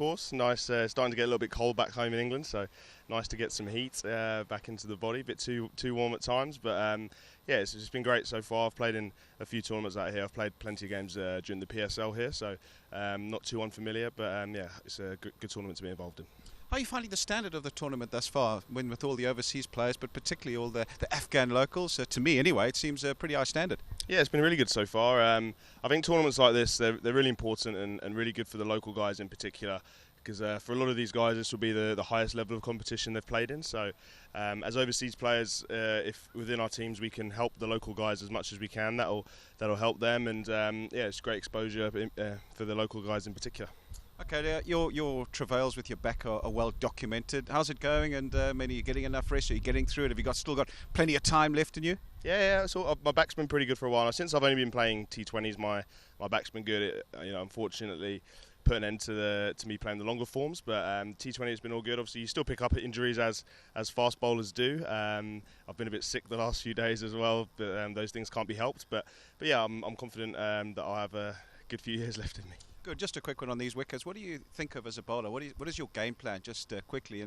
course. Nice, starting to get a little bit cold back home in England, so nice to get some heat back into the body. A bit too warm at times, but yeah, it's been great so far. I've played in a few tournaments out here. I've played plenty of games during the PSL here, so not too unfamiliar, but yeah, it's a good tournament to be involved in. How are you finding the standard of the tournament thus far, with all the overseas players, but particularly all the Afghan locals? To me, anyway, it seems pretty high standard. Yeah, it's been really good so far. I think tournaments like this, they're really important and really good for the local guys in particular, because for a lot of these guys, this will be the highest level of competition they've played in. So as overseas players, if within our teams we can help the local guys as much as we can, that'll help them, and yeah, it's great exposure for the local guys in particular. Okay, your travails with your back are well documented. How's it going? And are you getting enough rest? Are you getting through it? Have you still got plenty of time left in you? Yeah. So my back's been pretty good for a while now. Since I've only been playing T20s, my back's been good. Unfortunately, put an end to me playing the longer forms. But T20 has been all good. Obviously, you still pick up injuries as fast bowlers do. I've been a bit sick the last few days as well, but those things can't be helped. But yeah, I'm confident that I'll have a good few years left in me. Good. Just a quick one on these wickets. What do you think of as a bowler? What is your game plan, just quickly,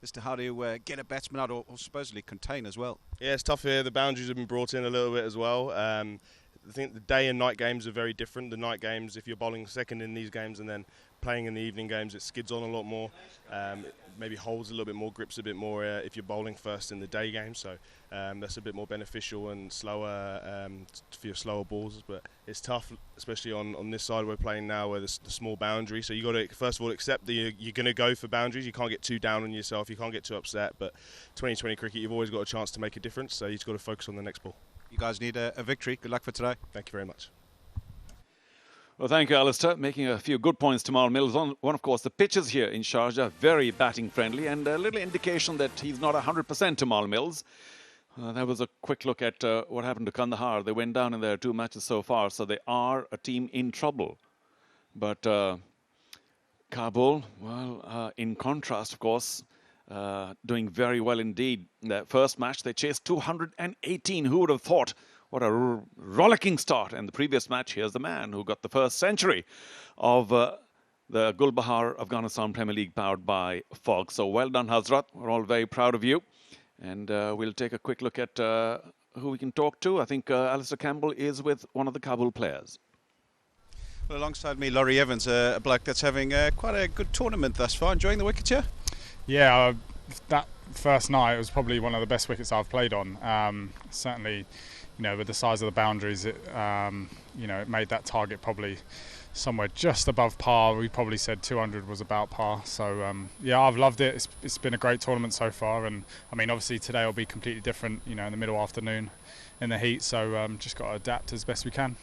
as to how to get a batsman out or supposedly contain as well? Yeah, it's tough here. The boundaries have been brought in a little bit as well. I think the day and night games are very different. The night games, if you're bowling second in these games and then playing in the evening games, it skids on a lot more. It maybe holds a little bit more, grips a bit more if you're bowling first in the day game. So that's a bit more beneficial and slower for your slower balls. But it's tough, especially on this side we're playing now, where there's the small boundary. So you got to first of all accept that you're going to go for boundaries. You can't get too down on yourself. You can't get too upset. But 2020 cricket, you've always got a chance to make a difference. So you've got to focus on the next ball. You guys need a victory. Good luck for today. Thank you very much. Well, thank you, Alistair. Making a few good points to Mal Mills. One, of course, the pitches here in Sharjah, very batting friendly, and a little indication that he's not 100% to Mal Mills. That was a quick look at what happened to Kandahar. They went down in their 2 matches so far, so they are a team in trouble. But Kabul, well, in contrast, of course, doing very well indeed. Their first match, they chased 218. Who would have thought? What a rollicking start. And the previous match, here's the man who got the first century of the Gulbahar Afghanistan Premier League powered by Fog. So well done, Hazrat. We're all very proud of you. And we'll take a quick look at who we can talk to. I think Alistair Campbell is with one of the Kabul players. Well, alongside me, Laurie Evans, a bloke that's having quite a good tournament thus far. Enjoying the wickets here? Yeah, that first night was probably one of the best wickets I've played on. Certainly, with the size of the boundaries, it made that target probably somewhere just above par. We probably said 200 was about par. So yeah, I've loved it. It's been a great tournament so far, and I mean, obviously today will be completely different. In the middle afternoon, in the heat. So just got to adapt as best we can.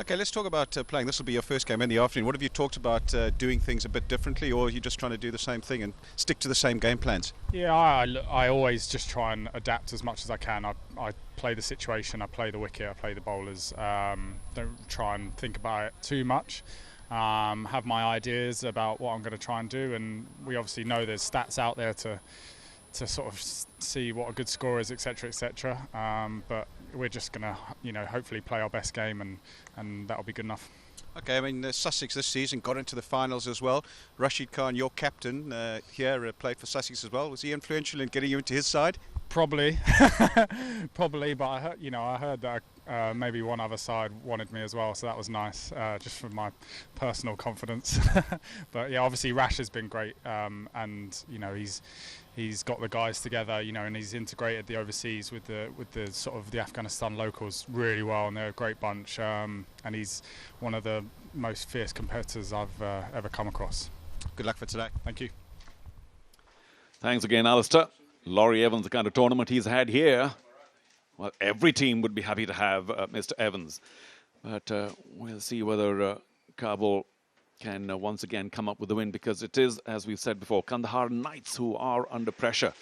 Okay, let's talk about playing. This will be your first game in the afternoon. What have you talked about doing things a bit differently, or are you just trying to do the same thing and stick to the same game plans? Yeah, I always just try and adapt as much as I can. I play the situation, I play the wicket, I play the bowlers. Don't try and think about it too much. Have my ideas about what I'm going to try and do, and we obviously know there's stats out there to sort of see what a good score is, etc., etc. But we're just going to, hopefully play our best game, and that'll be good enough. Okay, I mean, Sussex this season got into the finals as well. Rashid Khan, your captain here, played for Sussex as well. Was he influential in getting you into his side? Probably, but I heard that maybe one other side wanted me as well, so that was nice, just for my personal confidence. But yeah, obviously Rash has been great, and he's got the guys together, and he's integrated the overseas with the sort of the Afghanistan locals really well, and they're a great bunch. And he's one of the most fierce competitors I've ever come across. Good luck for today. Thank you. Thanks again, Alistair. Laurie Evans, the kind of tournament he's had here, well, every team would be happy to have Mr. Evans. But we'll see whether Kabul can once again come up with the win, because it is, as we've said before, Kandahar Knights who are under pressure.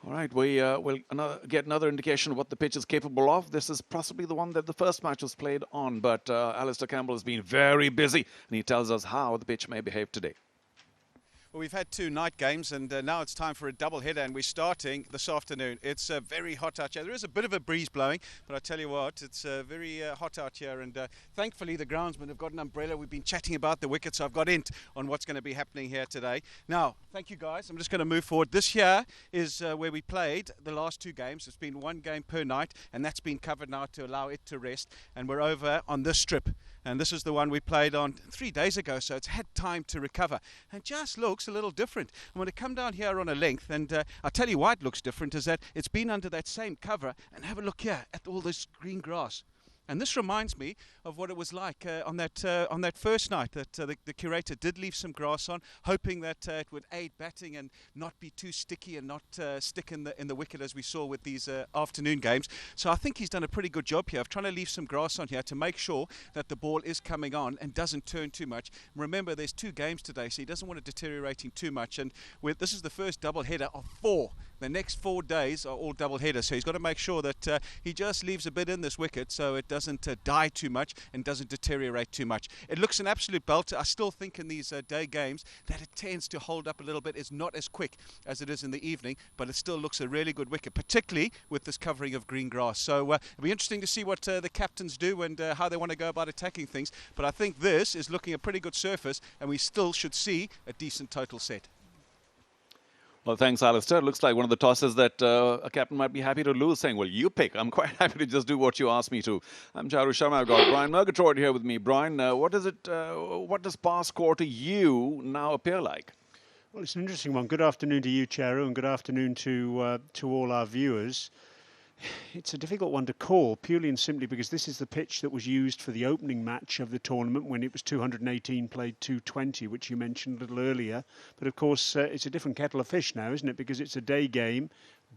All right, we will get another indication of what the pitch is capable of. This is possibly the one that the first match was played on, but Alistair Campbell has been very busy, and he tells us how the pitch may behave today. Well, we've had 2 night games, and now it's time for a double header, and we're starting this afternoon. It's very hot out here. There is a bit of a breeze blowing, but I tell you what, it's very hot out here, and thankfully the groundsmen have got an umbrella. We've been chatting about the wickets, so I've got int on what's going to be happening here today. Now, thank you guys. I'm just going to move forward. This here is where we played the last 2 games. It's been 1 game per night, and that's been covered now to allow it to rest, and we're over on this strip. And this is the one we played on 3 days ago, so it's had time to recover. And just looks a little different. I'm going to come down here on a length, and I'll tell you why it looks different, is that it's been under that same cover. And have a look here at all this green grass. And this reminds me of what it was like on that first night that the curator did leave some grass on, hoping that it would aid batting and not be too sticky and not stick in the wicket as we saw with these afternoon games. So I think he's done a pretty good job here of trying to leave some grass on here to make sure that the ball is coming on and doesn't turn too much. Remember, there's 2 games today, so he doesn't want it deteriorating too much. And this is the first double header of 4. The next 4 days are all double headers, so he's got to make sure that he just leaves a bit in this wicket so it doesn't die too much and doesn't deteriorate too much. It looks an absolute belter. I still think in these day games that it tends to hold up a little bit. It's not as quick as it is in the evening, but it still looks a really good wicket, particularly with this covering of green grass. So it'll be interesting to see what the captains do and how they want to go about attacking things. But I think this is looking a pretty good surface, and we still should see a decent total set. Well, thanks, Alistair. It looks like one of the tosses that a captain might be happy to lose, saying, well, you pick. I'm quite happy to just do what you asked me to. I'm Charu Sharma. I've got Brian Murgatroyd here with me. Brian, what does par score to you now appear like? Well, it's an interesting one. Good afternoon to you, Charu, and good afternoon to all our viewers. It's a difficult one to call, purely and simply because this is the pitch that was used for the opening match of the tournament when it was 218 played 220, which you mentioned a little earlier. But of course, it's a different kettle of fish now, isn't it? Because it's a day game.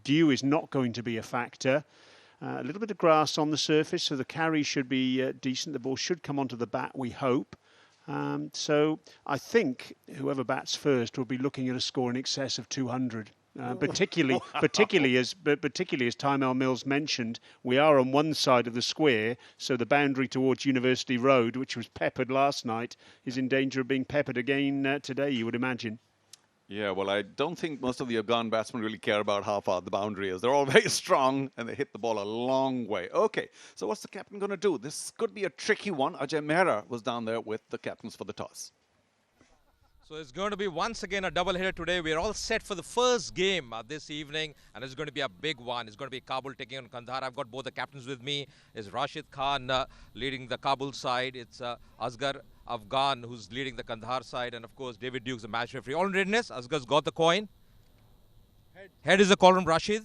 Dew is not going to be a factor. A little bit of grass on the surface, so the carry should be decent. The ball should come onto the bat, we hope. So I think whoever bats first will be looking at a score in excess of 200. Particularly as Tymel Mills mentioned, we are on one side of the square, so the boundary towards University Road, which was peppered last night, is in danger of being peppered again today, you would imagine. Yeah, well, I don't think most of the Afghan batsmen really care about how far the boundary is. They're all very strong, and they hit the ball a long way. Okay, so what's the captain going to do? This could be a tricky one. Ajay Mehra was down there with the captains for the toss. So it's going to be once again a double header today. We're all set for the first game this evening, and it's going to be a big one. It's going to be Kabul taking on Kandahar. I've got both the captains with me. It's Rashid Khan leading the Kabul side. It's Asghar Afghan who's leading the Kandahar side, and of course David Dukes, the match referee. All in readiness. Asghar's got the coin. Head is the call from Rashid.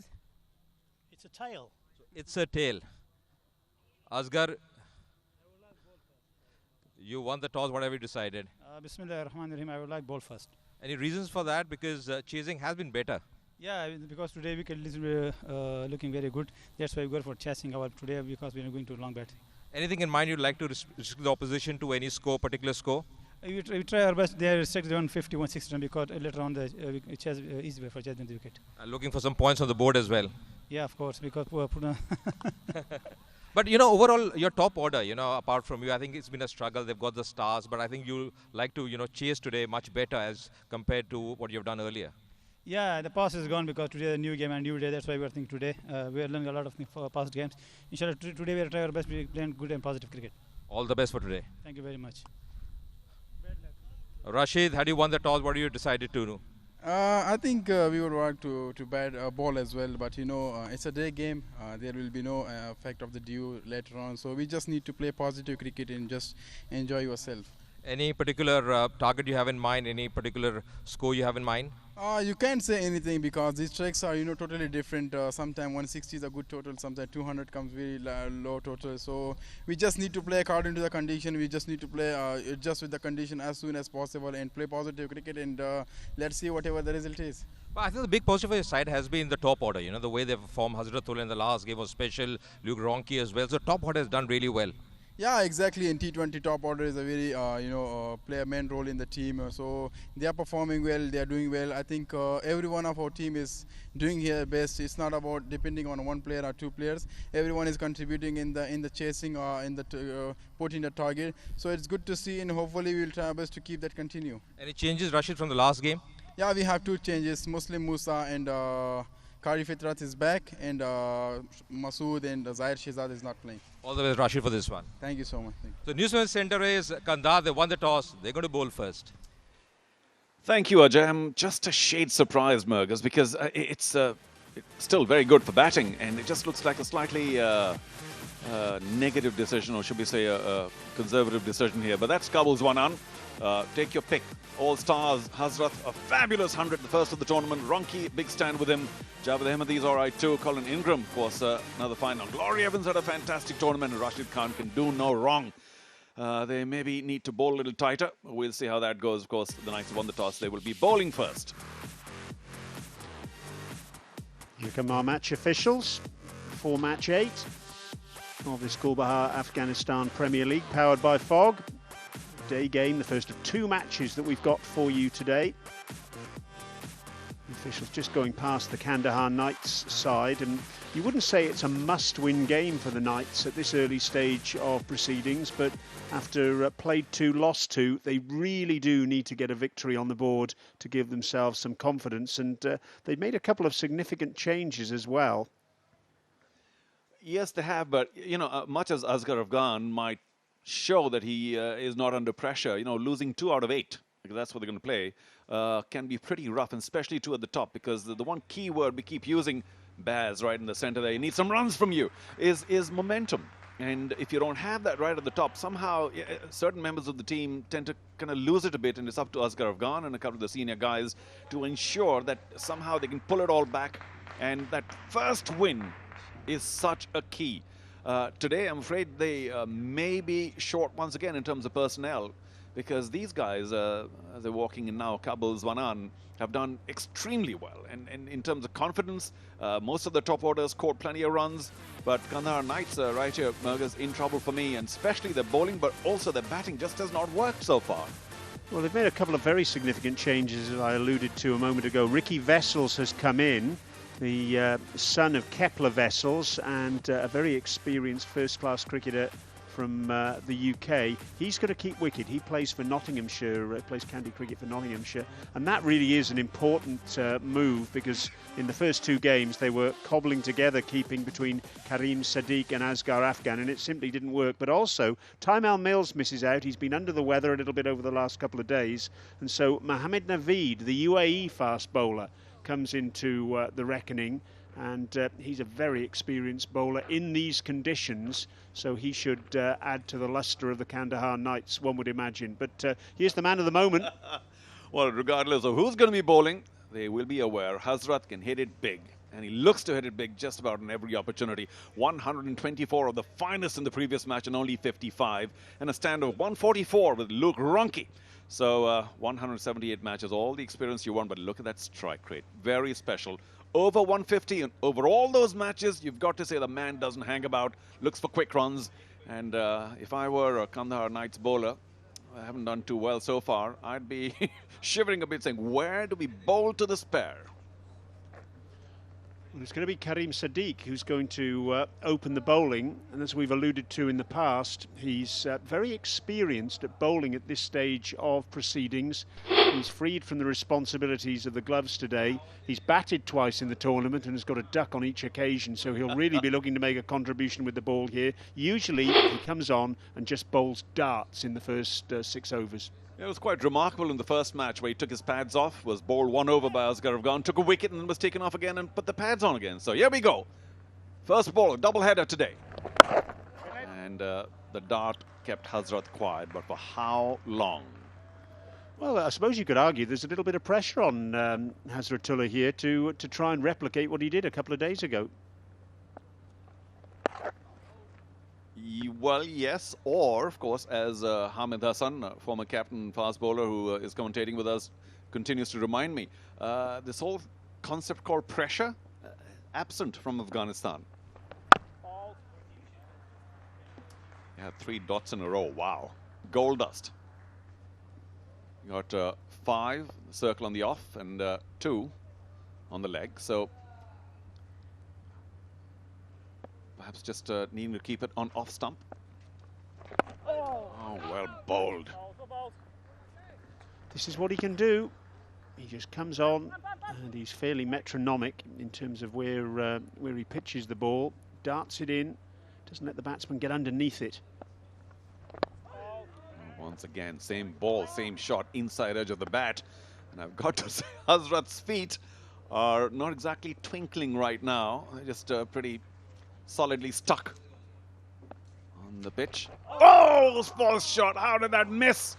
It's a tail. It's a tail. Asghar, you won the toss. What have you decided? Bismillahirrahmanirrahim. I would like ball first. Any reasons for that? Because chasing has been better. Yeah, because today wicket is looking very good. That's why we go for chasing our today because we are going to long bat. Anything in mind you'd like to restrict the opposition to any score, particular score? We try our best. They are restricted 150, 160 because later on the chase easy way for chasing the wicket. Looking for some points on the board as well. Yeah, of course, because But, you know, overall, your top order, you know, apart from you, I think it's been a struggle. They've got the stars, but I think you'll like to, you know, chase today much better as compared to what you've done earlier. Yeah, the past is gone because today is a new game and new day. That's why we are thinking today. We are learning a lot of things for past games. Inshallah, today we are trying our best to play good and positive cricket. All the best for today. Thank you very much. Rashid, had you won the toss, what do you decided to do? I think we would like to bat a ball as well, but you know it's a day game. There will be no effect of the dew later on, so we just need to play positive cricket and just enjoy yourself. Any particular target you have in mind? Any particular score you have in mind? You can't say anything because these tracks are, you know, totally different. Sometimes 160 is a good total, sometimes 200 comes very low total. So we just need to play according to the condition. We just need to play just with the condition as soon as possible and play positive cricket, and let's see whatever the result is. Well, I think the big positive for your side has been the top order. You know, the way they've performed. Hazratullah in the last game was special. Luke Ronchi as well. So top order has done really well. Yeah, exactly. In T20, top order is a very, play a main role in the team. So they are performing well. They are doing well. I think every one of our team is doing their best. It's not about depending on one player or two players. Everyone is contributing in the chasing, in the putting the target. So it's good to see, and hopefully we'll try our best to keep that continue. Any changes, Rashid, from the last game? Yeah, we have 2 changes. Muslim Musa and Kari Fitrat is back, and Masood and Zahir Shehzad is not playing. All the way, Rashid, for this one. Thank you so much. Thank you. So Newsman Center is Kandahar. They won the toss. They're going to bowl first. Thank you, Ajay. I'm just a shade surprised, Murgas, because it's still very good for batting, and it just looks like a slightly negative decision, or should we say a conservative decision here. But that's Kabul Zwanan. Take your pick. All-stars, Hazrat, a fabulous 100, the first of the tournament. Ronki, big stand with him. Javed Ahmadi's all right too. Colin Ingram, of course, another final. Glory Evans had a fantastic tournament, and Rashid Khan can do no wrong. They maybe need to bowl a little tighter. We'll see how that goes. Of course, the Knights won the toss. They will be bowling first. Here come our match officials for match 8 of this Kandahar Afghanistan Premier League, powered by Fog. Day game, the first of 2 matches that we've got for you today. The officials just going past the Kandahar Knights side, and you wouldn't say it's a must-win game for the Knights at this early stage of proceedings, but after played 2, lost 2, they really do need to get a victory on the board to give themselves some confidence, and they've made a couple of significant changes as well. Yes, they have, but, you know, much as Asghar Afghan might show that he is not under pressure, you know, losing 2 out of 8, because that's what they're going to play, can be pretty rough, and especially 2 at the top, because the one key word we keep using, Baz, right in the center there, he needs some runs from you, is momentum. And if you don't have that right at the top, somehow certain members of the team tend to kind of lose it a bit, and it's up to Asghar Afghan and a couple of the senior guys to ensure that somehow they can pull it all back, and that first win is such a key. Today, I'm afraid they may be short once again in terms of personnel, because these guys, as they're walking in now, Kabul Zwanan, have done extremely well. And in terms of confidence, most of the top orders scored plenty of runs, but Kandahar Knights are right here, Murgas, in trouble for me, and especially their bowling, but also their batting just has not worked so far. Well, they've made a couple of very significant changes, as I alluded to a moment ago. Ricky Vessels has come in, the son of Kepler Vessels, and a very experienced first-class cricketer from the UK. He's going to keep wicket. He plays for Nottinghamshire, plays county cricket for Nottinghamshire, and that really is an important move, because in the first 2 games they were cobbling together, keeping between Karim Sadiq and Asghar Afghan, and it simply didn't work. But also, Tymal Mills misses out. He's been under the weather a little bit over the last couple of days, and so Mohammed Naveed, the UAE fast bowler, comes into the reckoning, and he's a very experienced bowler in these conditions, so he should add to the lustre of the Kandahar Knights, one would imagine. But here's the man of the moment. Well, regardless of who's going to be bowling, they will be aware Hazrat can hit it big, and he looks to hit it big just about in every opportunity. 124 of the finest in the previous match and only 55, and a stand of 144 with Luke Ronki. So 178 matches, all the experience you want, but look at that strike rate. Very special. Over 150, and over all those matches, you've got to say the man doesn't hang about, looks for quick runs. And if I were a Kandahar Knights bowler, I haven't done too well so far, I'd be shivering a bit, saying, where do we bowl to the spare? Well, it's going to be Karim Sadiq who's going to open the bowling, and as we've alluded to in the past, he's very experienced at bowling at this stage of proceedings. He's freed from the responsibilities of the gloves today. He's batted twice in the tournament and has got a duck on each occasion, so he'll really be looking to make a contribution with the ball here. Usually he comes on and just bowls darts in the first 6 overs. It was quite remarkable in the first match where he took his pads off, was bowled 1 over by Asghar Afghan, took a wicket and then was taken off again and put the pads on again. So here we go. First ball, double header today. And the dart kept Hazrat quiet, but for how long? Well, I suppose you could argue there's a little bit of pressure on Hazratullah here to try and replicate what he did a couple of days ago. Well, yes, or, of course, as Hamid Hassan, former captain fast bowler who is commentating with us, continues to remind me, this whole concept called pressure, absent from Afghanistan. Yeah, 3 dots in a row, wow. Gold dust. You got 5, circle on the off, and 2 on the leg, so perhaps just needing to keep it on off stump. Oh, well bowled. This is what he can do. He just comes on, and he's fairly metronomic in terms of where he pitches the ball, darts it in, doesn't let the batsman get underneath it. Once again, same ball, same shot, inside edge of the bat. And I've got to say, Hazrat's feet are not exactly twinkling right now. They're just pretty solidly stuck on the pitch. Oh, false shot. How did that miss?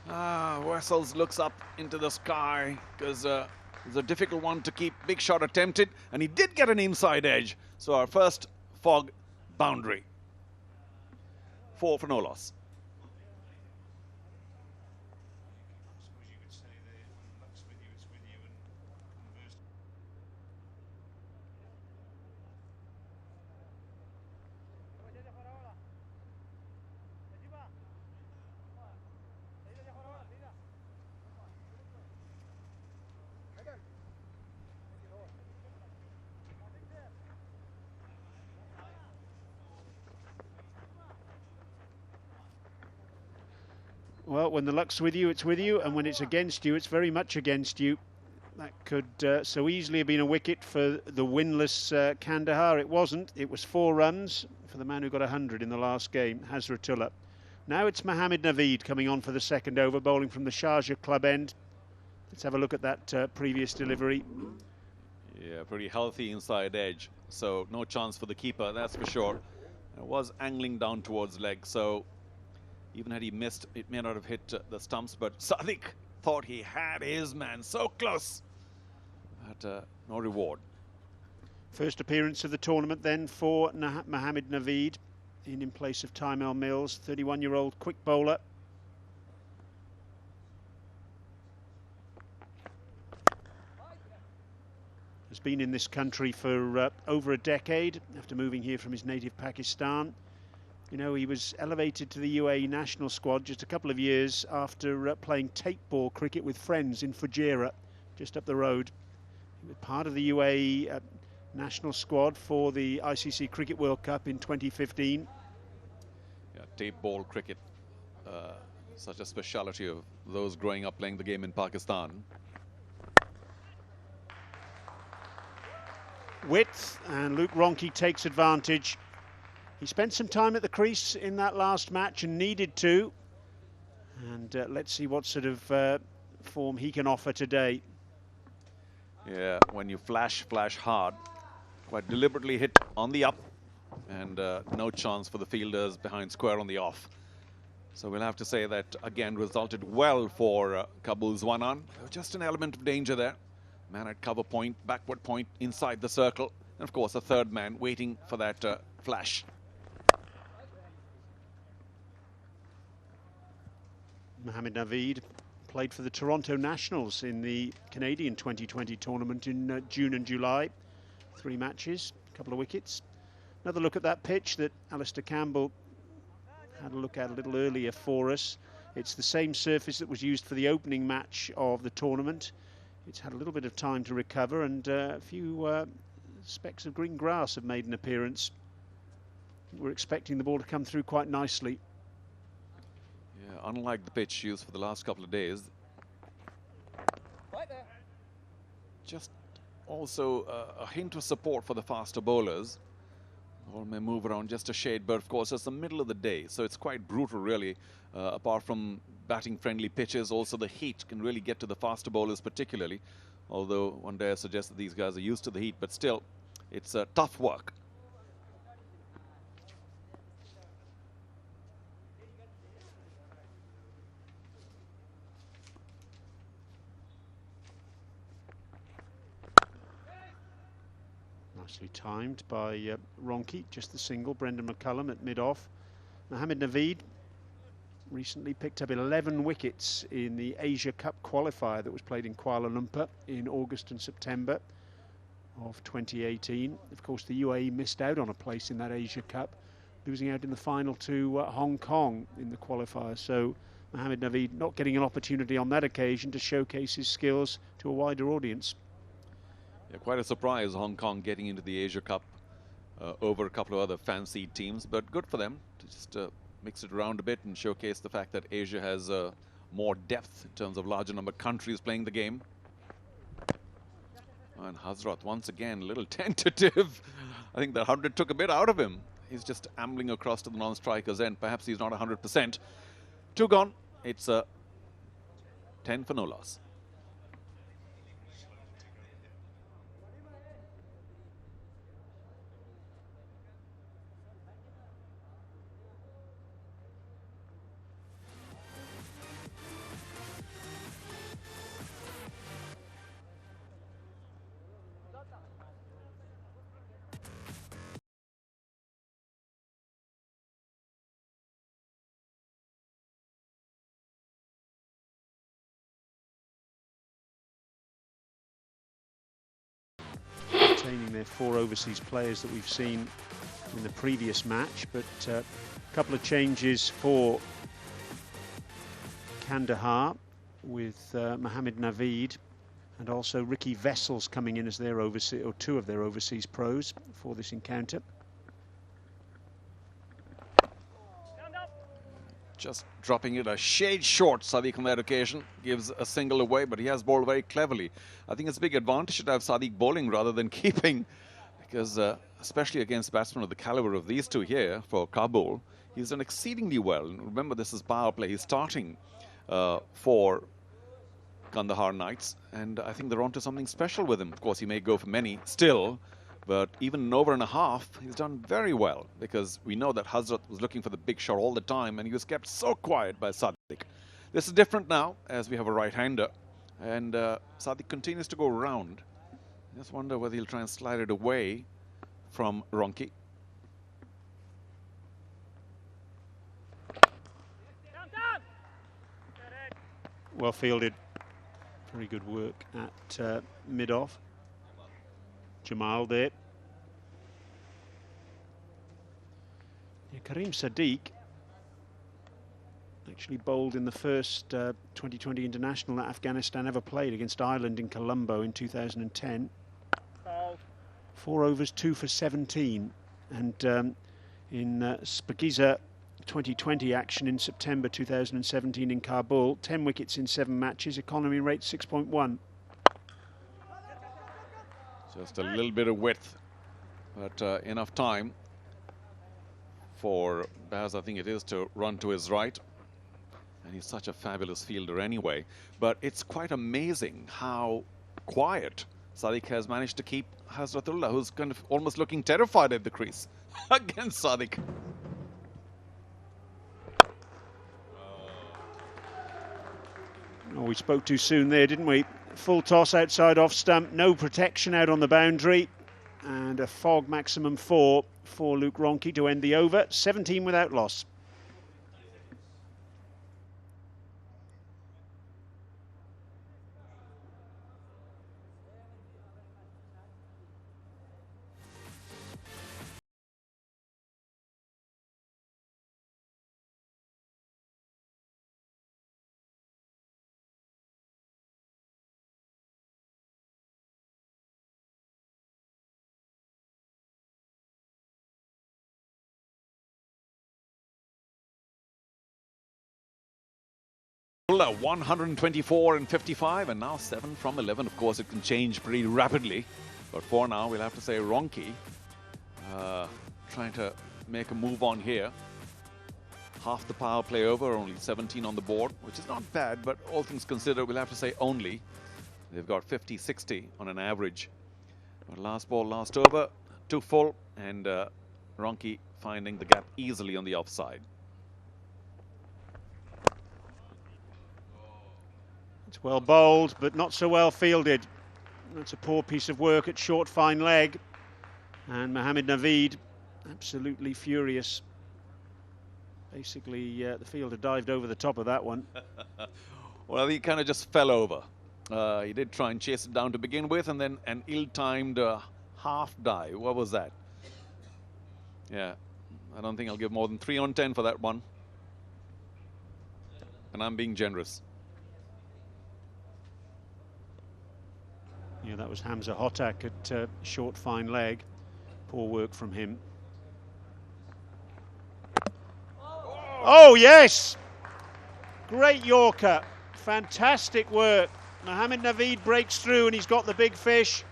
Wessels looks up into the sky because it's a difficult one to keep. Big shot attempted, and he did get an inside edge. So our first fog boundary. 4 for no loss. Well, when the luck's with you, it's with you, and when it's against you, it's very much against you. That could so easily have been a wicket for the winless Kandahar. It wasn't. It was 4 runs for the man who got 100 in the last game, Hazratullah. Now it's Mohammed Naveed coming on for the second over, bowling from the Sharjah club end. Let's have a look at that previous delivery. Yeah, pretty healthy inside edge, so no chance for the keeper, that's for sure. It was angling down towards leg, so even had he missed, it may not have hit the stumps, but Sadiq thought he had his man so close. But no reward. First appearance of the tournament then for Mohammed Naveed in place of Tymel Mills, 31-year-old quick bowler. Has been in this country for over a decade after moving here from his native Pakistan. You know, he was elevated to the UAE national squad just a couple of years after playing tape ball cricket with friends in Fujairah, just up the road. He was part of the UAE national squad for the ICC Cricket World Cup in 2015. Yeah, tape ball cricket, such a speciality of those growing up playing the game in Pakistan. Width, and Luke Ronke takes advantage. He spent some time at the crease in that last match and needed to. And let's see what sort of form he can offer today. Yeah, when you flash hard, quite deliberately hit on the up, and no chance for the fielders behind square on the off. So we'll have to say that, again, resulted well for Kabul Zwanan. Just an element of danger there. Man at cover point, backward point, inside the circle. And, of course, a third man waiting for that flash. Mohammed Naveed played for the Toronto Nationals in the Canadian 2020 tournament in June and July. 3 matches, a couple of wickets. Another look at that pitch that Alistair Campbell had a look at a little earlier for us. It's the same surface that was used for the opening match of the tournament. It's had a little bit of time to recover, and a few specks of green grass have made an appearance. We're expecting the ball to come through quite nicely. Yeah, unlike the pitch used for the last couple of days. Just also a hint of support for the faster bowlers. The ball may move around just a shade, but of course it's the middle of the day, so it's quite brutal really. Apart from batting friendly pitches, also the heat can really get to the faster bowlers particularly. Although one dare suggest that these guys are used to the heat, but still, it's tough work. Nicely timed by Ronke, just the single. Brendan McCullum at mid-off. Mohammed Naveed recently picked up 11 wickets in the Asia Cup qualifier that was played in Kuala Lumpur in August and September of 2018. Of course, the UAE missed out on a place in that Asia Cup, losing out in the final to Hong Kong in the qualifier. So Mohammed Naveed not getting an opportunity on that occasion to showcase his skills to a wider audience. Yeah, quite a surprise, Hong Kong getting into the Asia Cup over a couple of other fancied teams, but good for them to just mix it around a bit and showcase the fact that Asia has more depth in terms of larger number of countries playing the game. And Hazrat once again a little tentative. I think the 100 took a bit out of him. He's just ambling across to the non-striker's end. Perhaps he's not 100%. 2 gone. It's a 10 for no loss. Retaining their 4 overseas players that we've seen in the previous match, but a couple of changes for Kandahar with Mohammed Naveed and also Ricky Vessels coming in as their overseas, or 2 of their overseas pros for this encounter. Just dropping it a shade short, Sadiq on that occasion. Gives a single away, but he has bowled very cleverly. I think it's a big advantage to have Sadiq bowling rather than keeping, because especially against batsmen of the caliber of these 2 here for Kabul, he's done exceedingly well. And remember, this is power play. He's starting for Kandahar Knights, and I think they're onto something special with him. Of course, he may go for many still, but even an over and a half, he's done very well, because we know that Hazrat was looking for the big shot all the time, and he was kept so quiet by Sadiq. This is different now, as we have a right-hander, and Sadiq continues to go around. I just wonder whether he'll try and slide it away from Ronki. Well fielded. Very good work at mid-off. Jamal there. Yeah, Karim Sadiq actually bowled in the first 2020 international that Afghanistan ever played against Ireland in Colombo in 2010. 4 overs, 2 for 17. And in Spagiza 2020 action in September 2017 in Kabul, 10 wickets in 7 matches, economy rate 6.1. Just a little bit of width, but enough time for Baz, I think it is, to run to his right. And he's such a fabulous fielder anyway. But it's quite amazing how quiet Sadiq has managed to keep Hazratullah, who's kind of almost looking terrified at the crease against Sadiq. Oh, we spoke too soon there, didn't we? Full toss outside off stump, no protection out on the boundary, and a fog maximum 4 for Luke Ronchi to end the over. 17 without loss. Abdullah 124 and 55, and now 7 from 11. Of course, it can change pretty rapidly, but for now we'll have to say Ronchi trying to make a move on here. Half the power play over, only 17 on the board, which is not bad, but all things considered, we'll have to say only. They've got 50-60 on an average. But last ball, last over, 2 full, and Ronchi finding the gap easily on the offside. It's well bowled, but not so well fielded. That's a poor piece of work at short, fine leg. And Mohammed Naveed, absolutely furious. Basically, the fielder dived over the top of that one. Well, he kind of just fell over. He did try and chase it down to begin with, and then an ill-timed half dive. What was that? Yeah, I don't think I'll give more than 3 on 10 for that one. And I'm being generous. Yeah, that was Hamza Hotak at short, fine leg. Poor work from him. Oh, yes! Great Yorker, fantastic work. Mohammed Naveed breaks through and he's got the big fish.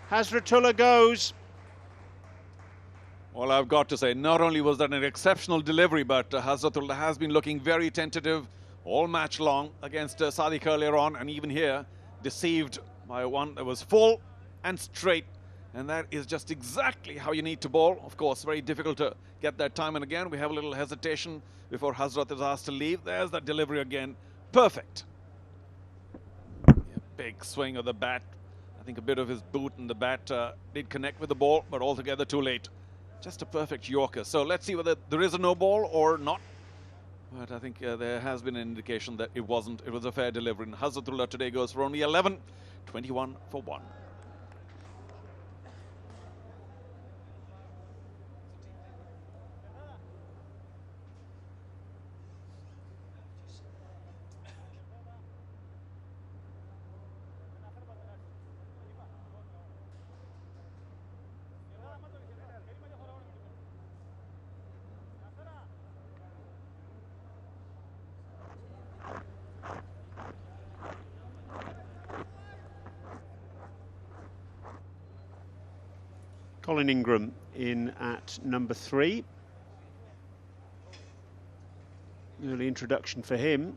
Hazratullah goes. Well, I've got to say, not only was that an exceptional delivery, but Hazratullah has been looking very tentative all match long against Sadiq earlier on, and even here, deceived by one that was full and straight. And that is just exactly how you need to bowl. Of course, very difficult to get that time. And again, we have a little hesitation before Hazrat is asked to leave. There's that delivery again. Perfect. Yeah, big swing of the bat. I think a bit of his boot and the bat did connect with the ball, but altogether too late. Just a perfect Yorker. So let's see whether there is a no ball or not. But I think there has been an indication that it wasn't. It was a fair delivery. And Hazratullah today goes for only 11, 21 for 1. Colin Ingram in at number 3. Early introduction for him.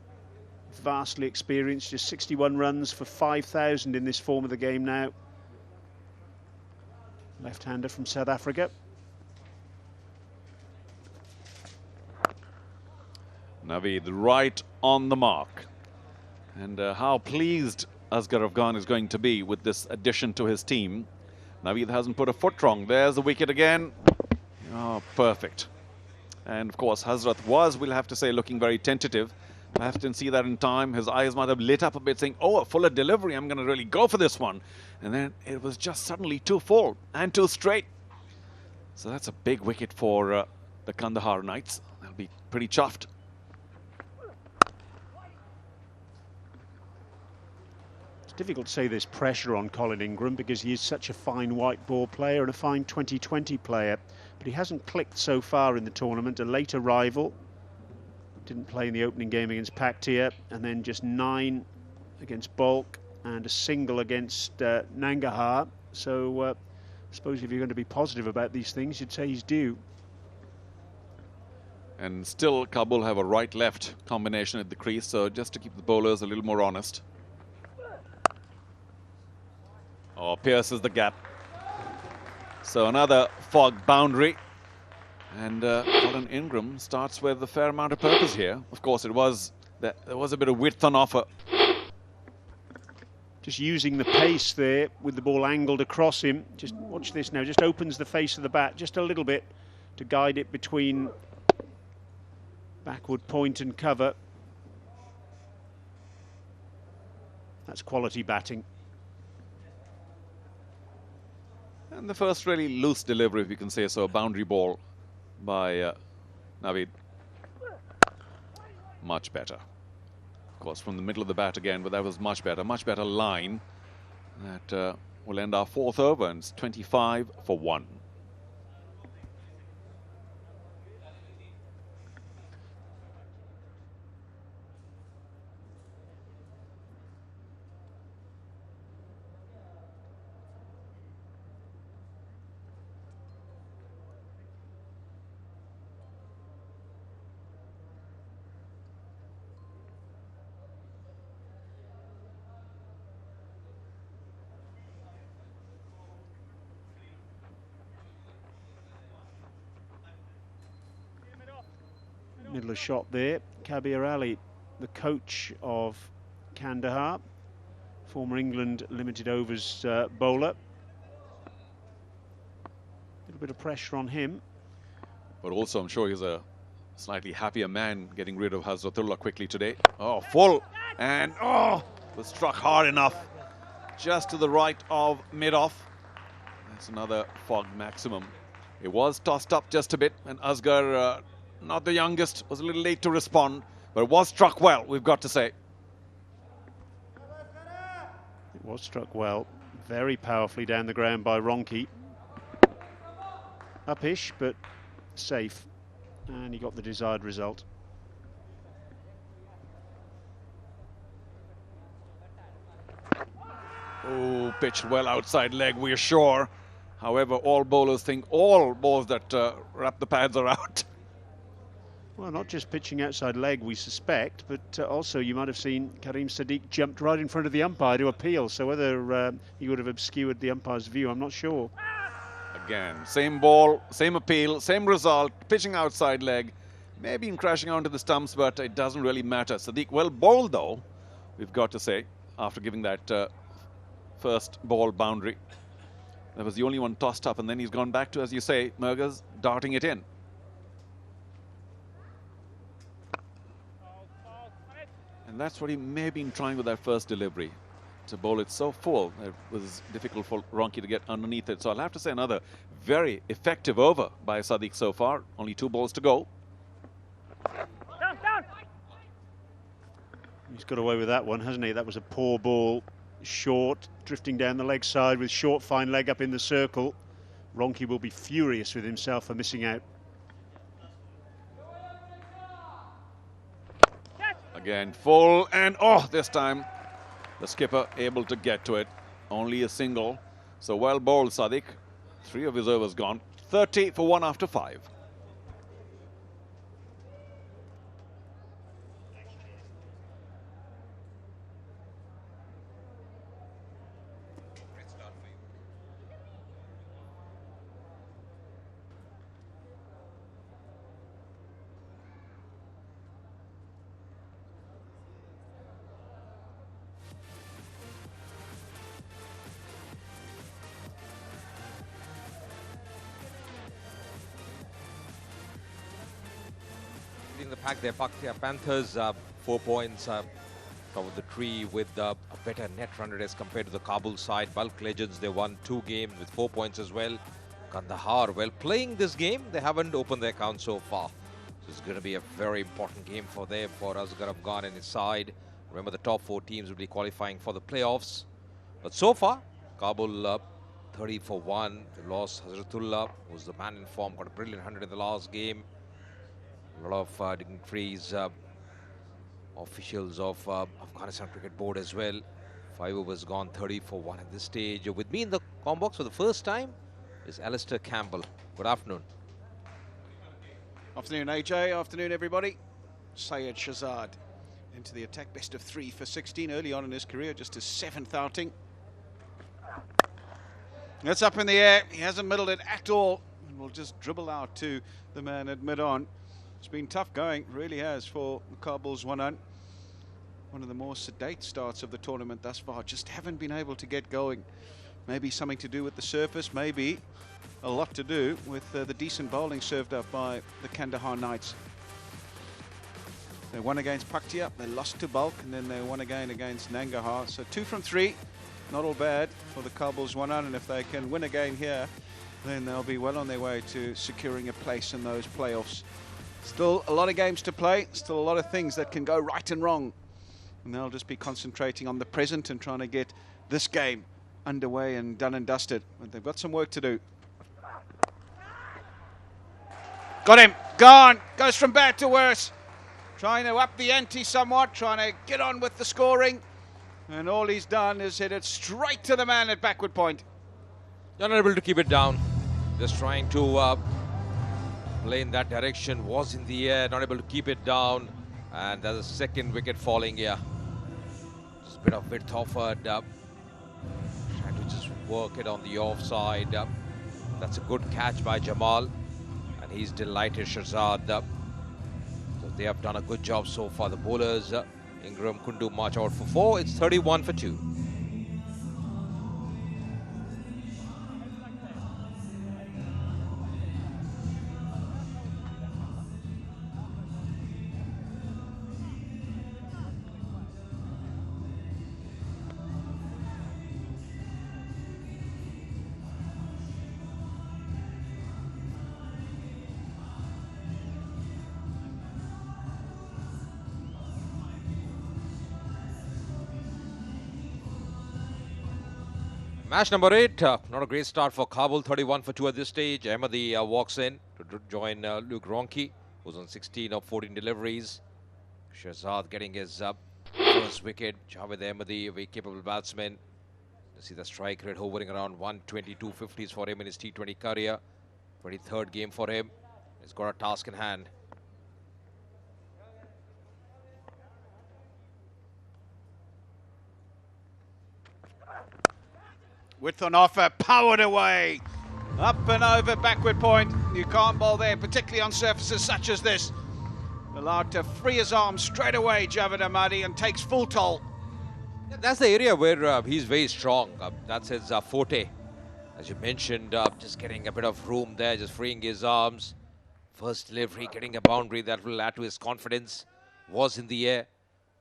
Vastly experienced, just 61 runs for 5,000 in this form of the game now. Left-hander from South Africa. Naveed right on the mark. And how pleased Asghar Afghan is going to be with this addition to his team. Naveed hasn't put a foot wrong. There's the wicket again. Oh, perfect. And of course, Hazrat was, we'll have to say, looking very tentative. Perhaps didn't see that in time. His eyes might have lit up a bit, saying, oh, a fuller delivery. I'm going to really go for this one. And then it was just suddenly too full and too straight. So that's a big wicket for the Kandahar Knights. They'll be pretty chuffed. Difficult to say there's pressure on Colin Ingram because he is such a fine white ball player and a fine 2020 player, but he hasn't clicked so far in the tournament. A late arrival, didn't play in the opening game against Paktia, and then just 9 against Bulk and a single against Nangarhar. So I suppose if you're going to be positive about these things, you'd say he's due. And still Kabul have a right-left combination at the crease, so just to keep the bowlers a little more honest. Oh, pierces the gap. So another fog boundary. And Colin Ingram starts with a fair amount of purpose here. Of course, there was a bit of width on offer. Just using the pace there with the ball angled across him. Just watch this now. Just opens the face of the bat just a little bit to guide it between backward point and cover. That's quality batting. And the first really loose delivery, if you can say so, a boundary ball by Naveed. Much better. Of course, from the middle of the bat again, but that was much better line. That will end our 4th over, and it's 25 for 1. Middle of shot there. Kabir Ali, the coach of Kandahar, former England limited overs bowler. A little bit of pressure on him. But also, I'm sure he's a slightly happier man getting rid of Hazratullah quickly today. Oh, full. And, oh, was struck hard enough. Just to the right of mid-off. That's another fog maximum. It was tossed up just a bit, and Asghar, not the youngest, was a little late to respond, but it was struck well, we've got to say. It was struck well, very powerfully down the ground by Ronke. Upish, but safe, and he got the desired result. pitched well outside leg, we're sure. However, all bowlers think all balls that wrap the pads are out. Well, not just pitching outside leg, we suspect, but also you might have seen Karim Sadiq jumped right in front of the umpire to appeal. So whether he would have obscured the umpire's view, I'm not sure. Again, same ball, same appeal, same result, pitching outside leg. Maybe in crashing onto the stumps, but it doesn't really matter. Sadiq well bowled, though, we've got to say, after giving that first ball boundary. That was the only one tossed up, and then he's gone back to, as you say, Mergers, darting it in. And that's what he may have been trying with that first delivery, to bowl it so full that it was difficult for Ronki to get underneath it. So I'll have to say another very effective over by Sadiq so far. Only 2 balls to go. He's got away with that one, hasn't he? That was a poor ball, short, drifting down the leg side with short, fine leg up in the circle. Ronki will be furious with himself for missing out. Again, full, and oh, this time the skipper able to get to it. Only a single. So well bowled, Sadiq. 3 of his overs gone. 30 for 1 after 5. In the pack there, Panthers 4 points top of the tree with a better net run rate as compared to the Kabul side. Bulk Legends, they won 2 games with 4 points as well. Kandahar, well, playing this game, they haven't opened their account so far. So it's going to be a very important game for them, for Asghar Afghan and his side. Remember, the top 4 teams will be qualifying for the playoffs. But so far, Kabul 30 for 1. They lost Hazratullah, who's the man in form, got a brilliant 100 in the last game. A lot of dignitaries, officials of Afghanistan Cricket Board as well. 5 overs gone, 30 for 1 at this stage. With me in the comm box for the first time is Alistair Campbell. Good afternoon. Afternoon, AJ. Afternoon, everybody. Syed Shahzad into the attack. Best of 3 for 16 early on in his career, just his 7th outing. That's up in the air. He hasn't middled it at all. And will just dribble out to the man at mid-on. It's been tough going, really has, for Kabul Zwanan. One of the more sedate starts of the tournament thus far. Just haven't been able to get going. Maybe something to do with the surface, maybe a lot to do with the decent bowling served up by the Kandahar Knights. They won against Paktia, they lost to Bulk, and then they won again against Nangarhar. So 2 from 3, not all bad for the Kabul Zwanan, and if they can win again here, then they'll be well on their way to securing a place in those playoffs. Still a lot of games to play, still a lot of things that can go right and wrong. And they'll just be concentrating on the present and trying to get this game underway and done and dusted. But they've got some work to do. Got him, gone, goes from bad to worse. Trying to up the ante somewhat, trying to get on with the scoring. And all he's done is hit it straight to the man at backward point. You're not able to keep it down. Just trying to play in that direction, was in the air, not able to keep it down, and there's a second wicket falling here. Just a bit of width offered, trying to just work it on the offside. That's a good catch by Jamal, and he's delighted, Shahzad. So they have done a good job so far. The bowlers, Ingram, Kundu march out for 4. It's 31 for 2. Match number 8, not a great start for Kabul, 31 for 2 at this stage. Ahmadi walks in to join Luke Ronki, who's on 16 of 14 deliveries. Shahzad getting his first wicket. Javed Ahmadi, a very capable batsman. You see the strike rate hovering around 122 50s for him in his T20 career. 23rd game for him. He's got a task in hand. Width on offer, powered away. Up and over, backward point. You can't bowl there, particularly on surfaces such as this. Allowed to free his arms straight away, Javed Ahmadi, and takes full toll. Yeah, that's the area where he's very strong. That's his forte. As you mentioned, just getting a bit of room there, just freeing his arms. First delivery, getting a boundary that will add to his confidence. Was in the air,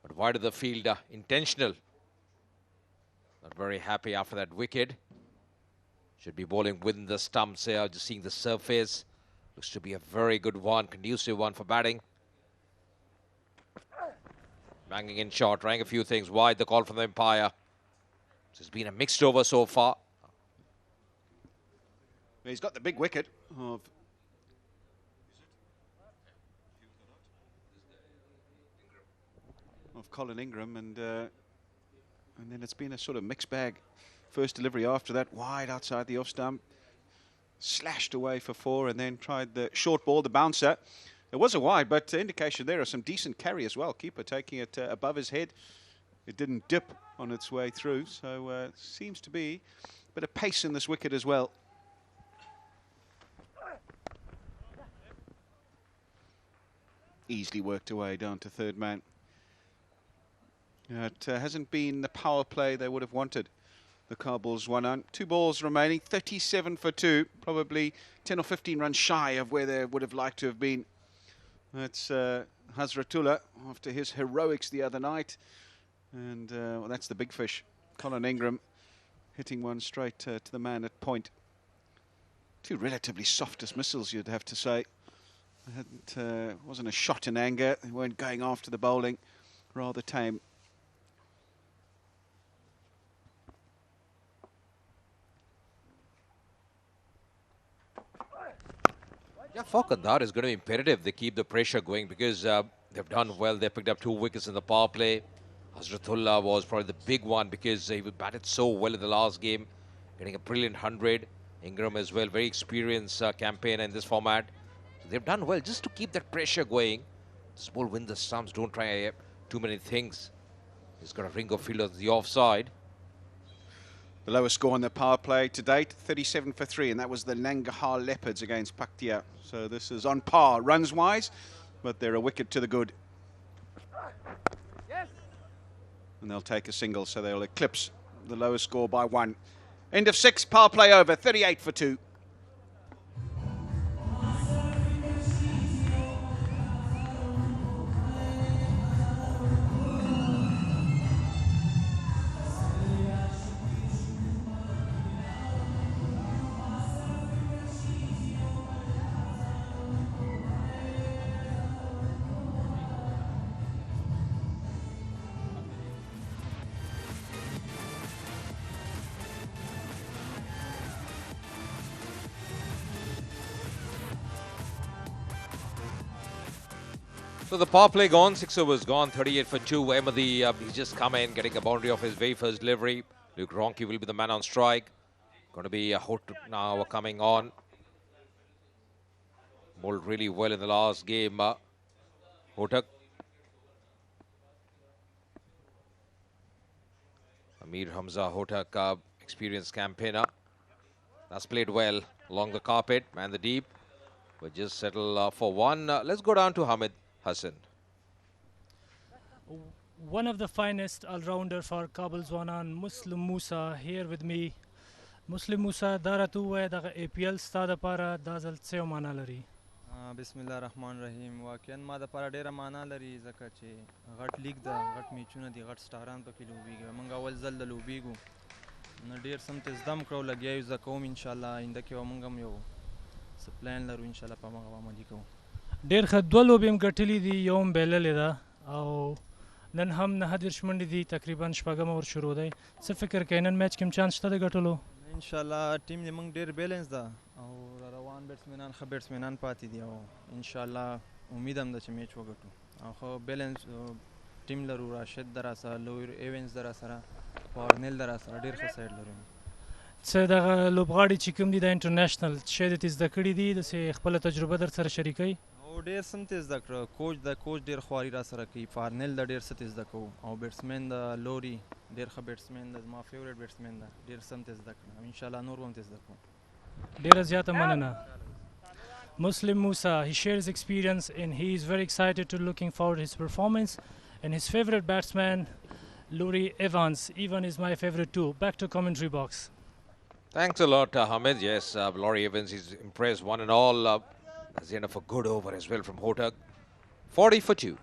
but wide of the field, intentional. Not very happy after that wicket. Should be bowling within the stumps here, just seeing the surface. Looks to be a very good one, conducive one for batting. Banging in short, trying a few things wide, the call from the umpire. It's been a mixed over so far. He's got the big wicket of Colin Ingram, and then it's been a sort of mixed bag. First delivery after that, wide outside the off stump, slashed away for 4, and then tried the short ball, the bouncer. It was a wide, but indication there of some decent carry as well. Keeper taking it above his head. It didn't dip on its way through, so seems to be a bit of pace in this wicket as well. Easily worked away down to third man. It hasn't been the power play they would have wanted. The Kabul Zwanan. 2 balls remaining, 37 for 2. Probably 10 or 15 runs shy of where they would have liked to have been. That's Hazratullah after his heroics the other night. And well, that's the big fish. Colin Ingram hitting one straight to the man at point. 2 relatively soft dismissals, you'd have to say. It wasn't a shot in anger. They weren't going after the bowling. Rather tame. Yeah, for Kandahar is going to be imperative they keep the pressure going because they've done well. They picked up 2 wickets in the power play. Hazratullah was probably the big one because he batted so well in the last game, getting a brilliant 100. Ingram as well, very experienced campaigner in this format. So they've done well just to keep that pressure going. This ball win the stumps, don't try too many things. He's got a ring of field on the offside. The lowest score on the power play to date, 37 for 3, and that was the Nangarhar Leopards against Paktia. So this is on par runs-wise, but they're a wicket to the good. Yes. And they'll take a single, so they'll eclipse the lowest score by 1. End of 6, power play over, 38 for 2. So the power play gone, 6 overs gone, 38 for 2. Ahmadi, he's just come in, getting a boundary off his very first delivery. Luke Ronchi will be the man on strike. Going to be a Hotak now coming on. Bowled really well in the last game, Hotak. Amir Hamza Hotak, experienced campaigner. That's played well along the carpet and the deep. We'll just settle for 1. Let's go down to Hamid Hassan. One of the finest all-rounder for Kabul Zwanan, Muslim Musa, here with me. Muslim Musa, daratu wa da APL stada para dazal tseo mana lari. Bismillah ar-Rahman ar-Rahim. Waqian ma da para dera mana lari zaka che ghat league da ghat mechuna di ghat staran pa ki lubiga. Manga awal zal da lubigu. Na der samt izdam kro lagya yu zakom inshallah inda ke wa mangam yo. So plan laru inshallah pa manga wa mali ko. ډېر ښه 2 لوبې هم ګټلې دي یو هم بایللې ده او نن هم 9 منډې دي تقریبا شپږمه ور شروع دی څه فکر کوئ نن میچ کې هم چانس شته د ګټلو انشاءالله ټیم زموږ ډېر بیلنس ده او روان بیټسمنان ښه بیټسمنان پاتې دي او انشاءالله امید هم ده چې میچ وګټو او ښه بیلنس ټیم لرو راشد در سره لویر ایونز در سره پارنل در سره ډیر ښه سایډ لرو څه دغه لوبغاړي چې کوم دي د انټرنیشنل شی د زده کړي دي د خپل تجربه در سره شریکي او ډیر سم تیز زده کړه کوچ ډیر خواري را سره کوي پارنل د ډیر څه تیز زده کوو او بیټسمن د لوري ډیر ښه بیټسمن د ما فیورټ بیټسمن ده ډیر سم تیز زده کړه ان شاء الله نور هم تیز زده کوم ډیر زیاته مننه Muslim Musa, he shares experience and he is very excited to looking forward to his performance. And his favorite batsman, Laurie Evans, is my favorite too. Back to commentary box. Thanks a lot, Hamid. Yes, Laurie Evans is impressed one and all. That's the end of a good over as well from Hotak. 40 for 2.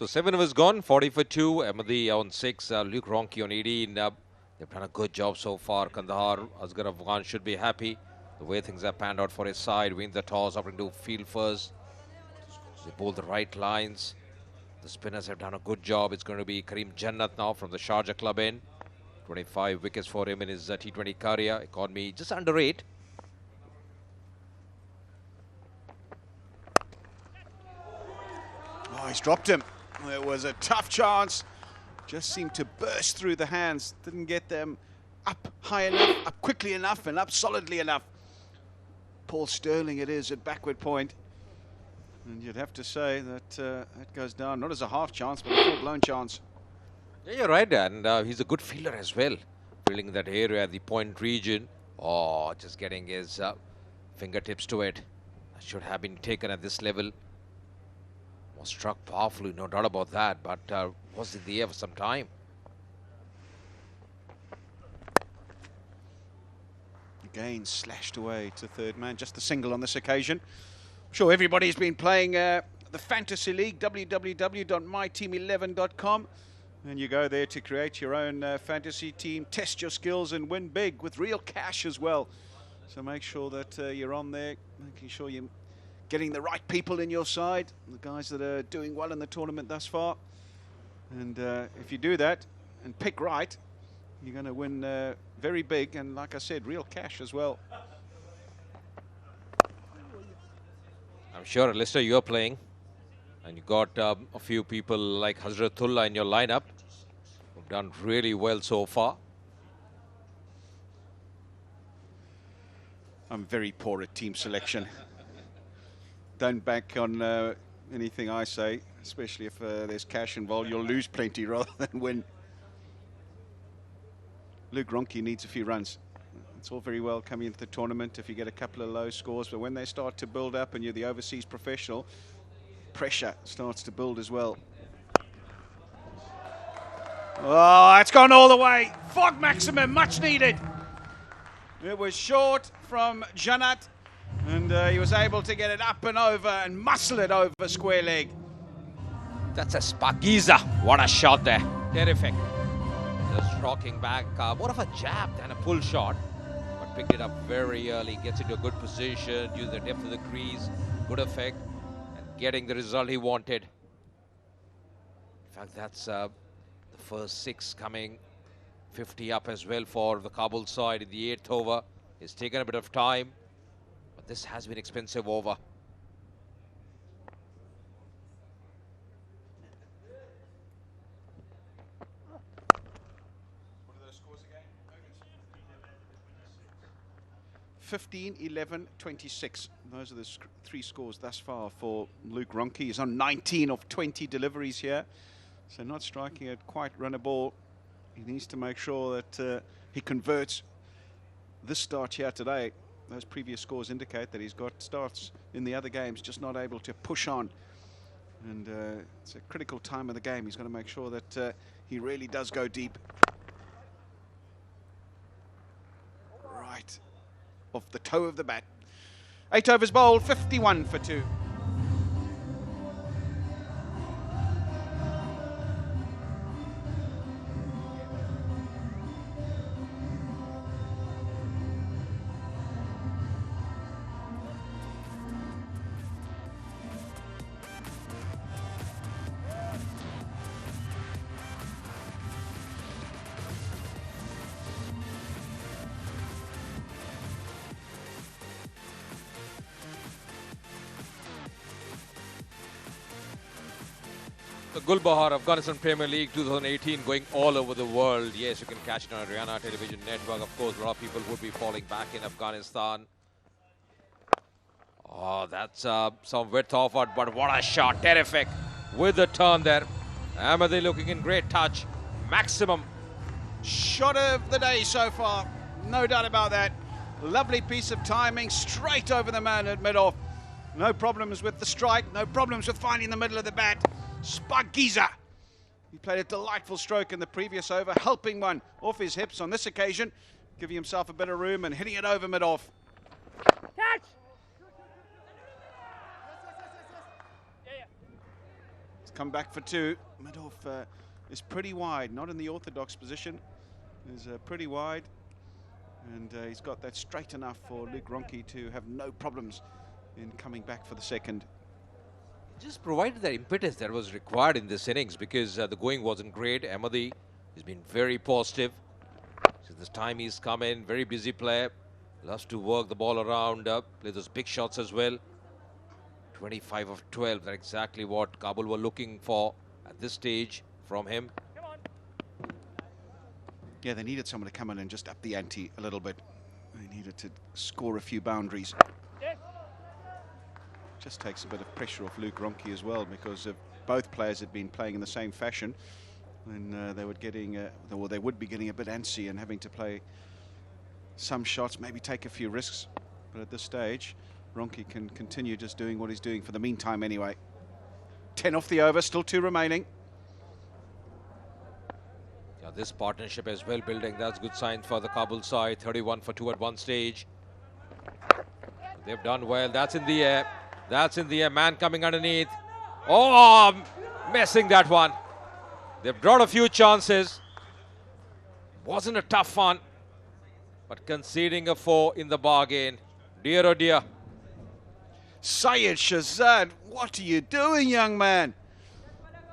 So 7 overs gone, 40 for 2. Ahmadi on 6, Luke Ronchi on 18. They've done a good job so far. Kandahar, Asghar Afghan should be happy. The way things have panned out for his side. Wins the toss, up into field first. They bowl the right lines. The spinners have done a good job. It's going to be Kareem Jannat now from the Sharjah club in. 25 wickets for him in his T20 career. Economy just under 8. Oh, he's dropped him. It was a tough chance. Just seemed to burst through the hands. Didn't get them up high enough, up quickly enough, and up solidly enough. Paul Sterling it is at backward point. And you'd have to say that that goes down, not as a half chance, but a full-blown chance. Yeah, you're right, and he's a good fielder as well. Fielding that area, the point region. Oh, just getting his fingertips to it. That should have been taken at this level. Was struck powerfully, no doubt about that, but was in the air for some time. Again, slashed away to third man, just the single on this occasion. I'm sure everybody's been playing the Fantasy League, www.myteam11.com. And you go there to create your own fantasy team, test your skills and win big with real cash as well. So make sure that you're on there, making sure you're getting the right people in your side, the guys that are doing well in the tournament thus far. And if you do that and pick right, you're going to win very big and, like I said, real cash as well. I'm sure, Lister, you're playing. And you got a few people like Hazratullah in your lineup who've done really well so far. I'm very poor at team selection. Don't bank on anything I say, especially if there's cash involved. You'll lose plenty rather than win. Luke Ronchi needs a few runs. It's all very well coming into the tournament if you get a couple of low scores, but when they start to build up and you're the overseas professional, pressure starts to build as well. Oh, it's gone all the way. Fog maximum, much needed. It was short from Jannat. And he was able to get it up and over and muscle it over square leg. That's a Spagiza. What a shot there. Terrific. Just rocking back. More of a jab than a pull shot. But picked it up very early. Gets into a good position. Using the depth of the crease. Good effect. And getting the result he wanted. In fact, that's the first 6 coming. 50 up as well for the Kabul side in the 8th over. It's taken a bit of time. This has been expensive over. What are those scores again? 15, 11, 26. Those are the 3 scores thus far for Luke Ronchi. He's on 19 of 20 deliveries here. So not striking it quite run a ball. He needs to make sure that he converts this start here today. Those previous scores indicate that he's got starts in the other games, just not able to push on And it's a critical time of the game. He's going to make sure that he really does go deep. Right off the toe of the bat. 8 overs bowled, 51 for 2. The Gul Bahar Afghanistan Premier League 2018 going all over the world. Yes, you can catch it on Haryana Television Network. Of course, a lot of people would be falling back in Afghanistan. Oh, that's some width off it, but what a shot. Terrific. With the turn there. Ahmadi looking in great touch. Maximum. Shot of the day so far. No doubt about that. Lovely piece of timing. Straight over the man at mid-off. No problems with the strike. No problems with finding the middle of the bat. Spagiza. He played a delightful stroke in the previous over, helping one off his hips on this occasion, giving himself a bit of room and hitting it over mid-off. Catch! It's come back for 2. Mid-off is pretty wide, not in the orthodox position. Is pretty wide, and he's got that straight enough for Luke Ronchi to have no problems in coming back for the second. Just provided that impetus that was required in this innings because the going wasn't great. Ahmadi has been very positive. So this time he's come in, very busy player. Loves to work the ball around, play those big shots as well. 25 of 12, that's exactly what Kabul were looking for at this stage from him. Yeah, they needed someone to come in and just up the ante a little bit. They needed to score a few boundaries. Just takes a bit of pressure off Luke Ronchi as well, because both players had been playing in the same fashion, and they would be getting a bit antsy and having to play some shots, maybe take a few risks. But at this stage, Ronchi can continue just doing what he's doing for the meantime anyway. 10 off the over, still 2 remaining. Yeah, this partnership as well building. That's good sign for the Kabul side. 31 for 2 at one stage. They've done well. That's in the air. That's in the air. Man coming underneath. Oh, missing that one. They've drawn a few chances. Wasn't a tough one, but conceding a 4 in the bargain. Dear oh dear. Syed Shahzad, what are you doing, young man?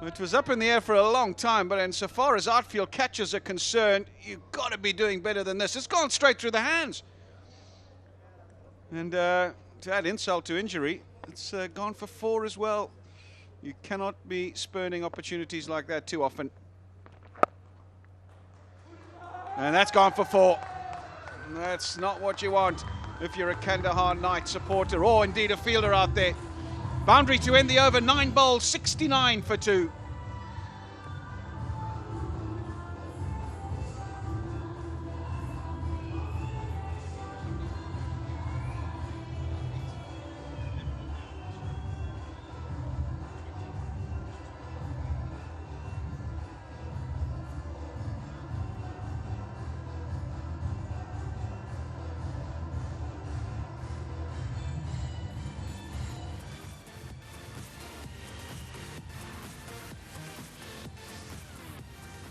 It was up in the air for a long time, but insofar as outfield catches are concerned, you've got to be doing better than this. It's gone straight through the hands. And to add insult to injury, it's gone for 4 as well. You cannot be spurning opportunities like that too often. And that's gone for 4. That's not what you want if you're a Kandahar Knights supporter or indeed a fielder out there. Boundary to end the over, 9 bowls, 69 for 2.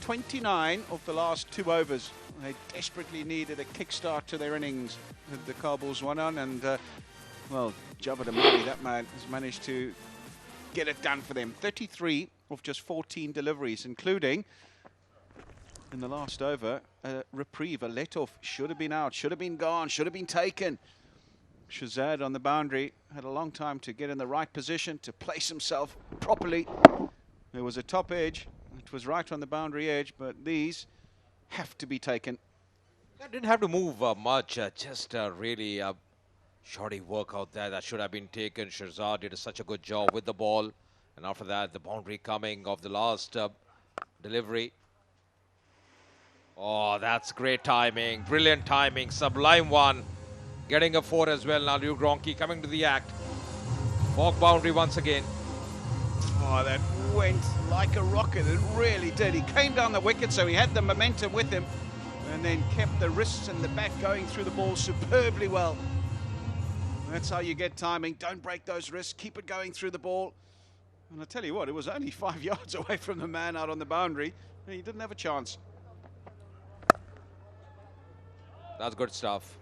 .29 of the last 2 overs. They desperately needed a kickstart to their innings with the Kabul Zwanan, and well, Javed Amali, that man, has managed to get it done for them. 33 of just 14 deliveries, including in the last over a reprieve, a let-off. Should have been out, should have been gone, should have been taken. Shahzad on the boundary had a long time to get in the right position, to place himself properly. There was a top edge. It was right on the boundary edge, but these have to be taken. That didn't have to move much, just really shoddy work out there. That should have been taken. Shahzad did such a good job with the ball. And after that, the boundary coming of the last delivery. Oh, that's great timing. Brilliant timing. Sublime one. Getting a 4 as well. Now Luke Ronchi coming to the act. Walk boundary once again. Oh, that went like a rocket. It really did. He came down the wicket, so he had the momentum with him, and then kept the wrists and the bat going through the ball superbly well. That's how you get timing. Don't break those wrists. Keep it going through the ball. And I tell you what, it was only 5 yards away from the man out on the boundary. He didn't have a chance. That's good stuff.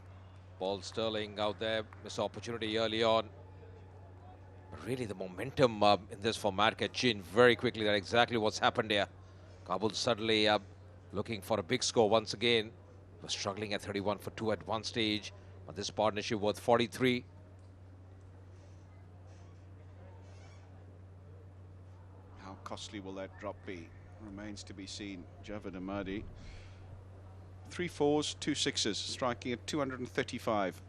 Paul Sterling out there. Missed opportunity early on. But really, the momentum in this format can change very quickly. That's exactly what's happened here. Kabul suddenly looking for a big score once again. Was struggling at 31 for 2 at one stage. But this partnership worth 43. How costly will that drop be? Remains to be seen. Javed Ahmadi. 3 4s, 2 6s, striking at 235.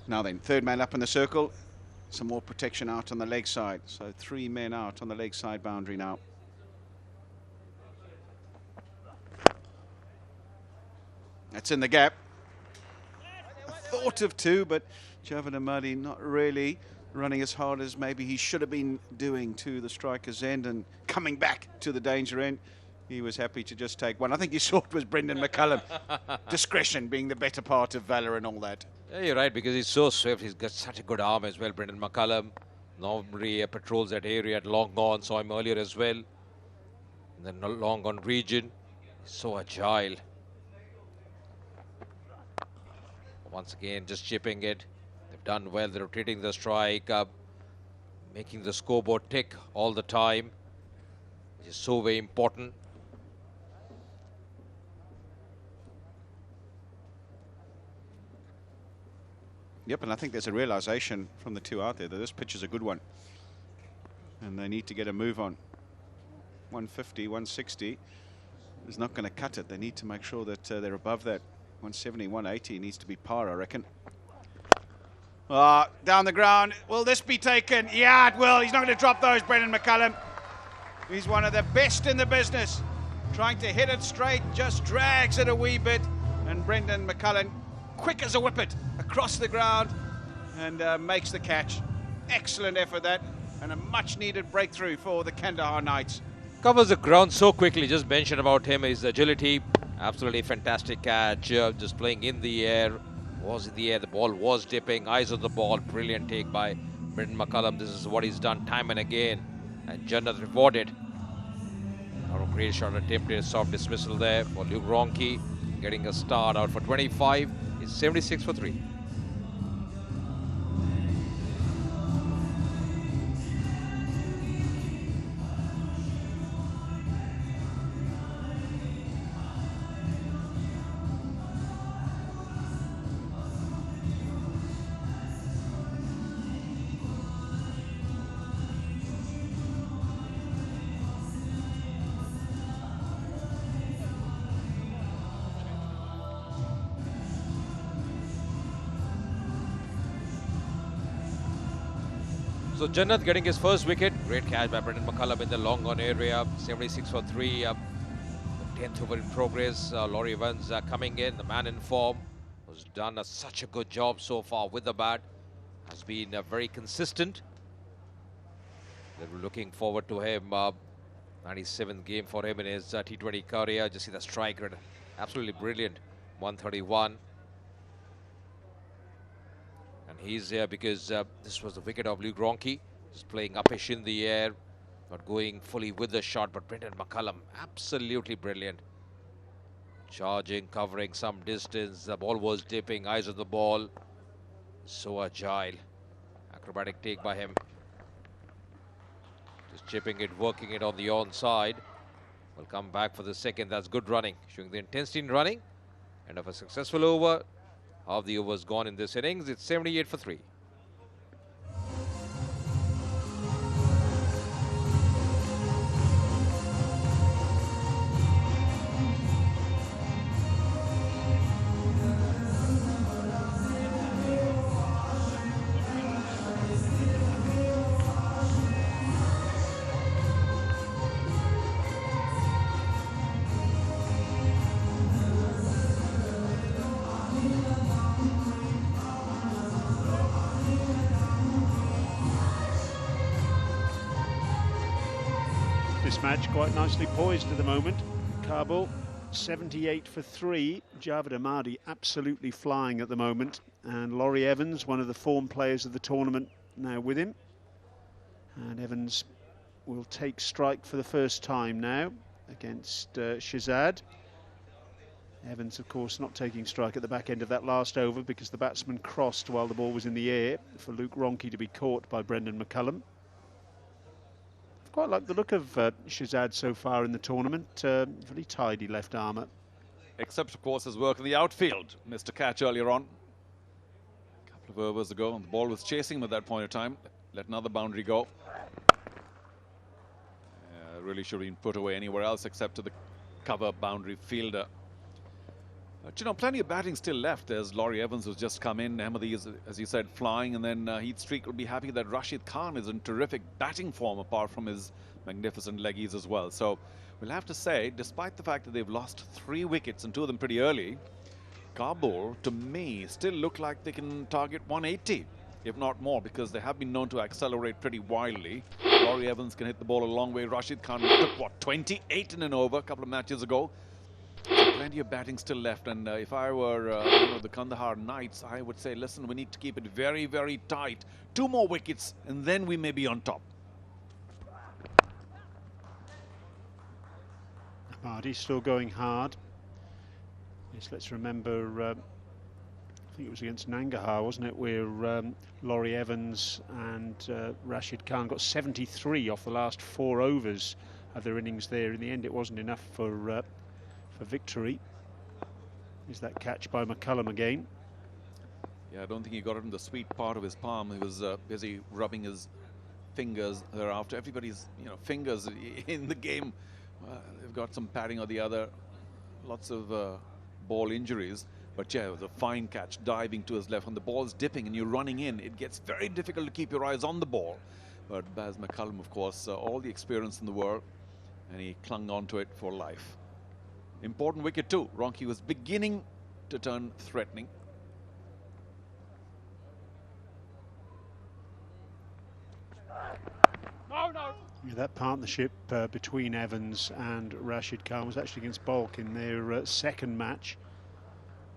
Now then, third man up in the circle. Some more protection out on the leg side. So 3 men out on the leg side boundary now. That's in the gap. A thought of 2, but Javed Ahmadi not really running as hard as maybe he should have been doing to the striker's end and coming back to the danger end. He was happy to just take 1. I think you saw it was Brendan McCullum. Discretion being the better part of valour and all that. Yeah, you're right, because he's so swift. He's got such a good arm as well, Brendan McCullum. Normally patrols that area at long on. Saw him earlier as well. In the long on region. He's so agile. Once again, just chipping it. They've done well. They're rotating the strike, making the scoreboard tick all the time, which is so very important. Yep, and I think there's a realisation from the 2 out there that this pitch is a good one. And they need to get a move on. 150, 160 is not going to cut it. They need to make sure that they're above that. 170, 180 needs to be par, I reckon. Down the ground. Will this be taken? Yeah, it will. He's not going to drop those, Brendan McCullum. He's one of the best in the business. Trying to hit it straight, just drags it a wee bit. And Brendan McCullum, quick as a whippet, across the ground and makes the catch. Excellent effort that, and a much needed breakthrough for the Kandahar Knights. Covers the ground so quickly. Just mentioned about him, his agility. Absolutely fantastic catch. Just playing in the air. Was in the air. The ball was dipping. Eyes on the ball. Brilliant take by Brendan McCullum. This is what he's done time and again. And Jannat rewarded. Not a great shot attempted. A soft dismissal there for Luke Ronke. Getting a start out for 25. It's 76 for 3. So Jannat getting his first wicket. Great catch by Brendan McCullum in the long on area. 76 for 3. 10th over in progress. Laurie Evans coming in. The man in form has done such a good job so far with the bat. Has been very consistent. They're looking forward to him. 97th game for him in his T20 career. Just see the strike rate. Absolutely brilliant. 131. And he's there because this was the wicket of Luke Ronke. Just playing uppish in the air. Not going fully with the shot, but Brendan McCullum, absolutely brilliant. Charging, covering some distance. The ball was dipping, eyes on the ball. So agile. Acrobatic take by him. Just chipping it, working it on the onside. Will come back for the second. That's good running. Showing the intensity in running. End of a successful over. Half the overs gone in this innings. It's 78 for 3. match quite nicely poised at the moment. Kabul 78 for 3. Javed Ahmadi absolutely flying at the moment, and Laurie Evans, one of the form players of the tournament, now with him. And Evans will take strike for the first time now against Shahzad. Evans, of course, not taking strike at the back end of that last over because the batsman crossed while the ball was in the air for Luke Ronke to be caught by Brendan McCullum. I've quite like the look of Shahzad so far in the tournament. Very tidy left armour. Except, of course, his work in the outfield. Missed a catch earlier on. A couple of overs ago, and the ball was chasing him at that point of time. Let another boundary go. Really should have been put away anywhere else except to the cover boundary fielder. But, you know, plenty of batting still left. There's Laurie Evans who's just come in. Ahmadi is, as you said, flying. And then Heath Streak will be happy that Rashid Khan is in terrific batting form apart from his magnificent leggies as well. So we'll have to say, despite the fact that they've lost 3 wickets and 2 of them pretty early, Kabul, to me, still look like they can target 180. If not more, because they have been known to accelerate pretty wildly. Laurie Evans can hit the ball a long way. Rashid Khan took, what, 28 in an over a couple of matches ago. So plenty of batting still left. And if I were you know, the Kandahar Knights, I would say, listen, we need to keep it very, very tight. 2 more wickets, and then we may be on top. Ahmadi still going hard. Yes, let's remember... I think it was against Nangarhar, wasn't it, where Laurie Evans and Rashid Khan got 73 off the last 4 overs of their innings there. In the end, it wasn't enough for victory. Is that catch by McCullum again? Yeah, I don't think he got it in the sweet part of his palm. He was busy rubbing his fingers thereafter. Everybody's, you know, fingers in the game, they've got some padding or the other. Lots of ball injuries. But yeah, it was a fine catch, diving to his left. When the ball's dipping and you're running in, it gets very difficult to keep your eyes on the ball. But Baz McCullum, of course, all the experience in the world, and he clung on to it for life. Important wicket too. Ronke was beginning to turn threatening. Yeah, that partnership between Evans and Rashid Khan was actually against Bulk in their second match.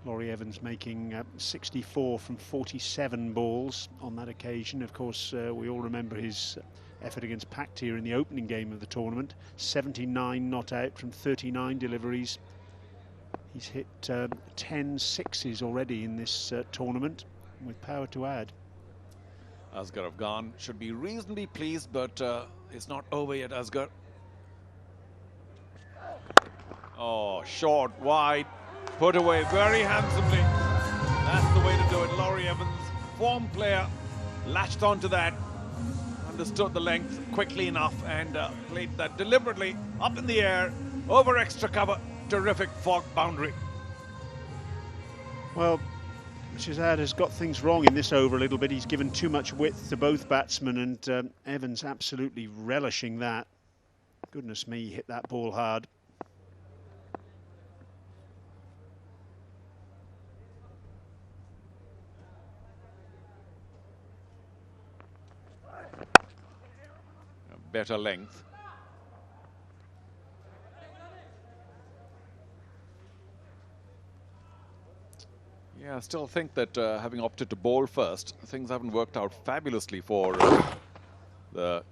Laurie Evans making 64 from 47 balls on that occasion. Of course, we all remember his effort against Paktir in the opening game of the tournament. 79 not out from 39 deliveries. He's hit 10 sixes already in this tournament, with power to add. Asghar Afghan should be reasonably pleased, but it's not over yet, Asghar. Oh, short, wide. Put away very handsomely. That's the way to do it. Laurie Evans, form player, latched onto that, understood the length quickly enough, and played that deliberately up in the air, over extra cover. Terrific fog boundary. Well, Shahzad has got things wrong in this over a little bit. He's given too much width to both batsmen, and Evans absolutely relishing that. Goodness me, he hit that ball hard. Better length. Yeah, I still think that having opted to bowl first, things haven't worked out fabulously for the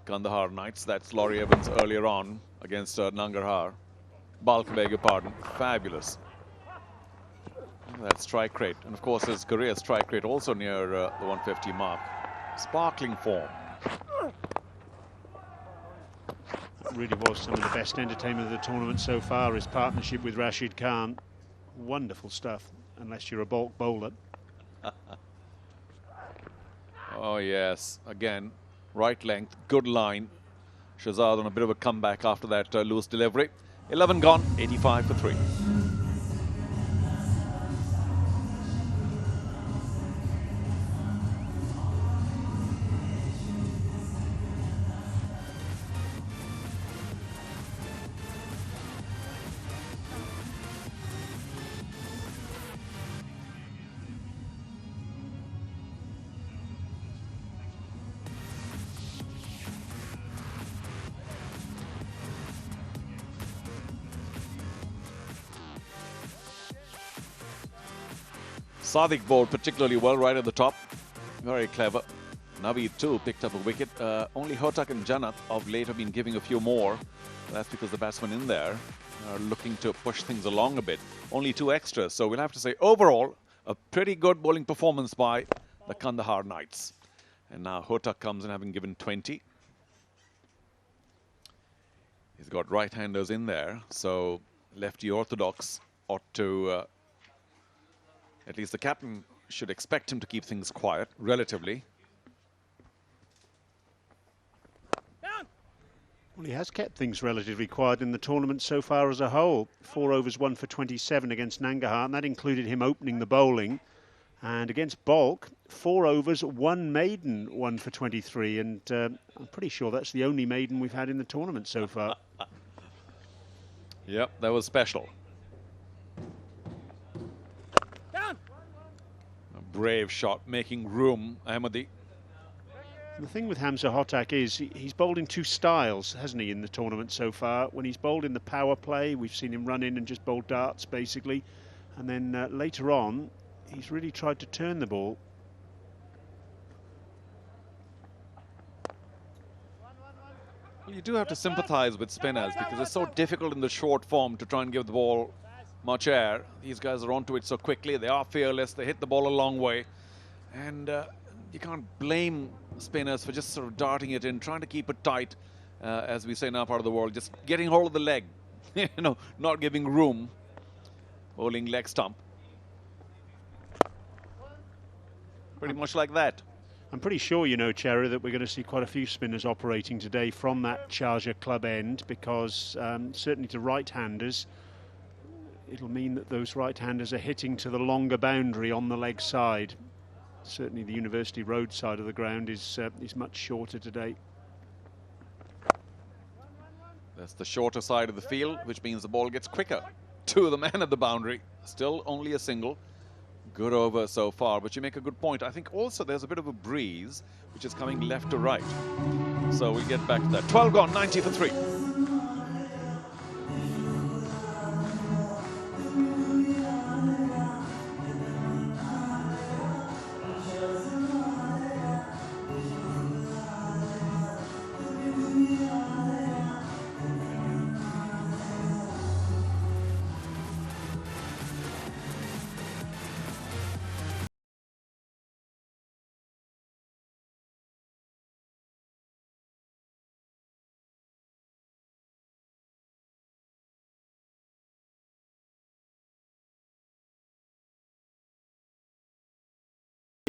Kandahar Knights. That's Laurie Evans earlier on against Nangarhar. Balk, beg your pardon. Fabulous. That strike rate. And of course his career strike rate also near the 150 mark. Sparkling form. Really was some of the best entertainment of the tournament so far, his partnership with Rashid Khan. Wonderful stuff, unless you're a bulk bowler. Oh yes, again, right length, good line. Shahzad on a bit of a comeback after that loose delivery. 11 gone, 85 for 3. Sadiq bowled particularly well right at the top. Very clever. Naveed too picked up a wicket. Only Hotak and Janat of late have been giving a few more. That's because the batsmen in there are looking to push things along a bit. Only 2 extras. So we'll have to say overall a pretty good bowling performance by the Kandahar Knights. And now Hotak comes in having given 20. He's got right-handers in there. So lefty orthodox ought to, at least the captain should expect him to keep things quiet relatively. Well, he has kept things relatively quiet in the tournament so far as a whole. 4 overs, 1 for 27 against Nangarhar, and that included him opening the bowling. And against Balk, 4 overs, 1 maiden, 1 for 23. And I'm pretty sure that's the only maiden we've had in the tournament so far. Yep, that was special. Down. A brave shot, making room, Ahmadi. The thing with Hamza Hotak is he's bowled in 2 styles, hasn't he, in the tournament so far? When he's bowled in the power play, we've seen him run in and just bowl darts, basically. And then later on, he's really tried to turn the ball. Well, you do have to sympathise with spinners because it's so difficult in the short form to try and give the ball much air. These guys are onto it so quickly. They are fearless. They hit the ball a long way. And you can't blame spinners for just sort of darting it in, trying to keep it tight, as we say in our part of the world, just getting hold of the leg, you know, not giving room, bowling leg stump. Pretty much like that. I'm pretty sure, you know, Cherry, that we're going to see quite a few spinners operating today from that Sharjah club end, because certainly to right-handers, it'll mean that those right-handers are hitting to the longer boundary on the leg side. Certainly the University Road side of the ground is much shorter today. That's the shorter side of the field, which means the ball gets quicker to the man at the boundary. Still only a single. Good over so far, but you make a good point. I think also there's a bit of a breeze, which is coming left to right. So we'll get back to that. 12 gone, 90 for 3.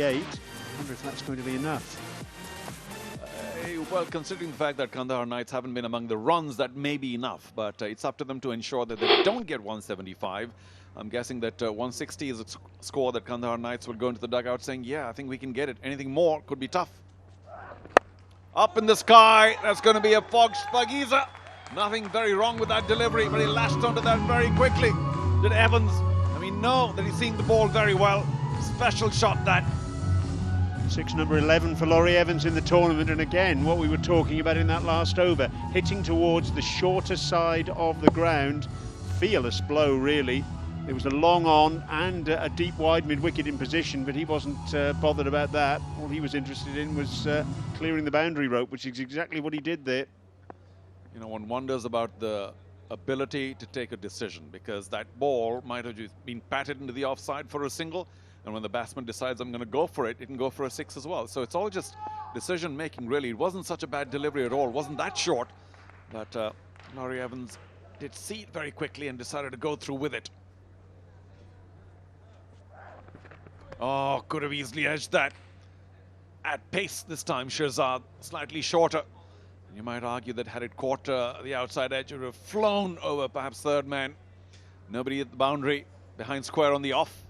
I wonder if that's going to be enough. Well, considering the fact that Kandahar Knights haven't been among the runs, that may be enough, but it's up to them to ensure that they don't get 175. I'm guessing that 160 is a score that Kandahar Knights will go into the dugout saying, yeah, I think we can get it. Anything more could be tough. Up in the sky, that's going to be a Spagiza. Nothing very wrong with that delivery, but he lashed onto that very quickly. Did Evans? I mean, know that he's seeing the ball very well. Special shot, that. 6 number 11 for Laurie Evans in the tournament, and again what we were talking about in that last over, hitting towards the shorter side of the ground. Fearless blow, really. There was a long on and a deep wide mid-wicket in position, but he wasn't bothered about that. All he was interested in was clearing the boundary rope, which is exactly what he did there. You know, one wonders about the ability to take a decision, because that ball might have just been patted into the offside for a single, and when the batsman decides I'm going to go for it, it can go for a 6 as well. So it's all just decision making, really. It wasn't such a bad delivery at all. It wasn't that short, but Laurie Evans did see it very quickly and decided to go through with it. Oh, could have easily edged that. At pace this time, Shirzad, slightly shorter. You might argue that had it caught the outside edge, it would have flown over perhaps third man. Nobody at the boundary, behind square on the off.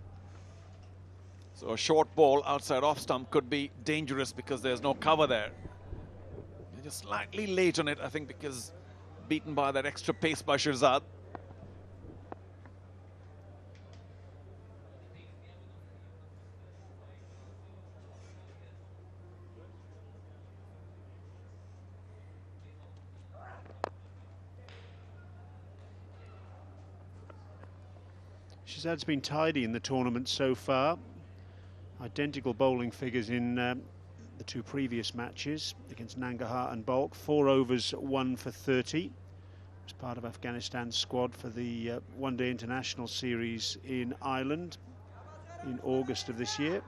So a short ball outside off stump could be dangerous because there's no cover there. They're just slightly late on it, I think, because beaten by that extra pace by Shirzad. Shirzad's been tidy in the tournament so far. Identical bowling figures in the two previous matches against Nangarhar and Bulk. 4 overs, 1 for 30. As part of Afghanistan's squad for the one-day international series in Ireland in August of this year.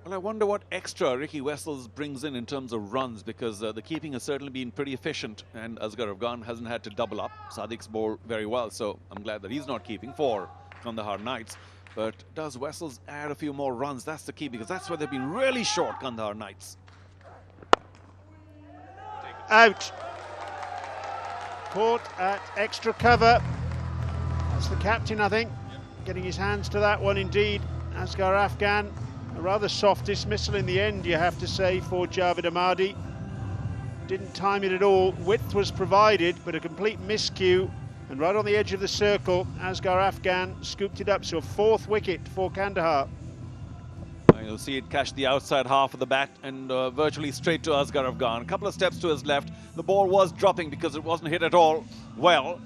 Well, I wonder what extra Ricky Wessels brings in terms of runs, because the keeping has certainly been pretty efficient, and Asghar Afghan hasn't had to double up. Sadiq's bowled very well, so I'm glad that he's not keeping for Kandahar Knights. But does Wessels add a few more runs? That's the key, because that's where they've been really short, Kandahar Knights. Out. Caught at extra cover. That's the captain, I think, getting his hands to that one indeed. Asghar Afghan. A rather soft dismissal in the end, you have to say, for Javed Ahmadi. Didn't time it at all. Width was provided, but a complete miscue. And right on the edge of the circle, Asghar Afghan scooped it up. So a 4th wicket for Kandahar. You'll see it catch the outside half of the bat and virtually straight to Asghar Afghan. A couple of steps to his left. The ball was dropping because it wasn't hit at all well.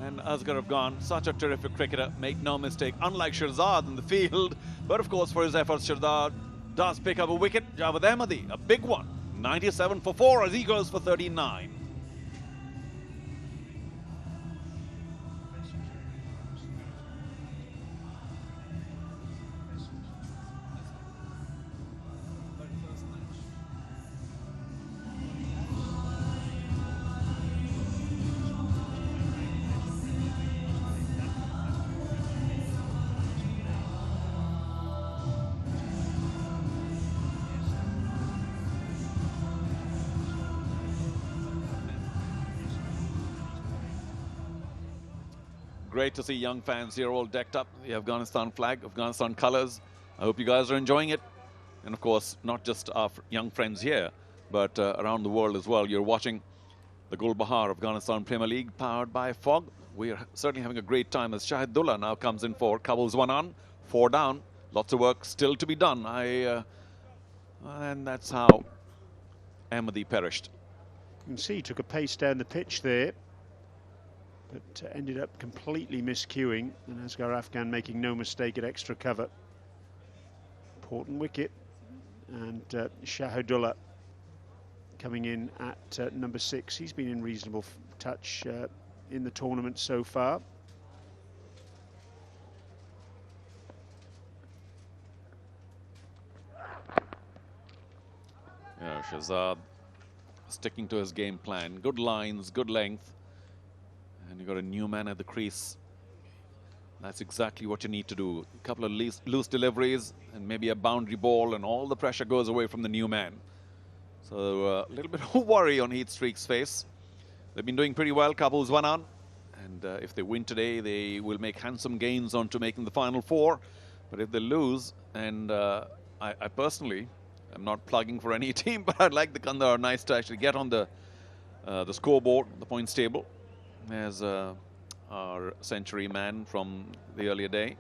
And Asghar Afghan, such a terrific cricketer, make no mistake, unlike Shirzad in the field. But of course, for his efforts, Shirzad does pick up a wicket. Javed Ahmadi, a big one. 97 for 4 as he goes for 39. Great to see young fans here all decked up, the Afghanistan flag, Afghanistan colours. I hope you guys are enjoying it. And of course, not just our young friends here, but around the world as well. You're watching the Gul Bahar Afghanistan Premier League powered by FOG. We are certainly having a great time as Shahidullah now comes in for Kabul Zwanan. 4 down, lots of work still to be done. And that's how Ahmadi perished. You can see he took a pace down the pitch there, but ended up completely miscuing, and Asghar Afghan making no mistake at extra cover. Important wicket, and Shahidullah coming in at number 6. He's been in reasonable touch in the tournament so far. Yeah, Shahzad sticking to his game plan. Good lines, good length. And you got a new man at the crease. That's exactly what you need to do. A couple of loose deliveries and maybe a boundary ball, and all the pressure goes away from the new man. So a little bit of worry on Heath Streak's face. They've been doing pretty well, Kabul Zwanan. And if they win today, they will make handsome gains on to making the final 4. But if they lose, and I personally am not plugging for any team, but I'd like the Kandahar Knights to actually get on the scoreboard, the points table. As our century man from the earlier day,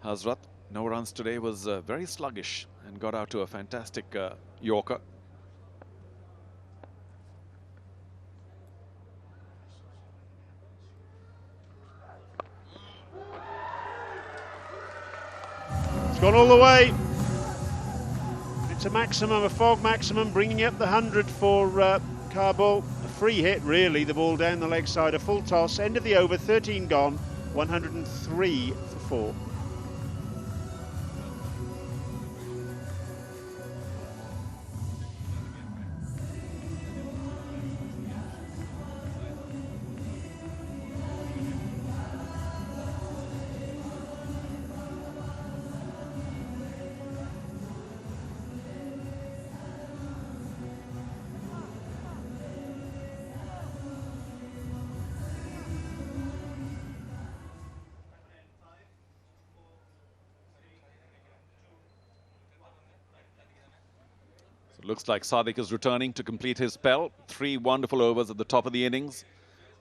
Hazrat, no runs today, was very sluggish and got out to a fantastic Yorker. It's gone all the way. It's a maximum, a FOG maximum, bringing up the 100 for Kabul. Free hit, really, the ball down the leg side, a full toss, end of the over, 13 gone, 103 for 4. Looks like Sadiq is returning to complete his spell. 3 wonderful overs at the top of the innings.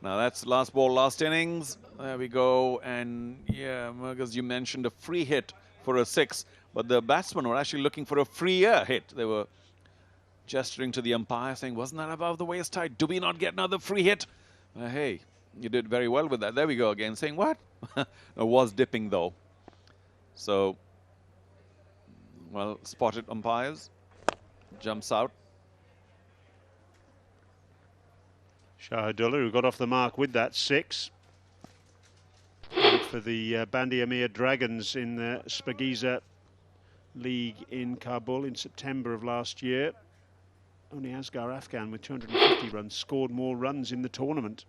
Now that's last ball, last innings. There we go. And yeah, Murgas, you mentioned a free hit for a 6, but the batsmen were actually looking for a freer hit. They were gesturing to the umpire saying, wasn't that above the waist height? Do we not get another free hit? Hey, You did very well with that. There we go again, saying what? Was dipping though. So, well, spotted umpires. Jumps out. Shahidullah, who got off the mark with that 6. For the Bandi Amir Dragons in the Spagiza League in Kabul in September of last year. Only Asghar Afghan with 250 runs scored more runs in the tournament.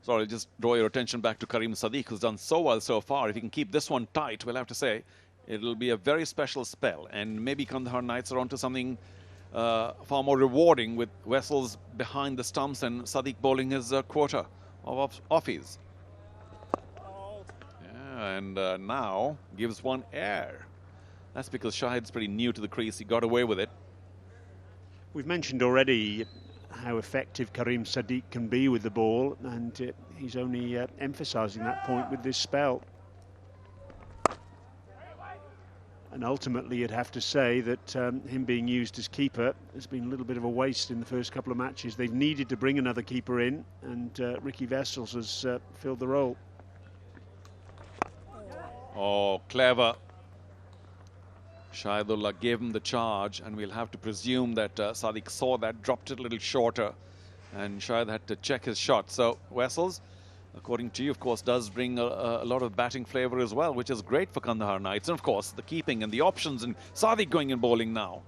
Sorry, just draw your attention back to Karim Sadiq, who's done so well so far. If he can keep this one tight, we'll have to say it'll be a very special spell. And maybe Kandahar Knights are onto something far more rewarding with Wessels behind the stumps and Sadiq bowling his quota of offies. Yeah, and now gives one air. That's because Shahid's pretty new to the crease. He got away with it. We've mentioned already how effective Karim Sadiq can be with the ball, and he's only emphasising that point with this spell. And ultimately, you'd have to say that him being used as keeper has been a little bit of a waste in the first couple of matches. They've needed to bring another keeper in, and Ricky Wessels has filled the role. Oh, clever. Shahidullah gave him the charge, and we'll have to presume that Sadiq saw that, dropped it a little shorter, and Shahid had to check his shot. So Wessels, according to you, of course, does bring a lot of batting flavour as well, which is great for Kandahar Knights. And of course, the keeping and the options, and Sadiq going in bowling now.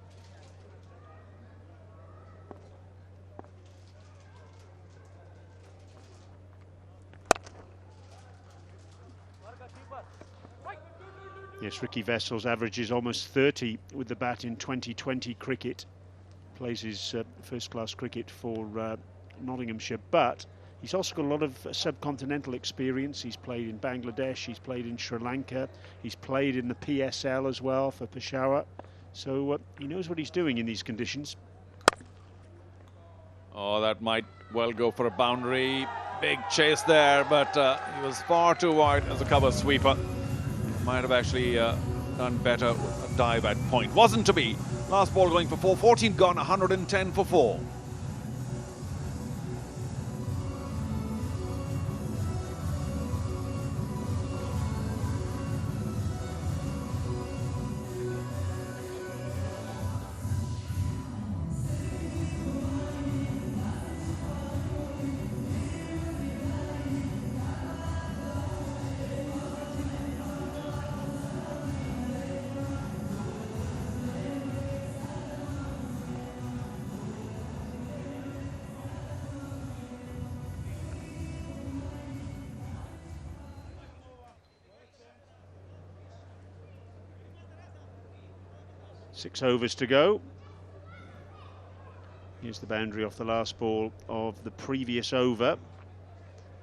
Yes, Ricky Wessels averages almost 30 with the bat in 2020 cricket. Plays his first-class cricket for Nottinghamshire, but he's also got a lot of subcontinental experience. He's played in Bangladesh, he's played in Sri Lanka, he's played in the PSL as well for Peshawar. So he knows what he's doing in these conditions. Oh, that might well go for a boundary. Big chase there, but he was far too wide as a cover sweeper. Might have actually done better with a dive at point. Wasn't to be. Last ball going for 4. 14 gone, 110 for 4. Six overs to go. Here's the boundary off the last ball of the previous over.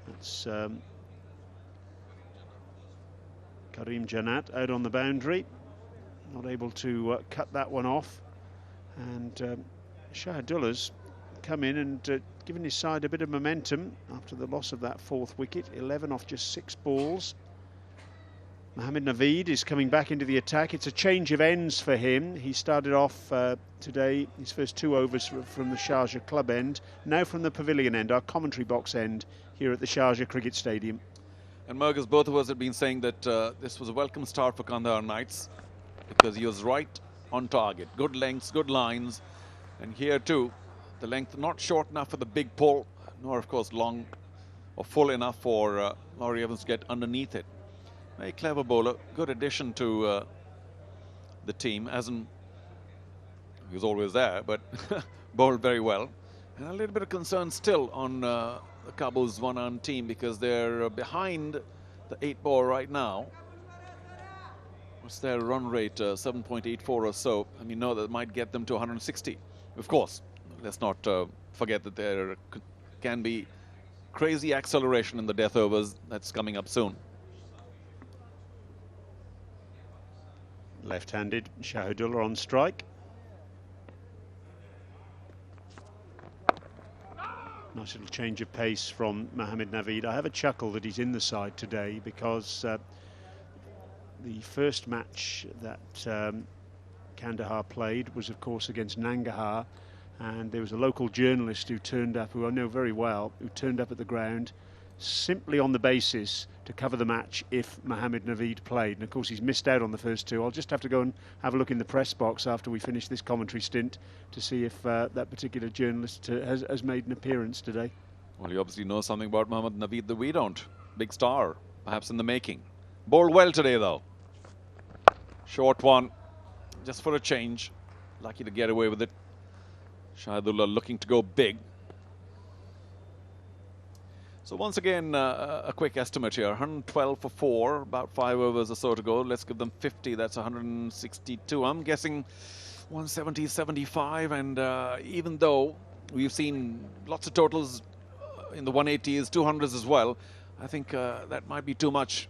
That's Karim Janat out on the boundary. Not able to cut that one off. And Shahidullah's come in and given his side a bit of momentum after the loss of that 4th wicket. 11 off just 6 balls. Mohammad Naveed is coming back into the attack. It's a change of ends for him. He started off today, his first 2 overs from the Sharjah club end, now from the pavilion end, our commentary box end here at the Sharjah Cricket Stadium. And Murgas, both of us have been saying that this was a welcome start for Kandahar Knights because he was right on target. Good lengths, good lines. And here too, the length not short enough for the big pull, nor of course long or full enough for Laurie Evans to get underneath it. Very clever bowler, good addition to the team, as in he was always there, but bowled very well. And a little bit of concern still on the Kabul Zwanan team because they're behind the 8 ball right now. What's their run rate? 7.84 or so. I mean, no, that might get them to 160. Of course, let's not forget that there can be crazy acceleration in the death overs that's coming up soon. Left-handed, Shahidullah on strike. Nice little change of pace from Mohammad Naveed. I have a chuckle that he's in the side today because the first match that Kandahar played was, of course, against Nangarhar, and there was a local journalist who turned up, who I know very well, who turned up at the ground simply on the basis to cover the match if Mohammed Naveed played. And of course he's missed out on the first two. I'll just have to go and have a look in the press box after we finish this commentary stint to see if that particular journalist has made an appearance today. Well, you obviously know something about Mohammed Naveed that we don't. Big star, perhaps in the making. Bowled well today though. Short one, just for a change. Lucky to get away with it. Shahidullah looking to go big. So once again, a quick estimate here. 112 for 4, about 5 overs or so to go. Let's give them 50, that's 162. I'm guessing 170, 75. And even though we've seen lots of totals in the 180s, 200s as well, I think that might be too much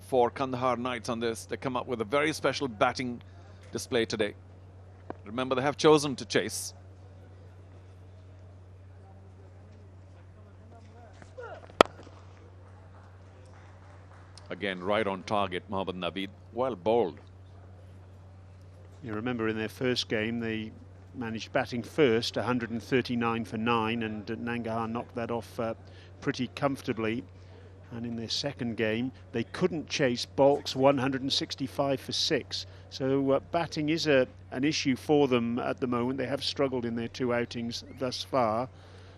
for Kandahar Knights on this. They come up with a very special batting display today. Remember, they have chosen to chase. Again, right on target, Mohammed Naveed. Well bowled. You remember in their first game, they managed batting first, 139 for 9, and Nangarhar knocked that off pretty comfortably. And in their second game, they couldn't chase Balk's 165 for 6. So batting is an issue for them at the moment. They have struggled in their 2 outings thus far.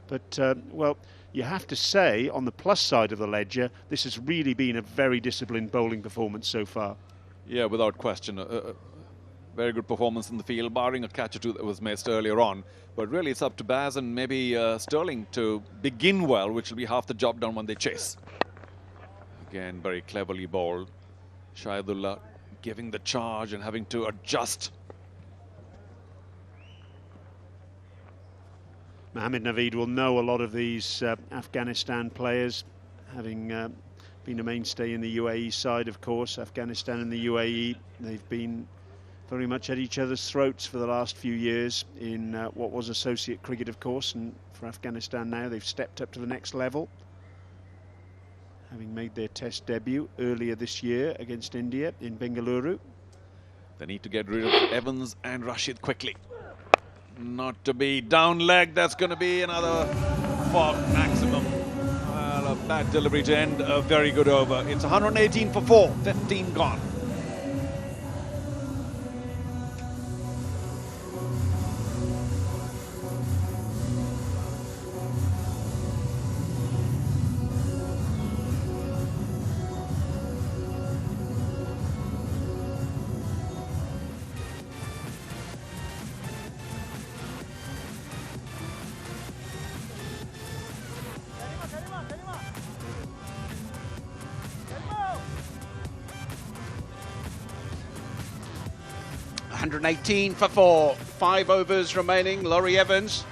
But, well, you have to say, on the plus side of the ledger, this has really been a very disciplined bowling performance so far. Yeah, without question. Very good performance in the field, barring a catch or two that was missed earlier on. But really, it's up to Baz and maybe Sterling to begin well, which will be half the job done when they chase. Again, very cleverly bowled. Shahidullah giving the charge and having to adjust. Mohammed Naveed will know a lot of these Afghanistan players, having been a mainstay in the UAE side, of course. Afghanistan and the UAE, they've been very much at each other's throats for the last few years in what was associate cricket, of course, and for Afghanistan now they've stepped up to the next level, having made their test debut earlier this year against India in Bengaluru. They need to get rid of Evans and Rashid quickly. Not to be down leg, that's going to be another 4 maximum. Well, a bad delivery to end a very good over. It's 118 for 4, 15 gone. $118 for 4, 5 overs remaining. Laurie Evans,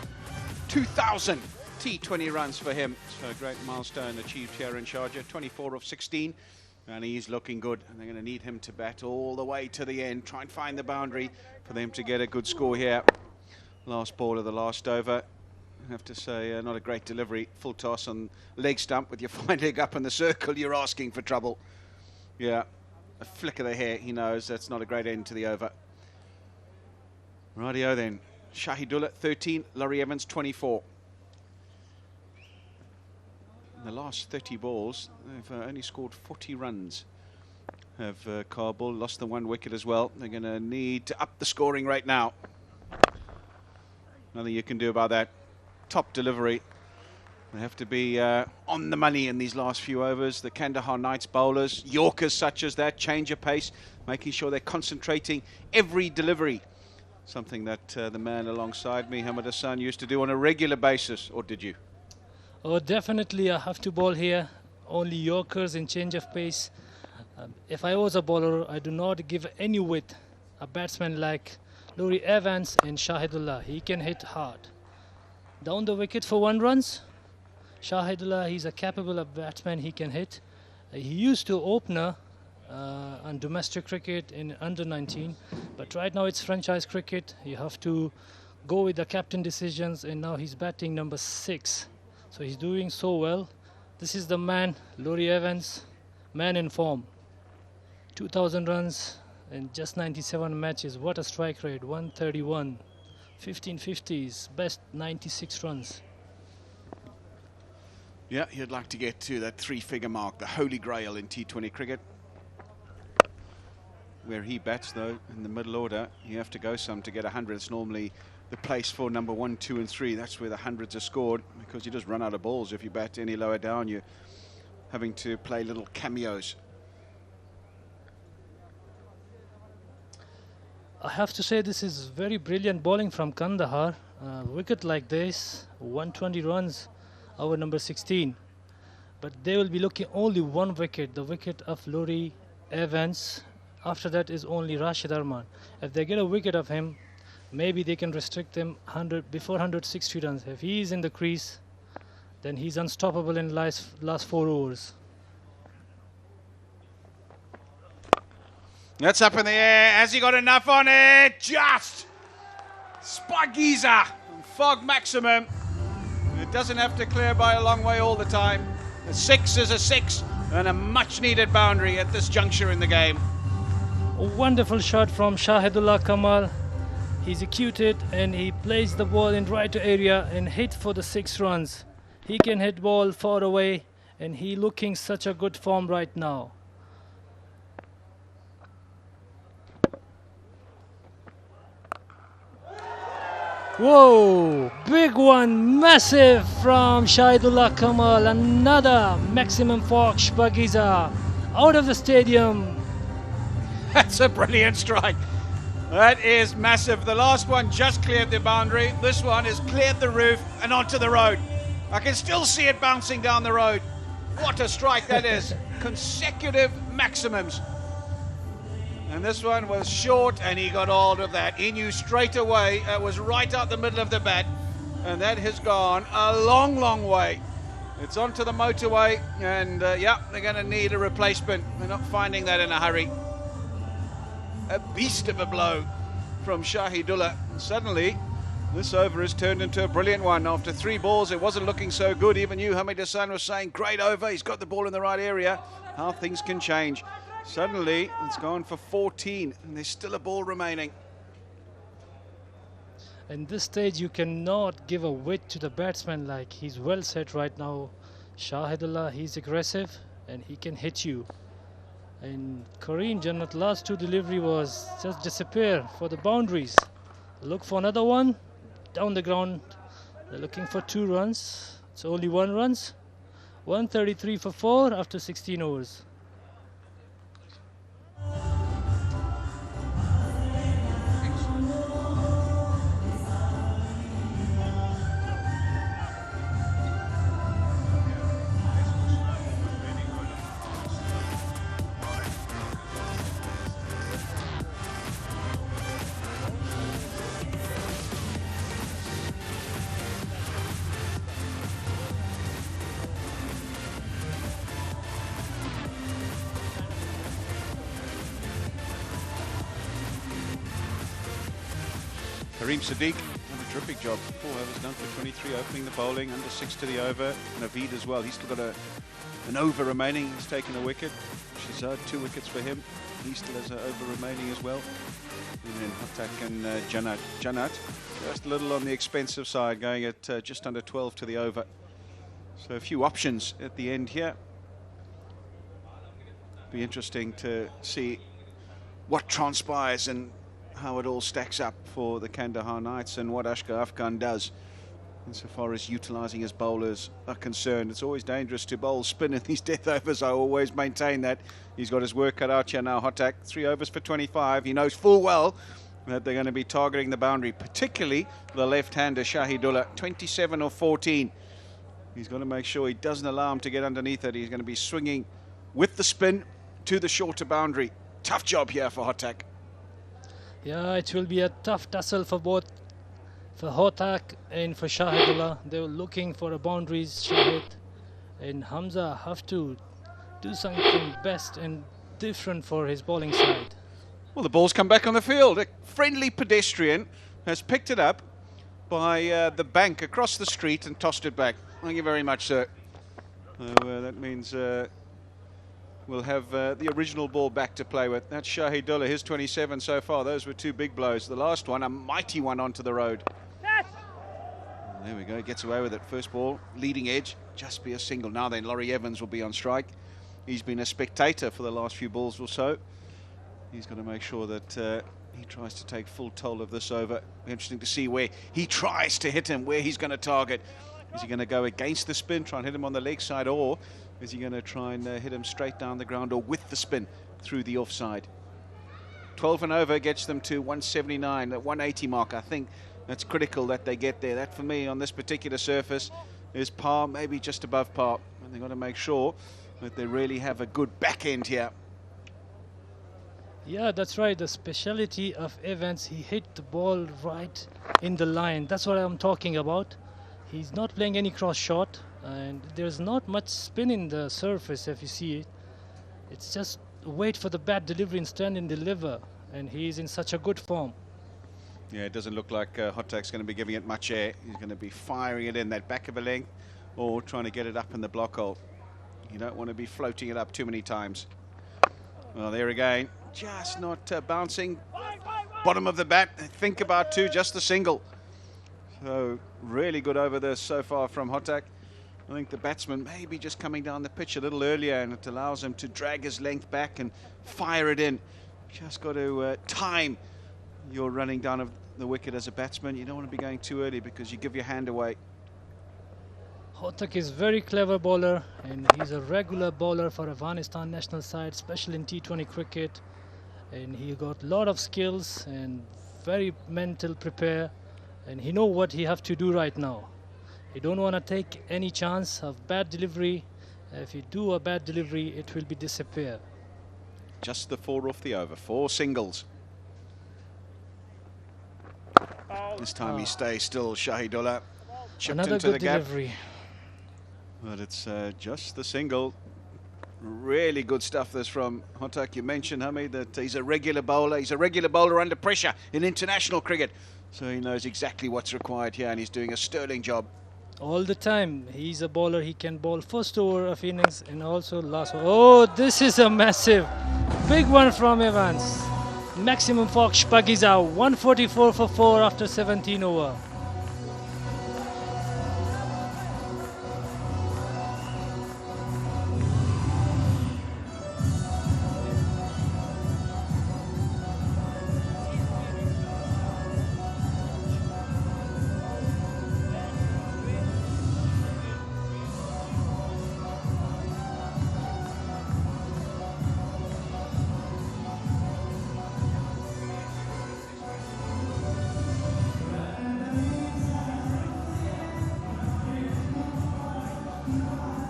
2,000 T20 runs for him. So a great milestone achieved here in Sharjah, 24 of 16, and he's looking good. And they're going to need him to bat all the way to the end, try and find the boundary for them to get a good score here. Last ball of the last over. I have to say, not a great delivery. Full toss on leg stump with your fine leg up in the circle. You're asking for trouble. Yeah, a flick of the hair. He knows that's not a great end to the over. Rightio then. Shahidullah 13, Laurie Evans 24. In the last 30 balls, they've only scored 40 runs. Have Kabul lost the 1 wicket as well. They're going to need to up the scoring rate now. Nothing you can do about that. Top delivery. They have to be on the money in these last few overs. The Kandahar Knights bowlers, Yorkers such as that, change of pace, making sure they're concentrating every delivery. Something that the man alongside me, Hamid Hassan, used to do on a regular basis, or did you? Oh, definitely I have to bowl here. Only Yorkers and change of pace. If I was a bowler, I do not give any width. A batsman like Laurie Evans and Shahidullah, he can hit hard. Down the wicket for 1 runs. Shahidullah, he's a capable batsman, he can hit. He used to opener on domestic cricket in under 19, but right now it's franchise cricket. You have to go with the captain decisions, and now he's batting number 6, so he's doing so well. This is the man, Laurie Evans, man in form. 2,000 runs in just 97 matches. What a strike rate, 131, 1550s, best 96 runs. Yeah, he'd like to get to that 3-figure mark, the holy grail in T20 cricket. Where he bats, though, in the middle order, you have to go some to get 100. It's normally the place for number 1, 2 and 3. That's where the hundreds are scored, because you just run out of balls. If you bat any lower down, you're having to play little cameos. I have to say this is very brilliant bowling from Kandahar. Wicket like this, 120 runs, over number 16. But they will be looking only one wicket, the wicket of Laurie Evans. After that is only Rashid Arman. If they get a wicket of him, maybe they can restrict him before 160 runs. If he is in the crease, then he's unstoppable in last 4 overs. That's up in the air. Has he got enough on it? Just! Spagiza! Fog maximum. It doesn't have to clear by a long way all the time. A 6 is a 6 and a much needed boundary at this juncture in the game. A wonderful shot from Shahidullah Kamal. He's executed and he plays the ball in right area and hit for the 6 runs. He can hit ball far away and he looking such a good form right now. Whoa, big one, massive from Shahidullah Kamal. Another maximum Fox Bagiza out of the stadium. That's a brilliant strike. That is massive. The last one just cleared the boundary. This one has cleared the roof and onto the road. I can still see it bouncing down the road. What a strike that is. Consecutive maximums. And this one was short and he got hold of that. He knew straight away it was right out the middle of the bat. And that has gone a long, long way. It's onto the motorway and yeah, they're going to need a replacement. They're not finding that in a hurry. A beast of a blow from Shahidullah. Suddenly, this over has turned into a brilliant one. After 3 balls, it wasn't looking so good. Even you, Hamid Hassan, was saying, great over. He's got the ball in the right area. How things can change. Suddenly, it's gone for 14, and there's still a ball remaining. In this stage, you cannot give a width to the batsman. Like, he's well set right now. Shahidullah, he's aggressive, and he can hit you. And Kareem Jannat, last 2 delivery was just disappear for the boundaries. Look for another one. Down the ground, they're looking for 2 runs. It's only 1 runs. 133 for 4 after 16 overs. Kareem Sadiq done a terrific job. 4 overs done for 23, opening the bowling, under 6 to the over. Naveed as well. He's still got an over remaining. He's taken a wicket. Shazad, 2 wickets for him. He still has an over remaining as well. And then Hatak and Jannat. Just a little on the expensive side, going at just under 12 to the over. So a few options at the end here. Be interesting to see what transpires and how it all stacks up for the Kandahar Knights and what Ashgar Afghan does insofar as utilising his bowlers are concerned. It's always dangerous to bowl spin in these death overs. I always maintain that. He's got his work cut out here now. Hatak, 3 overs for 25. He knows full well that they're going to be targeting the boundary, particularly the left-hander Shahidullah, 27 or 14. He's got to make sure he doesn't allow him to get underneath it. He's going to be swinging with the spin to the shorter boundary. Tough job here for Hatak. Yeah, it will be a tough tussle for both, for Hatak and for Shahidullah. They were looking for a boundaries. Shahid and Hamza have to do something best and different for his bowling side. Well, the ball's come back on the field. A friendly pedestrian has picked it up by the bank across the street and tossed it back. Thank you very much, sir. So that means will have the original ball back to play with. That's Shahidullah, his 27 so far. Those were two big blows. The last one, a mighty one onto the road. There we go, gets away with it. First ball, leading edge, just be a single. Now then, Laurie Evans will be on strike. He's been a spectator for the last few balls or so. He's got to make sure that he tries to take full toll of this over. Interesting to see where he tries to hit him, where he's going to target. Is he going to go against the spin, try and hit him on the leg side, or is he going to try and hit him straight down the ground or with the spin through the offside? 12 and over gets them to 179, that 180 mark. I think that's critical that they get there. That, for me, on this particular surface, is par, maybe just above par. And they've got to make sure that they really have a good back end here. Yeah, that's right. The speciality of Evans, he hit the ball right in the line. That's what I'm talking about. He's not playing any cross shot, and there's not much spin in the surface if you see it. It's just wait for the bat delivery and stand and deliver, and he's in such a good form. Yeah, it doesn't look like Hotak's going to be giving it much air. He's going to be firing it in that back of a length or trying to get it up in the block hole. You don't want to be floating it up too many times. Well, there again, just not bouncing. Bottom of the bat, think about two, just the single. So really good over this so far from Hotak. I think the batsman may be just coming down the pitch a little earlier, and it allows him to drag his length back and fire it in. Just got to time your running down of the wicket as a batsman. You don't want to be going too early because you give your hand away. Hotak is very clever bowler, and he's a regular bowler for Afghanistan national side, especially in T20 cricket. And he got a lot of skills and very mental prepare, and he know what he have to do right now. He don't want to take any chance of bad delivery. If you do a bad delivery, it will be disappear. Just the 4 off the over, 4 singles. This time he stays still, Shahidullah. Chipped Another into good the gap. delivery. But it's just the single. Really good stuff this from Hotak. You mentioned, Hamid, that he's a regular bowler. He's a regular bowler under pressure in international cricket. So he knows exactly what's required here, and he's doing a sterling job. All the time. He's a bowler. He can bowl first over of innings and also last over. Oh, this is a massive, big one from Evans. Maximum Fox Pagiza, 144 for 4 after 17 over.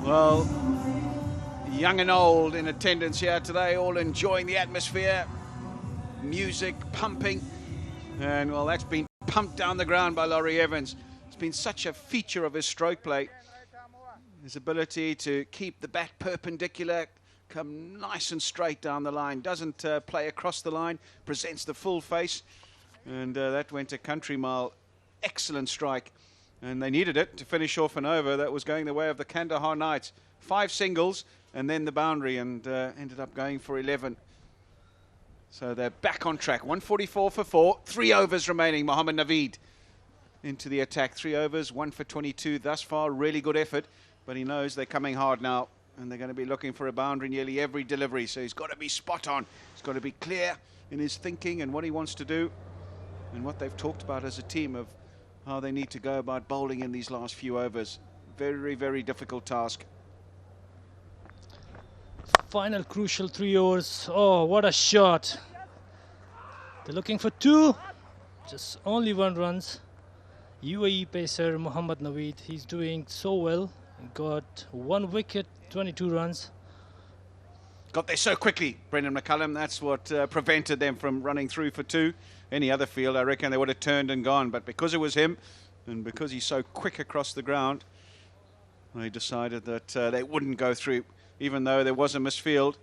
Well, young and old in attendance here today, all enjoying the atmosphere. Music pumping. And, well, that's been pumped down the ground by Laurie Evans. It's been such a feature of his stroke play. His ability to keep the bat perpendicular, come nice and straight down the line. Doesn't play across the line, presents the full face. And that went a country mile. Excellent strike. And they needed it to finish off an over that was going the way of the Kandahar Knights. 5 singles and then the boundary, and ended up going for 11. So they're back on track. 144 for 4. 3 overs remaining. Mohammad Naveed into the attack. 3 overs, 1 for 22 thus far. Really good effort, but he knows they're coming hard now, and they're going to be looking for a boundary nearly every delivery. So he's got to be spot on. He's got to be clear in his thinking and what he wants to do, and what they've talked about as a team of how they need to go about bowling in these last few overs. Very, very difficult task. Final crucial 3 overs. Oh, what a shot. They're looking for 2. Just only 1 runs. UAE pacer Mohammad Naveed, he's doing so well. Got 1 wicket, 22 runs. Got there so quickly, Brendan McCullum. That's what prevented them from running through for 2. Any other field, I reckon they would have turned and gone. But because it was him, and because he's so quick across the ground, they decided that they wouldn't go through, even though there was a misfield.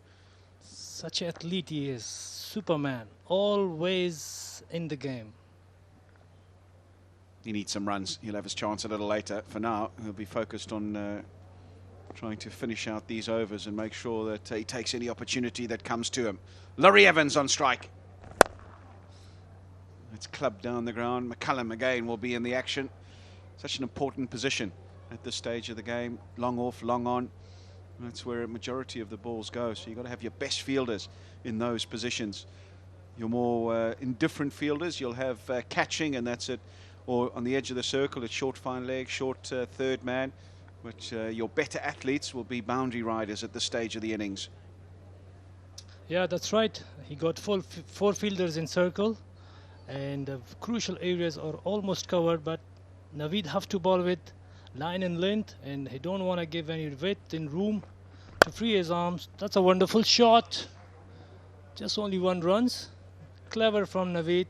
Such an athlete he is. Superman. Always in the game. He needs some runs. He'll have his chance a little later. For now, he'll be focused on trying to finish out these overs and make sure that he takes any opportunity that comes to him. Laurie Evans on strike. It's clubbed down the ground. McCullum again will be in the action. Such an important position at this stage of the game. Long off, long on. That's where a majority of the balls go. So you've got to have your best fielders in those positions. Your more indifferent fielders, you'll have catching, and that's it. Or on the edge of the circle, it's short fine leg, short third man. But your better athletes will be boundary riders at this stage of the innings. Yeah, that's right. He got four fielders in circle, and the crucial areas are almost covered, but Naveed have to ball with line and length, and he don't want to give any width and room to free his arms. That's a wonderful shot. Just only 1 run. Clever from Naveed.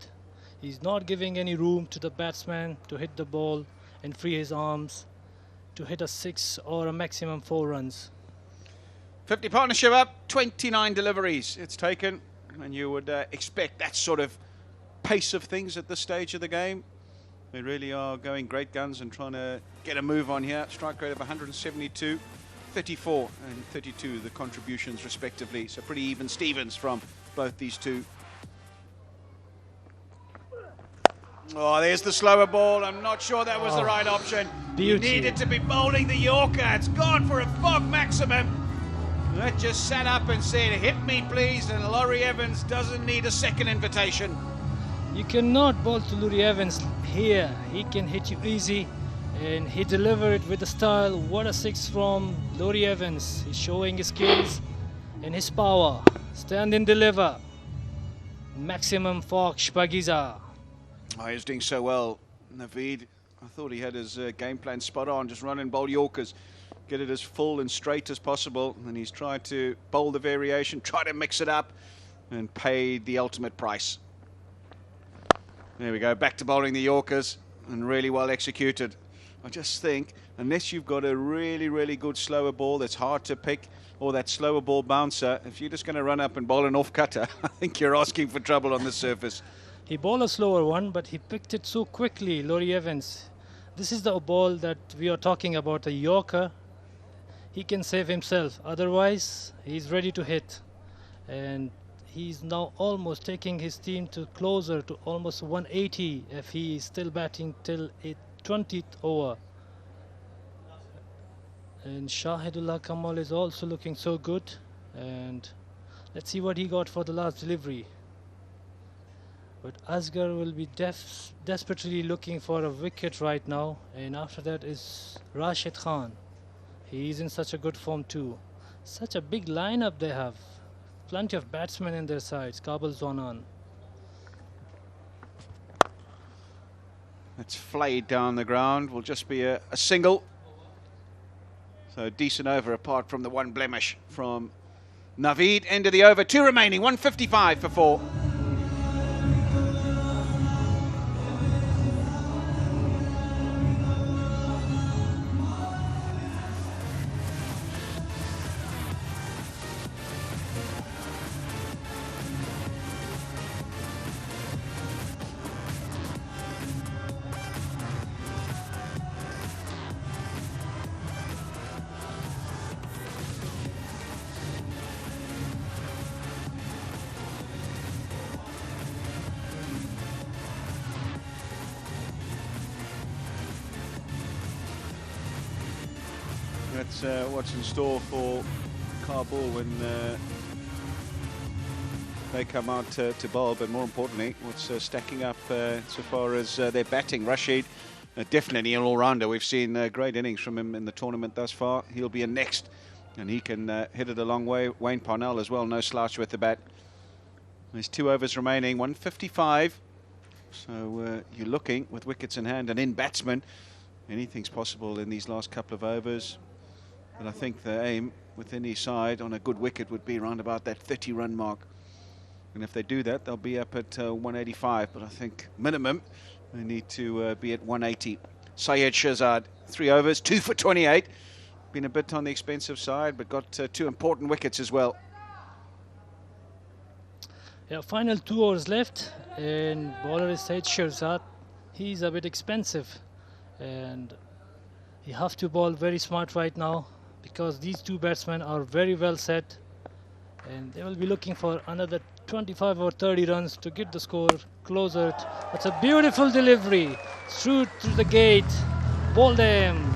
He's not giving any room to the batsman to hit the ball and free his arms to hit a 6 or a maximum 4 runs. 50 partnership up, 29 deliveries it's taken, and you would expect that sort of pace of things at this stage of the game. They really are going great guns and trying to get a move on here. Strike rate of 172, 34 and 32 the contributions respectively. So pretty even Stevens from both these two. Oh, there's the slower ball. I'm not sure that was the right option. You needed to be bowling the Yorker. It's gone for a fog maximum. That just sat up and said, hit me please, and Laurie Evans doesn't need a second invitation. You cannot bowl to Laurie Evans here. He can hit you easy, and he delivered it with the style. What a 6 from Laurie Evans. He's showing his skills and his power. Stand and deliver. Maximum fog Shpagiza. Oh, he's doing so well, Naveed. I thought he had his game plan spot on. Just run and bowl Yorkers. Get it as full and straight as possible. And he's tried to bowl the variation, try to mix it up, and pay the ultimate price. There we go, back to bowling the Yorkers, and really well executed. I just think, unless you've got a really, really good slower ball that's hard to pick, or that slower ball bouncer, if you're just going to run up and bowl an off-cutter, I think you're asking for trouble on the surface. He bowled a slower one, but he picked it so quickly, Laurie Evans. This is the ball that we are talking about, a Yorker. He can save himself, otherwise he's ready to hit. And he's now almost taking his team to closer to almost 180 if he is still batting till a 20th over. And Shahidullah Kamal is also looking so good. And let's see what he got for the last delivery. But Asghar will be desperately looking for a wicket right now. And after that is Rashid Khan. He's in such a good form too. Such a big lineup they have. Plenty of batsmen in their sides. Kabul Zwanan. That's flayed down the ground. Will just be a single. So a decent over apart from the one blemish from Naveed. End of the over. 2 remaining. 155 for 4. That's what's in store for Kabul when they come out to bowl, but more importantly, what's stacking up so far as their batting. Rashid, definitely an all-rounder. We've seen great innings from him in the tournament thus far. He'll be a next, and he can hit it a long way. Wayne Parnell as well, no slouch with the bat. There's 2 overs remaining, 155. So you're looking with wickets in hand and in batsmen. Anything's possible in these last couple of overs. But I think the aim with any side on a good wicket would be around about that 30-run mark. And if they do that, they'll be up at 185. But I think minimum, they need to be at 180. Syed Shahzad, 3 overs, 2 for 28. Been a bit on the expensive side, but got 2 important wickets as well. Yeah, final 2 overs left. And bowler is Syed Shahzad. He's a bit expensive. And you have to bowl very smart right now. because these two batsmen are very well set, and they will be looking for another 25 or 30 runs to get the score closer. That's a beautiful delivery through the gate. Ball them.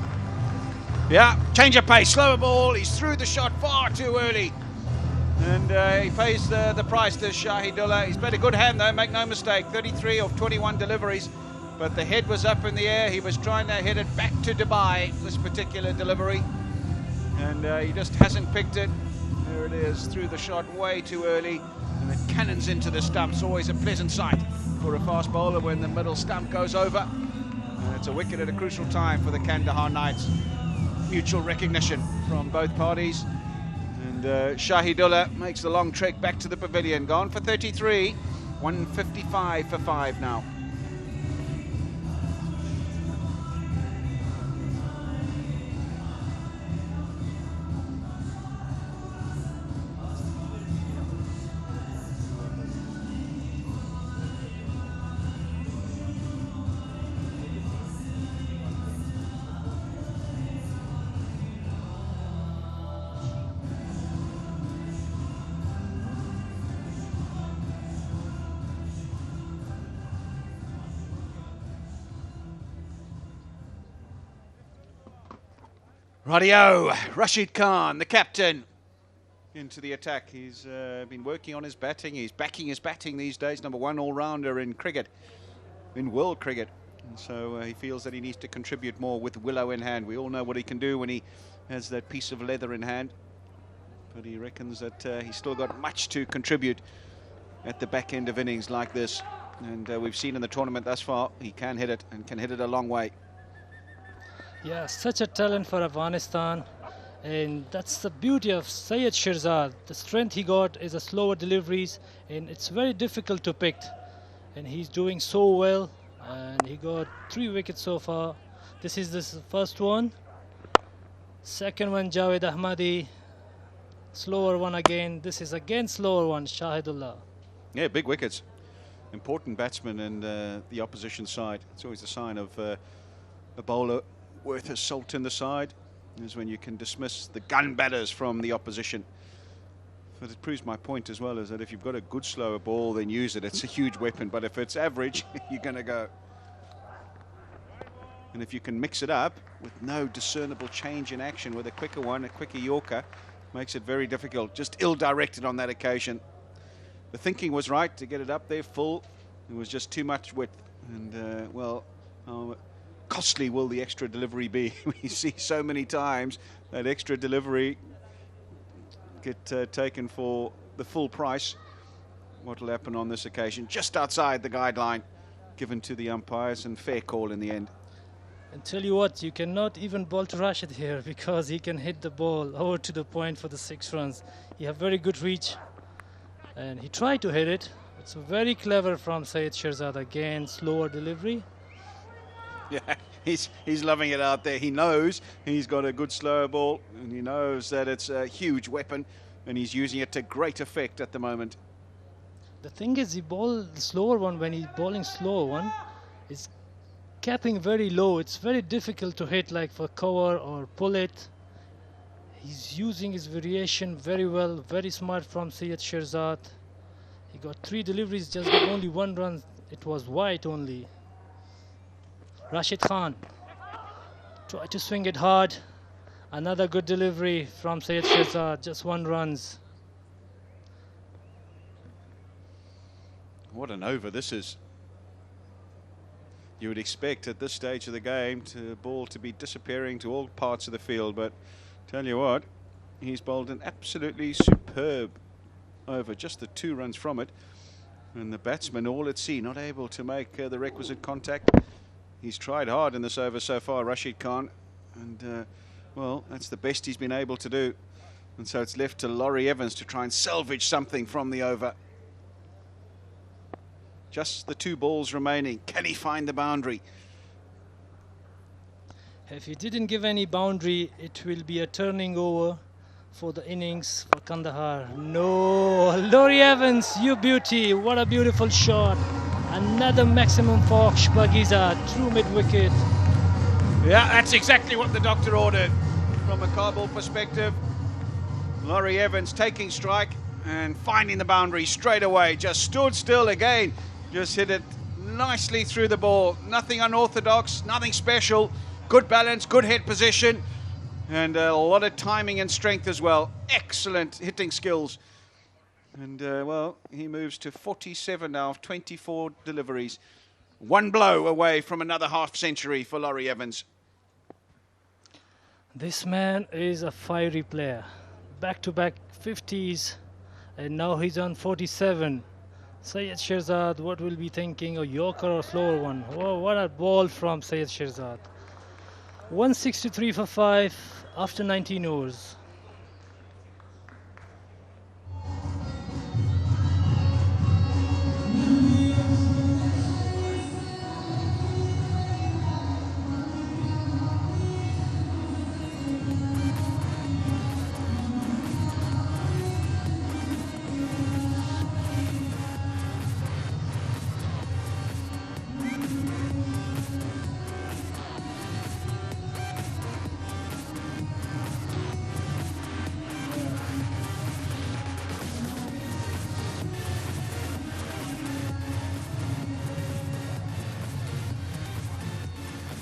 Yeah, change of pace, slower ball. He's through the shot far too early. And he pays the price to Shahidullah. He's played a good hand though, make no mistake. 33 of 21 deliveries. But the head was up in the air. He was trying to hit it back to Dubai, this particular delivery. And he just hasn't picked it. There it is, through the shot way too early. And it cannons into the stumps. Always a pleasant sight for a fast bowler when the middle stump goes over. And it's a wicket at a crucial time for the Kandahar Knights. Mutual recognition from both parties. And Shahidullah makes the long trek back to the pavilion. Gone for 33, 155 for 5 now. Radio, Rashid Khan, the captain, into the attack. He's been working on his batting. He's backing his batting these days. #1 all-rounder in cricket, in world cricket. And so he feels that he needs to contribute more with Willow in hand. We all know what he can do when he has that piece of leather in hand. But he reckons that he's still got much to contribute at the back end of innings like this. And we've seen in the tournament thus far, he can hit it and can hit it a long way. Yeah, such a talent for Afghanistan, and that's the beauty of Syed Shirzad. The strength he got is a slower deliveries, and it's very difficult to pick. And he's doing so well, and he got 3 wickets so far. This is the first one. Second one, Javed Ahmadi. Slower one again. This is again slower one, Shahidullah. Yeah, big wickets. Important batsman and the opposition side. It's always a sign of a bowler worth his salt in the side is when you can dismiss the gun batters from the opposition. But it proves my point as well, is that if you've got a good slower ball, then use it. It's a huge weapon. But if it's average, you're going to go. And if you can mix it up with no discernible change in action with a quicker one, a quicker Yorker, makes it very difficult. Just ill-directed on that occasion. The thinking was right to get it up there full. It was just too much width. And, well, costly will the extra delivery be? We see so many times that extra delivery get taken for the full price. What will happen on this occasion? Just outside the guideline given to the umpires, and fair call in the end. And tell you what, you cannot even bowl to Rashid here, because he can hit the ball over to the point for the 6 runs. He have very good reach, and he tried to hit it. It's very clever from Syed Shirzad. Again, slower delivery. Yeah, he's loving it out there. He knows he's got a good slower ball, and he knows that it's a huge weapon, and he's using it to great effect at the moment. The thing is, he bowls the slower one. When he's bowling slower one, is capping very low. It's very difficult to hit, like for cover or pull it. He's using his variation very well. Very smart from Syed Shirzad. He got 3 deliveries, just got only 1 run. It was wide only. Rashid Khan try to swing it hard. Another good delivery from Syed Shirzad, just 1 run. What an over this is. You would expect at this stage of the game the ball to be disappearing to all parts of the field, but tell you what, he's bowled an absolutely superb over, just the 2 runs from it, and the batsman all at sea, not able to make the requisite contact. He's tried hard in this over so far, Rashid Khan, and well, that's the best he's been able to do. And so it's left to Laurie Evans to try and salvage something from the over. Just the 2 balls remaining. Can he find the boundary? If he didn't give any boundary, it will be a turning over for the innings for Kandahar. No, Laurie Evans, you beauty. What a beautiful shot. Another maximum for Bagiza, true mid-wicket. Yeah, that's exactly what the doctor ordered. from a Kabul perspective. Laurie Evans taking strike and finding the boundary straight away. Just stood still again. Just hit it nicely through the ball. Nothing unorthodox, nothing special. Good balance, good head position, and a lot of timing and strength as well. Excellent hitting skills. And, well, he moves to 47 now of 24 deliveries. One blow away from another half-century for Laurie Evans. This man is a fiery player. Back-to-back 50s, and now he's on 47. Syed Shirzad, what will be thinking? A Yorker or slower one? Oh, what a ball from Syed Shirzad. 163 for 5 after 19 overs.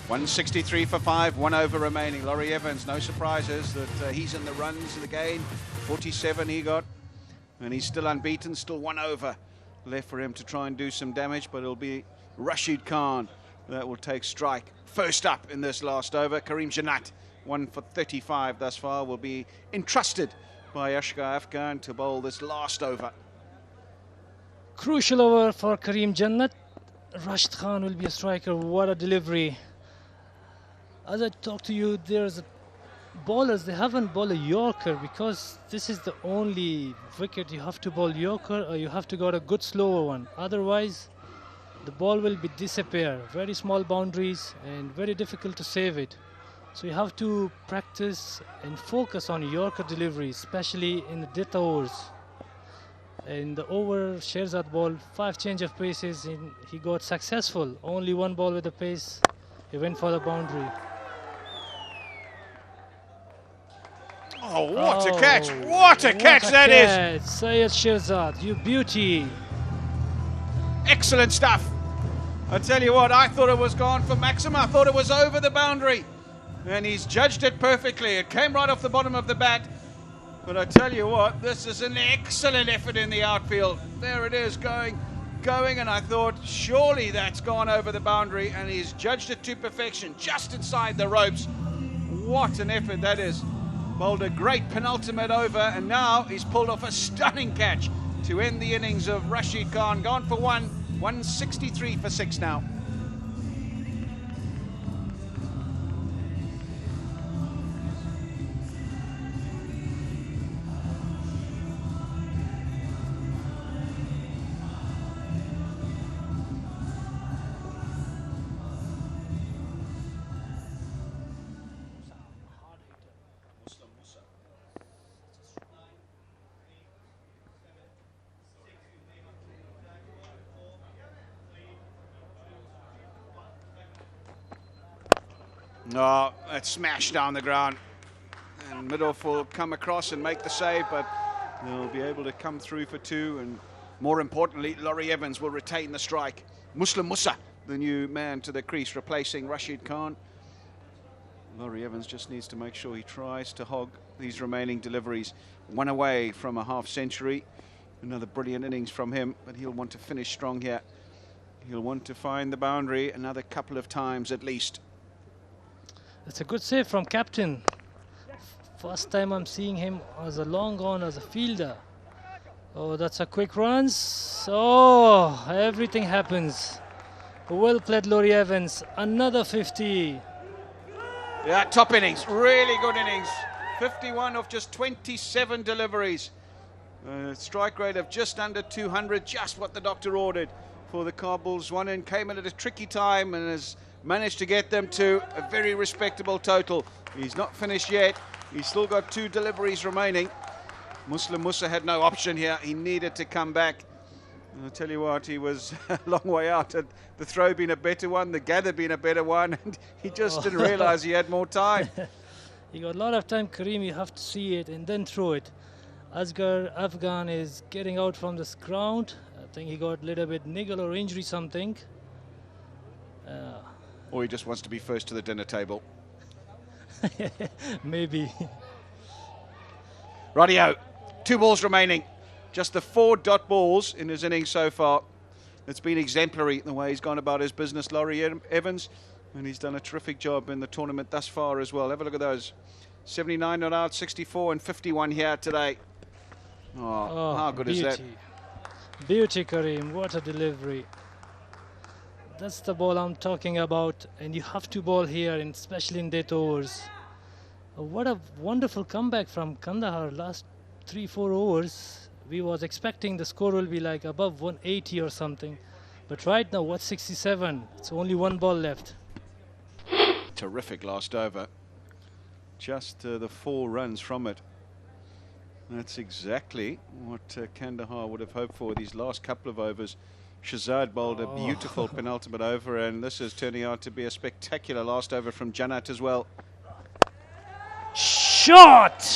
.163 for 5, 1 over remaining. Laurie Evans, no surprises that he's in the runs of the game. 47 he got, and he's still unbeaten, still 1 over left for him to try and do some damage, but it'll be Rashid Khan that will take strike. First up in this last over, Karim Jannat, 1 for 35 thus far, will be entrusted by Ashgar Afghan to bowl this last over. Crucial over for Karim Jannat. Rashid Khan will be a striker. What a delivery. As I talk to you, there's bowlers, they haven't bowled a Yorker because this is the only wicket you have to bowl Yorker, or you have to got a good slower one. Otherwise, the ball will be disappear. Very small boundaries and very difficult to save it. So you have to practice and focus on Yorker delivery, especially in the death overs. In the over, Shirzad ball, 5 change of paces, and he got successful. Only 1 ball with the pace, he went for the boundary. Oh, what a catch! What a catch that is! Syed Shirzad, you beauty. Excellent stuff. I tell you what, I thought it was gone for Maxima. I thought it was over the boundary. And he's judged it perfectly. It came right off the bottom of the bat. But I tell you what, this is an excellent effort in the outfield. There it is, going, and I thought, surely that's gone over the boundary, and he's judged it to perfection, just inside the ropes. What an effort that is. Bowled a great penultimate over, and now he's pulled off a stunning catch to end the innings of Rashid Khan. Gone for 1, 163 for 6 now. No, that's smashed down the ground. And Midoff will come across and make the save, but they'll be able to come through for 2. And more importantly, Laurie Evans will retain the strike. Muslim Musa, the new man to the crease, replacing Rashid Khan. Laurie Evans just needs to make sure he tries to hog these remaining deliveries. 1 away from a half-century. Another brilliant innings from him, but he'll want to finish strong here. He'll want to find the boundary another couple of times at least. That's a good save from captain. First time I'm seeing him as a long on as a fielder. Oh, that's a quick runs. Oh, everything happens. Well played, Laurie Evans. Another 50. Yeah, top innings. Really good innings. 51 of just 27 deliveries. Strike rate of just under 200, just what the doctor ordered for the Kabul Zwanan. Came in at a tricky time and has managed to get them to a very respectable total. He's not finished yet. He's still got 2 deliveries remaining. Muslim Musa had no option here. He needed to come back. And I'll tell you what, he was a long way out. Had the throw been a better one, the gather been a better one, and he just didn't realise he had more time. He got a lot of time. Kareem, you have to see it and then throw it. Asghar Afghan is getting out from this ground. I think he got a little bit niggle or injury something. Or he just wants to be first to the dinner table. Maybe. Rightio, 2 balls remaining. Just the 4 dot balls in his innings so far. It's been exemplary the way he's gone about his business, Laurie Evans. And he's done a terrific job in the tournament thus far as well. Have a look at those. 79 not out, 64 and 51 here today. Oh, how good beauty. is that? Beauty, Kareem. What a delivery. That's the ball I'm talking about. And you have to bowl here, and especially in death overs. What a wonderful comeback from Kandahar. Last 3-4 overs, we was expecting the score will be like above 180 or something. But right now, what's 67? It's only 1 ball left. Terrific last over. Just the 4 runs from it. That's exactly what Kandahar would have hoped for these last couple of overs. Shahzad bowled a beautiful penultimate over, and this is turning out to be a spectacular last over from Janat as well. Shot!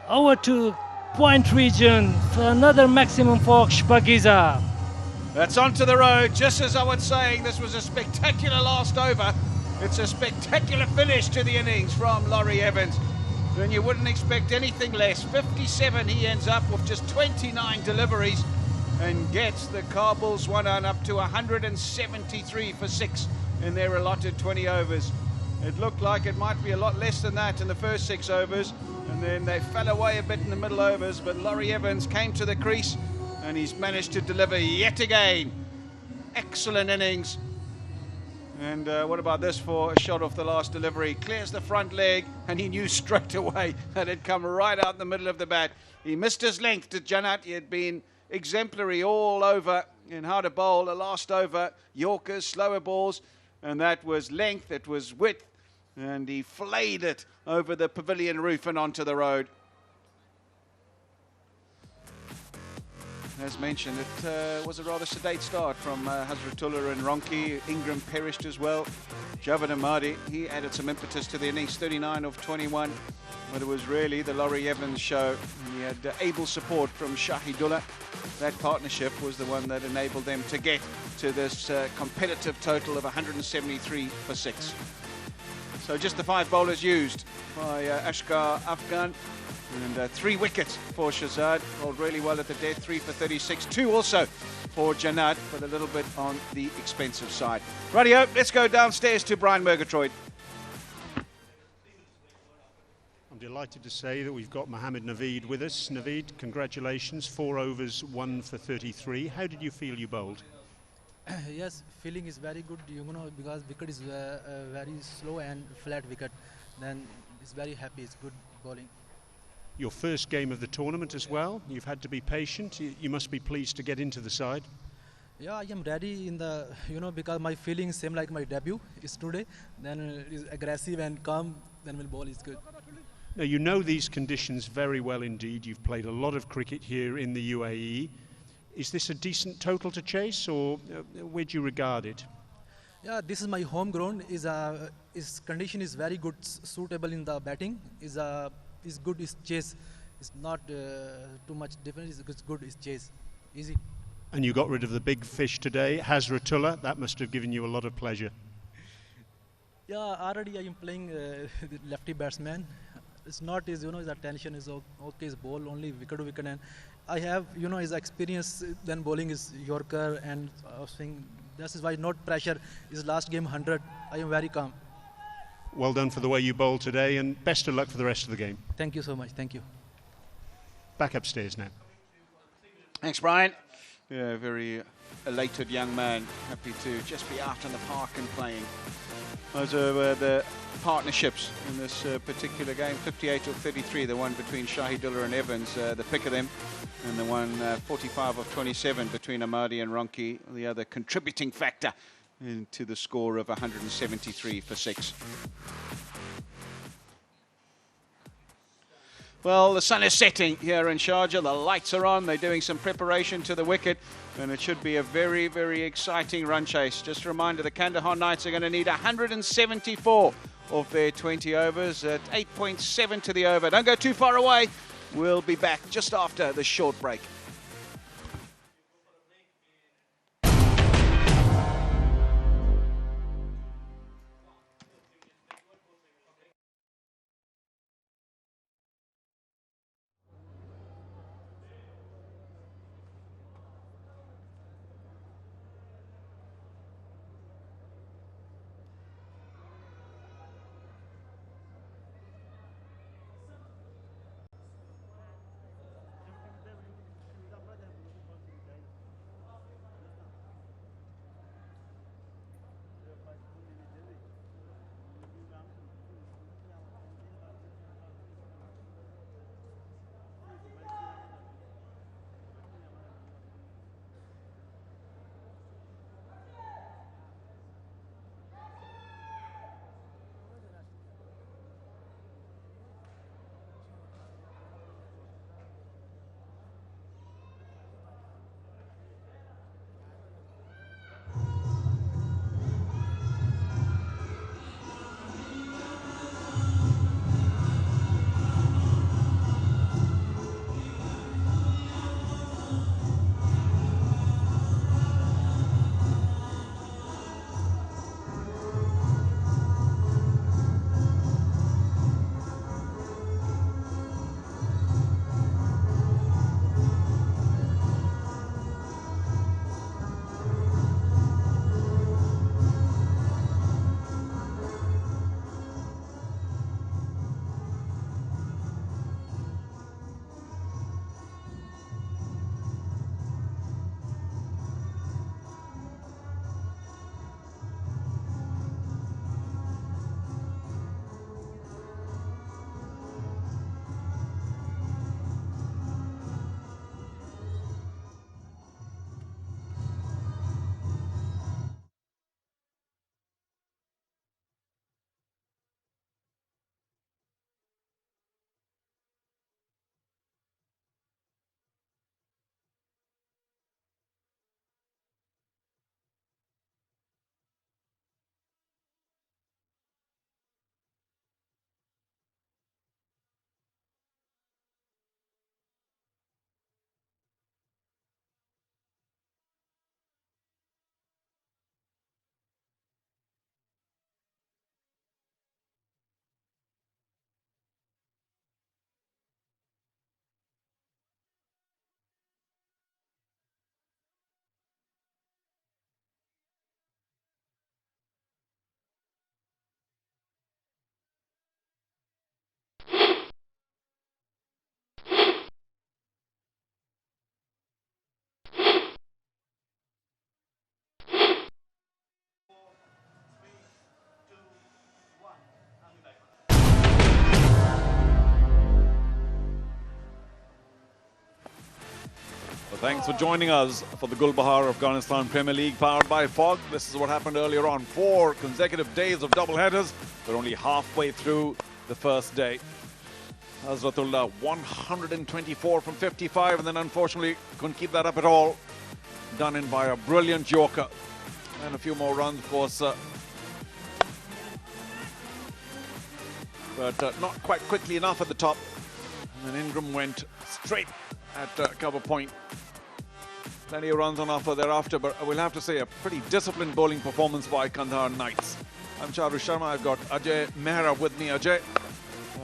Over to point region for another maximum for Shpagiza. That's onto the road. Just as I was saying, this was a spectacular last over. It's a spectacular finish to the innings from Laurie Evans. And you wouldn't expect anything less. 57 he ends up with just 29 deliveries and gets the Kabul Zwanan up to 173 for 6 in their allotted 20 overs. It looked like it might be a lot less than that in the first 6 overs, and then they fell away a bit in the middle overs, but Laurie Evans came to the crease and he's managed to deliver yet again. Excellent innings. And what about this for a shot off the last delivery? Clears the front leg, and he knew straight away that it'd come right out in the middle of the bat. He missed his length to Janat. He had been exemplary all over in how to bowl. A last over, Yorkers, slower balls, and that was length, it was width, and he flayed it over the pavilion roof and onto the road. As mentioned, it was a rather sedate start from Hazratullah and Ronki. Ingram perished as well. Javed Ahmadi, he added some impetus to the innings, 39 of 21. But it was really the Laurie Evans show. He had able support from Shahidullah. That partnership was the one that enabled them to get to this competitive total of 173 for 6. So just the 5 bowlers used by Asghar Afghan. And 3 wickets for Shahzad. Bowled really well at the death, 3 for 36. 2 also for Janat, but a little bit on the expensive side. Rightio, let's go downstairs to Brian Murgatroyd. I'm delighted to say that we've got Mohammed Naveed with us. Naveed, congratulations. 4 overs, 1 for 33. How did you feel you bowled? Yes, feeling is very good, because wicket is very slow and flat wicket. Then it's very happy, it's good bowling. Your first game of the tournament as well. You've had to be patient. You must be pleased to get into the side. Yeah, I am ready in the, because my feeling is same like my debut is today. Then is aggressive and calm, then my ball is good. Now, you know these conditions very well indeed. You've played a lot of cricket here in the UAE. Is this a decent total to chase, or where do you regard it? Yeah, this is my home ground. Is condition is very good, suitable in the batting. Is good, is chase. It's not too much difference. It's good, is chase. Easy. And you got rid of the big fish today, Hazratullah. That must have given you a lot of pleasure. Yeah, already I am playing lefty batsman. It's not his, his attention is okay. His ball only wicket to wicket, and I have, his experience. Then bowling is Yorker and swing. That is why not pressure. His last game 100. I am very calm. Well done for the way you bowled today, and best of luck for the rest of the game. Thank you so much. Thank you. Back upstairs now. Thanks, Brian. Yeah, very elated young man. Happy to just be out in the park and playing. Those are the partnerships in this particular game. 58 of 33, the one between Shahidullah and Evans, the pick of them. And the one 45 of 27 between Ahmadi and Ronki, the other contributing factor into the score of 173 for 6. Well, the sun is setting here in Sharjah. The lights are on. They're doing some preparation to the wicket, and it should be a very, very exciting run chase. Just a reminder, the Kandahar Knights are going to need 174 of their 20 overs at 8.7 to the over. Don't go too far away. We'll be back just after the short break. Thanks for joining us for the Gulbahar Afghanistan Premier League powered by Fog. This is what happened earlier on. 4 consecutive days of double headers. We're only halfway through the first day. Hazratullah 124 from 55, and then unfortunately couldn't keep that up at all. Done in by a brilliant Yorker. And a few more runs, of course. But not quite quickly enough at the top. And then Ingram went straight at cover point. Plenty of runs on offer thereafter, but I will have to say a pretty disciplined bowling performance by Kandahar Knights. I'm Charu Sharma. I've got Ajay Mehra with me. Ajay,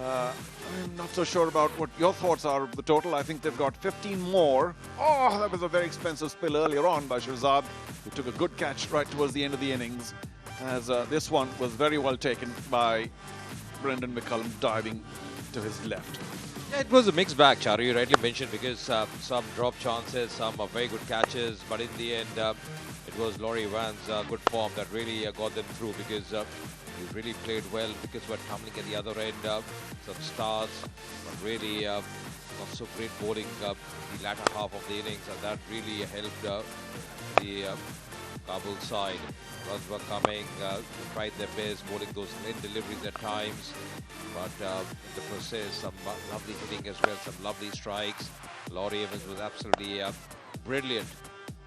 I'm not so sure about what your thoughts are of the total. I think they've got 15 more. Oh, that was a very expensive spill earlier on by Shahzad, who took a good catch right towards the end of the innings, as this one was very well taken by Brendan McCullum diving to his left. Yeah, it was a mixed bag, Charu, you rightly mentioned, because some drop chances, some are very good catches, but in the end, it was Laurie Evans' good form that really got them through, because he really played well, because we're tumbling at the other end, some stars, but really not so great bowling the latter half of the innings, and that really helped the Kabul side. Runs were coming, tried their best, bowling those end deliveries at times, but in the process, some lovely hitting as well, some lovely strikes. Laurie Evans was absolutely brilliant,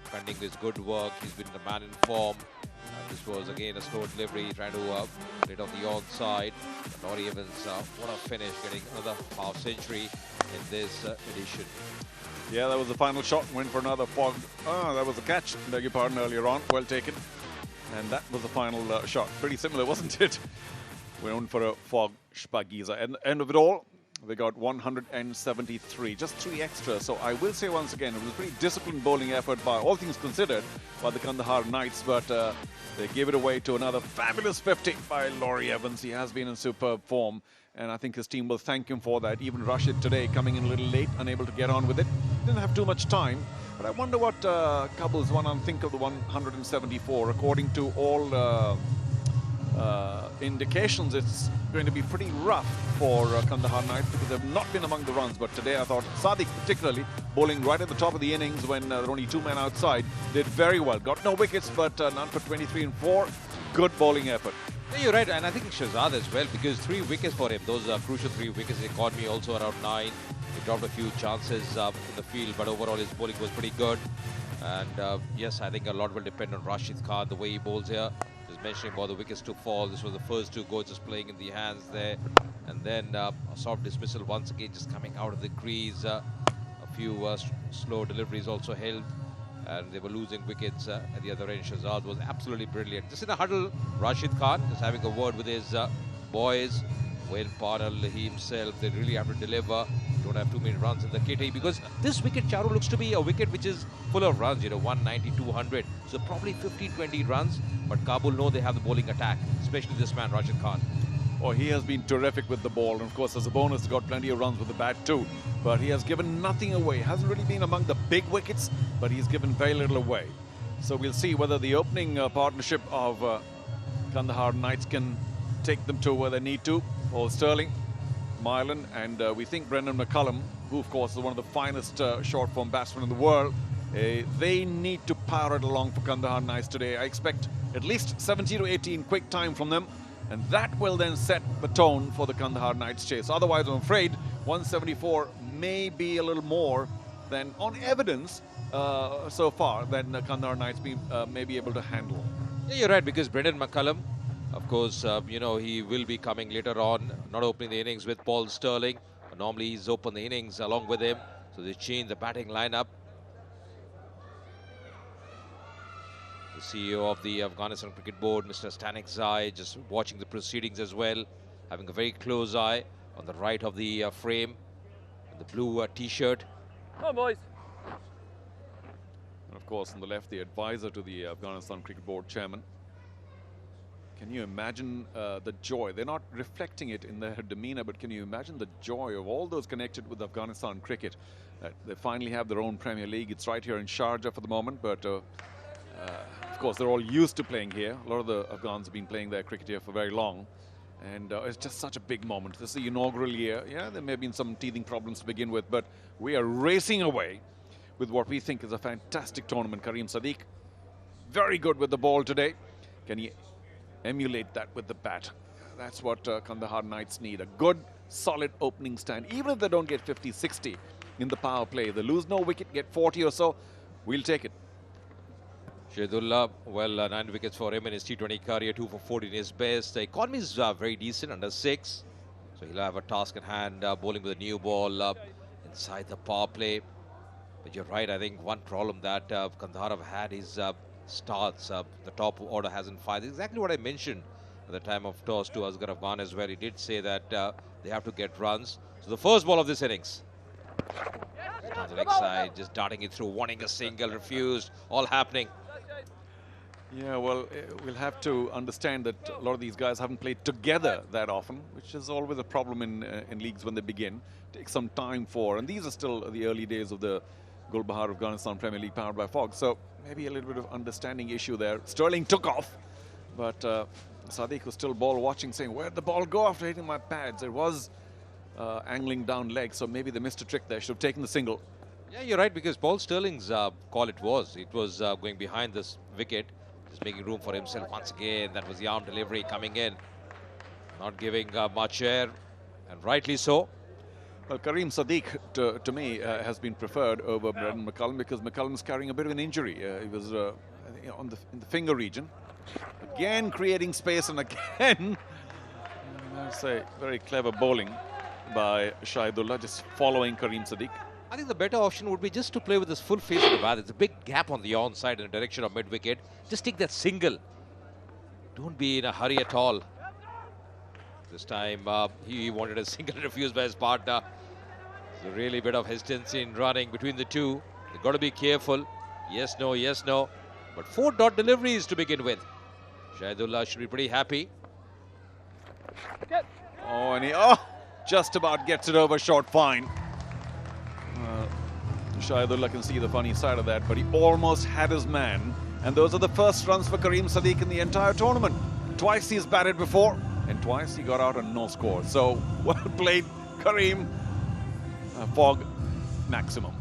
spending his good work. He's been the man in form, This was again a slow delivery, trying to hit off the onside. Laurie Evans, what a finish, getting another half century in this edition. Yeah, that was the final shot. Went for another Fogg. Ah, that was a catch. Beg your pardon, earlier on. Well taken. And that was the final shot. Pretty similar, wasn't it? We went for a Fogg Spagiza. And end of it all, we got 173. Just 3 extra. So I will say once again, it was a pretty disciplined bowling effort by all things considered by the Kandahar Knights. But they gave it away to another fabulous 50 by Laurie Evans. He has been in superb form. And I think his team will thank him for that. Even Rashid today coming in a little late, unable to get on with it. Didn't have too much time. But I wonder what Kabul Zwanan think of the 174. According to all indications, it's going to be pretty rough for Kandahar Knights because they've not been among the runs. But today I thought Sadiq particularly, bowling right at the top of the innings when there were only 2 men outside, did very well. Got no wickets, but none for 23 and 4. Good bowling effort. Yeah, you're right, and I think Shahzad as well, because 3 wickets for him. Those are crucial 3 wickets. He caught me also around 9. He dropped a few chances in the field, but overall his bowling was pretty good. And yes, I think a lot will depend on Rashid Khan, the way he bowls here. Just mentioning about the wickets to fall. This was the first 2 goals just playing in the hands there. And then a soft dismissal once again, just coming out of the crease. A few slow deliveries also held. And they were losing wickets at the other end. Shahzad was absolutely brilliant. Just in a huddle, Rashid Khan just having a word with his boys. Wayne Parnell, he himself, they really have to deliver. Don't have too many runs in the kitty, because this wicket, Charu, looks to be a wicket which is full of runs, 190, 200. So probably 15, 20 runs. But Kabul know they have the bowling attack, especially this man, Rashid Khan. Oh, he has been terrific with the ball. And of course, as a bonus, he's got plenty of runs with the bat too. But he has given nothing away. Hasn't really been among the big wickets, but he's given very little away. So we'll see whether the opening partnership of Kandahar Knights can take them to where they need to. Paul Sterling, Mylan, and we think Brendan McCullum, who of course is one of the finest short-form batsmen in the world, they need to power it along for Kandahar Knights today. I expect at least 70 to 18 quick time from them. And that will then set the tone for the Kandahar Knights chase. Otherwise, I'm afraid 174 may be a little more than, on evidence so far, than the Kandahar Knights may be able to handle. Yeah, you're right, because Brendan McCullum, of course, he will be coming later on, not opening the innings with Paul Sterling. Normally, he's opened the innings along with him. So they change the batting lineup. The CEO of the Afghanistan Cricket Board, Mr. Stanek Zai, just watching the proceedings as well, having a very close eye on the right of the frame, the blue t-shirt. Come on, boys. And of course, on the left, the advisor to the Afghanistan Cricket Board chairman. Can you imagine the joy? They're not reflecting it in their demeanor, but can you imagine the joy of all those connected with Afghanistan cricket? They finally have their own Premier League. It's right here in Sharjah for the moment, but of course, they're all used to playing here. A lot of the Afghans have been playing their cricket here for very long. And it's just such a big moment. This is the inaugural year. Yeah, there may have been some teething problems to begin with, but we are racing away with what we think is a fantastic tournament. Kareem Sadiq, very good with the ball today. Can he emulate that with the bat? That's what Kandahar Knights need. A good, solid opening stand. Even if they don't get 50, 60 in the power play, they lose no wicket, get 40 or so, we'll take it. Shahidullah, well, 9 wickets for him in his T20 career, 2 for 14 is best. The economy is very decent, under 6. So he'll have a task at hand, bowling with a new ball inside the power play. But you're right, I think one problem that Kandahar have had is starts. The top order hasn't fired. Exactly what I mentioned at the time of toss to Asghar Afghan as well. He did say that they have to get runs. So the first ball of this innings. On the leg side, just darting it through, wanting a single, refused, all happening. Yeah, well, we'll have to understand that a lot of these guys haven't played together that often, which is always a problem in leagues when they begin. Takes some time for, and these are still the early days of the Gulbahar Afghanistan Premier League powered by Fogg. So maybe a little bit of understanding issue there. Sterling took off, but Sadiq was still ball watching, saying, where'd the ball go after hitting my pads? It was angling down leg, so maybe they missed a trick there. Should have taken the single. Yeah, you're right, because Paul Sterling's call it was going behind this wicket. Just making room for himself once again. That was the arm delivery coming in. Not giving much air, and rightly so. Well, Kareem Sadiq, to me, has been preferred over Brendan McCullum because McCullum's carrying a bit of an injury. He was in the finger region. Again creating space and again, that's a very clever bowling by Shahidullah, just following Karim Sadiq. I think the better option would be just to play with this full face of the bat. There's a big gap on the onside in the direction of mid-wicket. Just take that single. Don't be in a hurry at all. This time he wanted a single refused by his partner. So really bit of hesitancy in running between the two. They've got to be careful. Yes, no, yes, no. But 4 dot deliveries to begin with. Shahidullah should be pretty happy. Oh, and he just about gets it over short fine. Shahidullah can see the funny side of that, but he almost had his man. And those are the first runs for Karim Sadiq in the entire tournament. Twice he's batted before, and twice he got out on no score. So, well played, Karim. Fog maximum.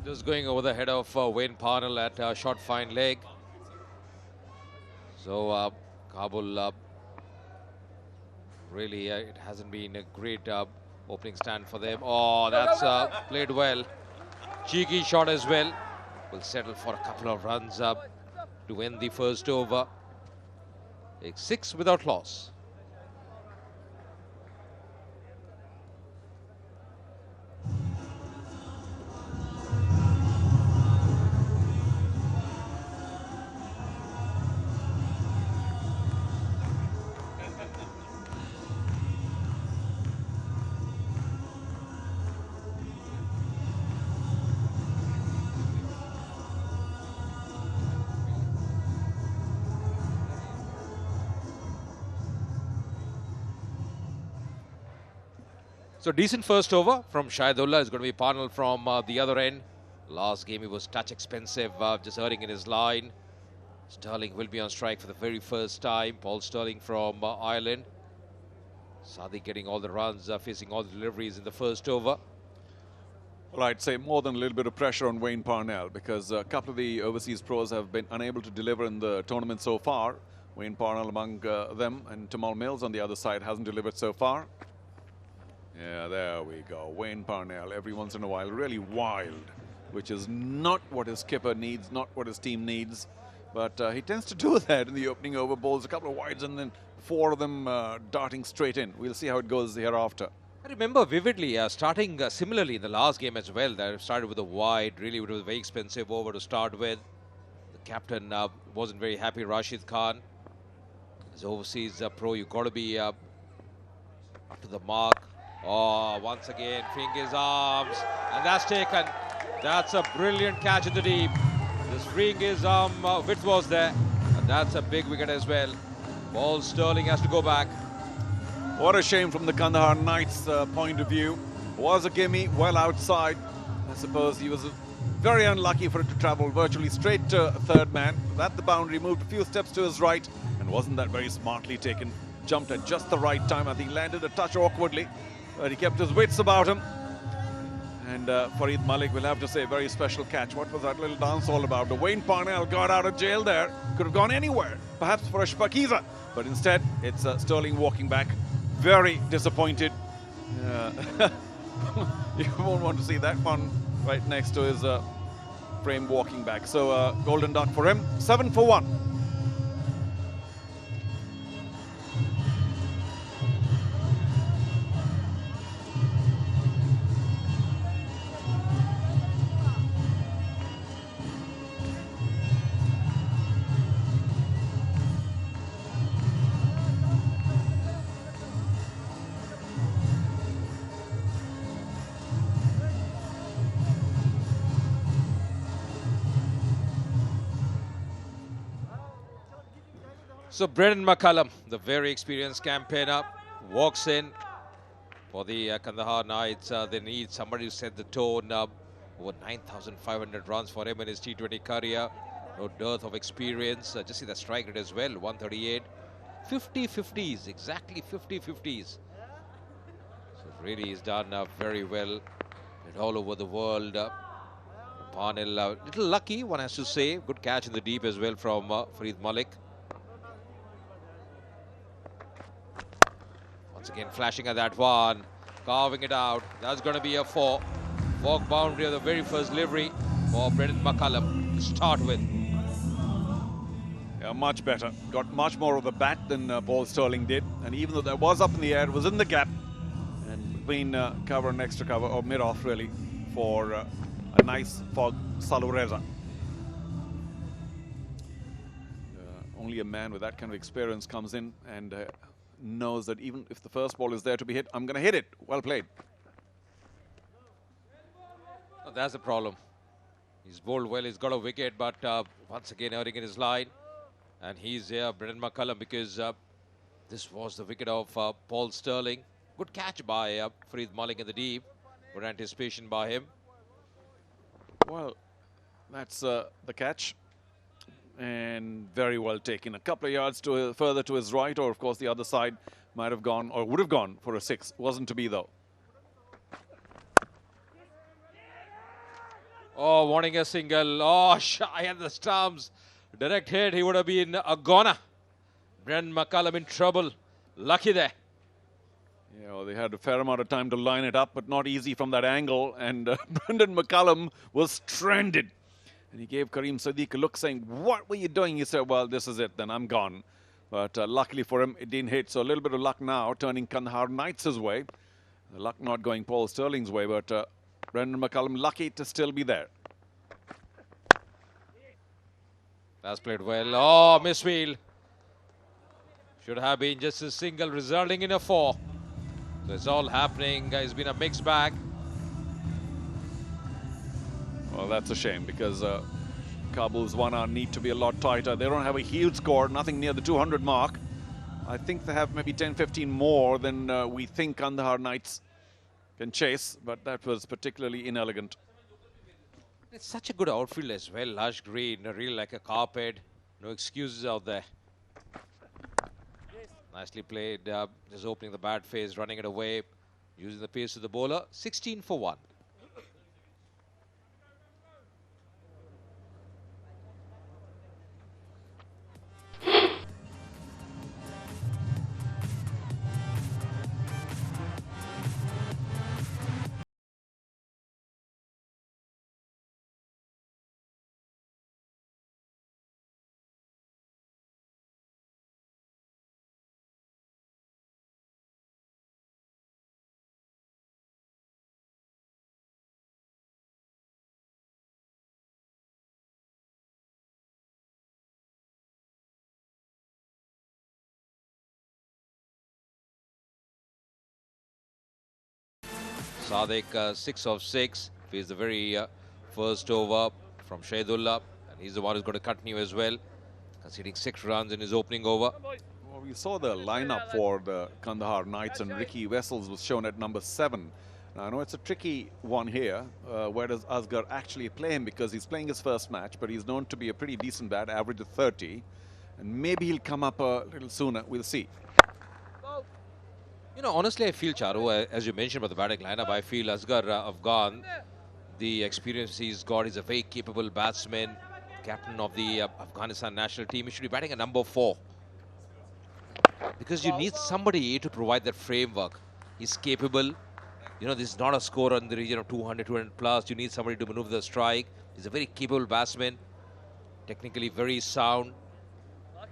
Just going over the head of Wayne Parnell at short fine leg. So, Kabul, really, it hasn't been a great opening stand for them. Oh, that's played well. Cheeky shot as well. Will settle for a couple of runs to end the first over. Takes 6 without loss. So decent first over from Shahidullah. Is going to be Parnell from the other end. Last game he was touch expensive, just hurting in his line. Sterling will be on strike for the very first time. Paul Sterling from Ireland. Sadiq getting all the runs, facing all the deliveries in the first over. Well, I'd say more than a little bit of pressure on Wayne Parnell, because a couple of the overseas pros have been unable to deliver in the tournament so far. Wayne Parnell among them, and Tamal Mills on the other side hasn't delivered so far. Yeah, there we go. Wayne Parnell, every once in a while, really wild, which is not what his skipper needs, not what his team needs. But he tends to do that in the opening over balls, a couple of wides and then 4 of them darting straight in. We'll see how it goes hereafter. I remember vividly starting similarly in the last game as well. That started with a wide, really it was a very expensive over to start with. The captain wasn't very happy, Rashid Khan. As overseas pro, you've got to be up to the mark. Oh, once again, fingers, arms, and that's taken. That's a brilliant catch in the deep. This freeing his arm width was there, and that's a big wicket as well. Paul Sterling has to go back. What a shame from the Kandahar Knights' point of view. Was a gimme, well outside. I suppose he was very unlucky for it to travel virtually straight to third man. At the boundary, moved a few steps to his right, and wasn't that very smartly taken. Jumped at just the right time. I think landed a touch awkwardly, but he kept his wits about him. And Farid Malik will have to say, very special catch. What was that little dance all about? The Wayne Parnell got out of jail there. Could have gone anywhere, perhaps for a Shpakiza. But instead, it's Sterling walking back. Very disappointed. You won't want to see that one right next to his frame walking back. So golden duck for him. 7 for 1. So Brendan McCullum, the very experienced campaigner, walks in for the Kandahar Knights. They need somebody to set the tone. Over 9,500 runs for him in his T20 career. No dearth of experience. Just see the strike rate as well, 138. 50 50s, exactly 50 50s. So really he's done very well all over the world. Parnell, a little lucky, one has to say. Good catch in the deep as well from Farid Malik. Once again flashing at that one, carving it out. That's going to be a 4. Walk boundary of the very first delivery for Brendan McCullum to start with. Yeah, much better. Got much more of the bat than Paul Sterling did. And even though that was up in the air, it was in the gap. And between cover and extra cover, or mid-off really, for a nice for Salureza. Only a man with that kind of experience comes in and knows that even if the first ball is there to be hit, I'm going to hit it. Well played. Oh, that's the problem. He's bowled well, he's got a wicket, but once again erring in his line. And he's here, Brendan McCullum, because this was the wicket of Paul Sterling. Good catch by Farid Malik in the deep. Good anticipation by him. Well, that's the catch. And very well taken. A couple of yards further to his right, or of course the other side might have gone, or would have gone for a 6. Wasn't to be though. Oh, wanting a single. Oh, shy at the stumps. Direct hit, he would have been a goner. Brendan McCullum in trouble. Lucky there. Yeah, well, they had a fair amount of time to line it up, but not easy from that angle. And Brendan McCullum was stranded. And he gave Karim Sadiq a look saying, what were you doing? He said, well, this is it, then I'm gone. But luckily for him, it didn't hit. So a little bit of luck now, turning Kandahar Knights' way. The luck not going Paul Sterling's way, but Brendan McCullum lucky to still be there. That's played well. Oh, misfield. Should have been just a single, resulting in a 4. So it's all happening. It's been a mixed bag. Well, that's a shame because Kabul Zwanan need to be a lot tighter. They don't have a huge score, nothing near the 200 mark. I think they have maybe 10-15 more than we think Kandahar Knights can chase, but that was particularly inelegant. It's such a good outfield as well. Lush green, really like a carpet. No excuses out there. Nicely played. Just opening the bat face, running it away, using the pace of the bowler. 16 for 1. Sadiq 6 of 6. Faced the very first over from Shahidullah, and he's the one who's going to continue as well, conceding 6 runs in his opening over. Well, we saw the lineup for the Kandahar Knights, and Ricky Wessels was shown at number 7. Now, I know it's a tricky one here. Where does Asghar actually play him? Because he's playing his first match, but he's known to be a pretty decent bat, average of 30. And maybe he'll come up a little sooner. We'll see. You know, honestly, I feel, Charu, as you mentioned about the batting lineup, I feel Asghar Afghan, the experience he's got, he's a very capable batsman, captain of the Afghanistan national team. He should be batting at number 4. Because you need somebody to provide that framework. He's capable. You know, this is not a score on the region of 200, 200 plus. You need somebody to maneuver the strike. He's a very capable batsman, technically very sound.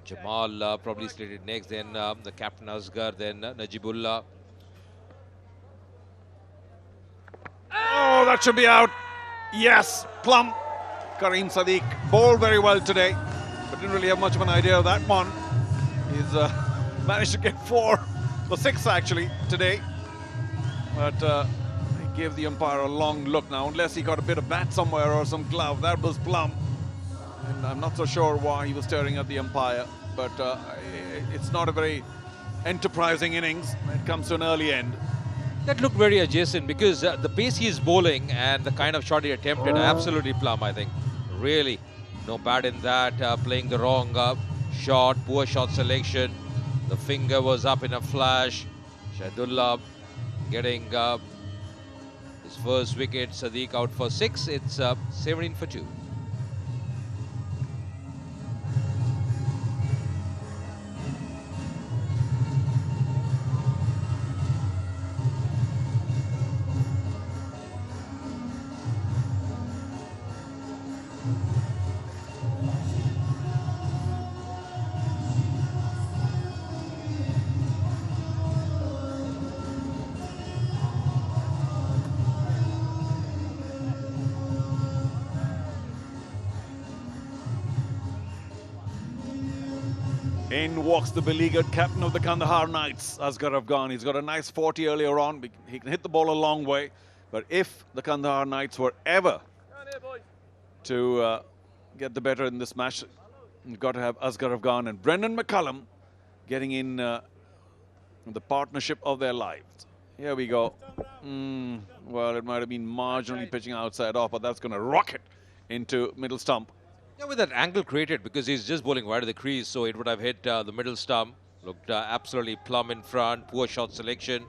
Jamal probably slated next, then the captain Asghar, then Najibullah. Oh, that should be out. Yes, plump. Karim Sadiq bowled very well today, but didn't really have much of an idea of that one. He's managed to get 4 or 6 actually today, but he gave the umpire a long look now, unless he got a bit of bat somewhere or some glove. That was plump. And I'm not so sure why he was staring at the umpire, but it's not a very enterprising innings when it comes to an early end. That looked very adjacent because the pace he is bowling and the kind of shot he attempted, absolutely plumb, I think. Really, no bad in that. Playing the wrong shot, poor shot selection. The finger was up in a flash. Shahidullah getting his first wicket. Sadiq out for 6. It's 17 for 2. In walks the beleaguered captain of the Kandahar Knights, Asghar Afghan. He's got a nice 40 earlier on. He can hit the ball a long way. But if the Kandahar Knights were ever to get the better in this match, you've got to have Asghar Afghan and Brendan McCullum getting in the partnership of their lives. Here we go. Well, it might have been marginally pitching outside off, but that's going to rocket into middle stump. Yeah, with that angle created, because he's just bowling wide of the crease, so it would have hit the middle stump. Looked absolutely plumb in front. Poor shot selection.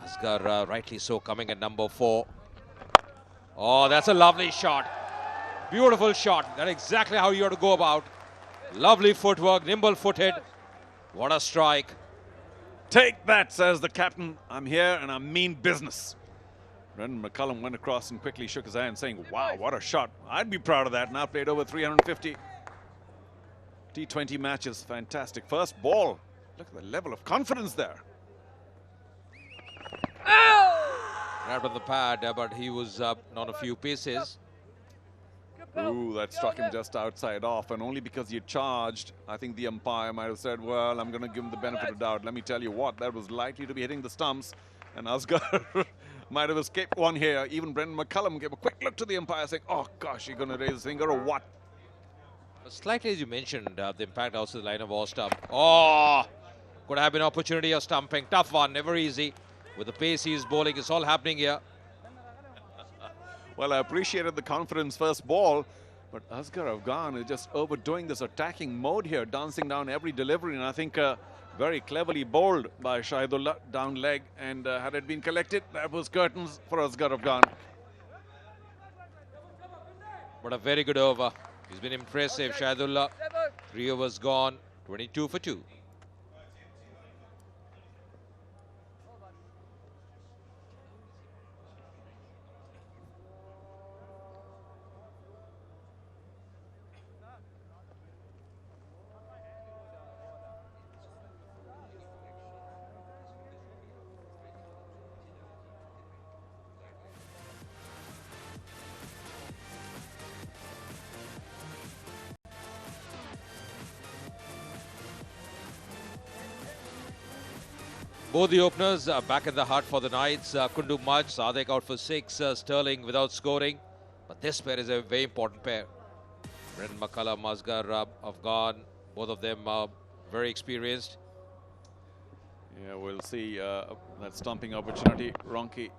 Asghar, rightly so, coming at number 4. Oh, that's a lovely shot. Beautiful shot. That's exactly how you have to go about. Lovely footwork, nimble-footed. What a strike. Take that, says the captain. I'm here and I mean business. Brendan McCullum went across and quickly shook his hand, saying, wow, what a shot. I'd be proud of that. Now played over 350 T20 matches. Fantastic. First ball. Look at the level of confidence there. Right on the pad, but he was not a few paces. Ooh, that struck him just outside off, and only because he charged, I think the umpire might have said, well, I'm going to give him the benefit of the doubt. Let me tell you what, that was likely to be hitting the stumps, and Asghar might have escaped one here. Even Brendan McCullum gave a quick look to the umpire saying, oh gosh, you're going to raise his finger or what? Slightly, as you mentioned, the impact outside the line of off stump. Oh, could have been opportunity of stumping. Tough one, never easy. With the pace he's bowling, it's all happening here. Well, I appreciated the confidence first ball, but Asghar Afghan is just overdoing this attacking mode here, dancing down every delivery, and I think very cleverly bowled by Shahidullah down leg, and had it been collected, that was curtains for Asghar Afghan. But a very good over. He's been impressive, Shahidullah. 3 overs gone, 22 for 2. Both the openers back in the hut for the Knights. Couldn't do much. Sadek out for 6. Sterling without scoring. But this pair is a very important pair. Brendan McCullum, Asghar Afghan. Both of them are very experienced. Yeah, we'll see that stumping opportunity. Ronki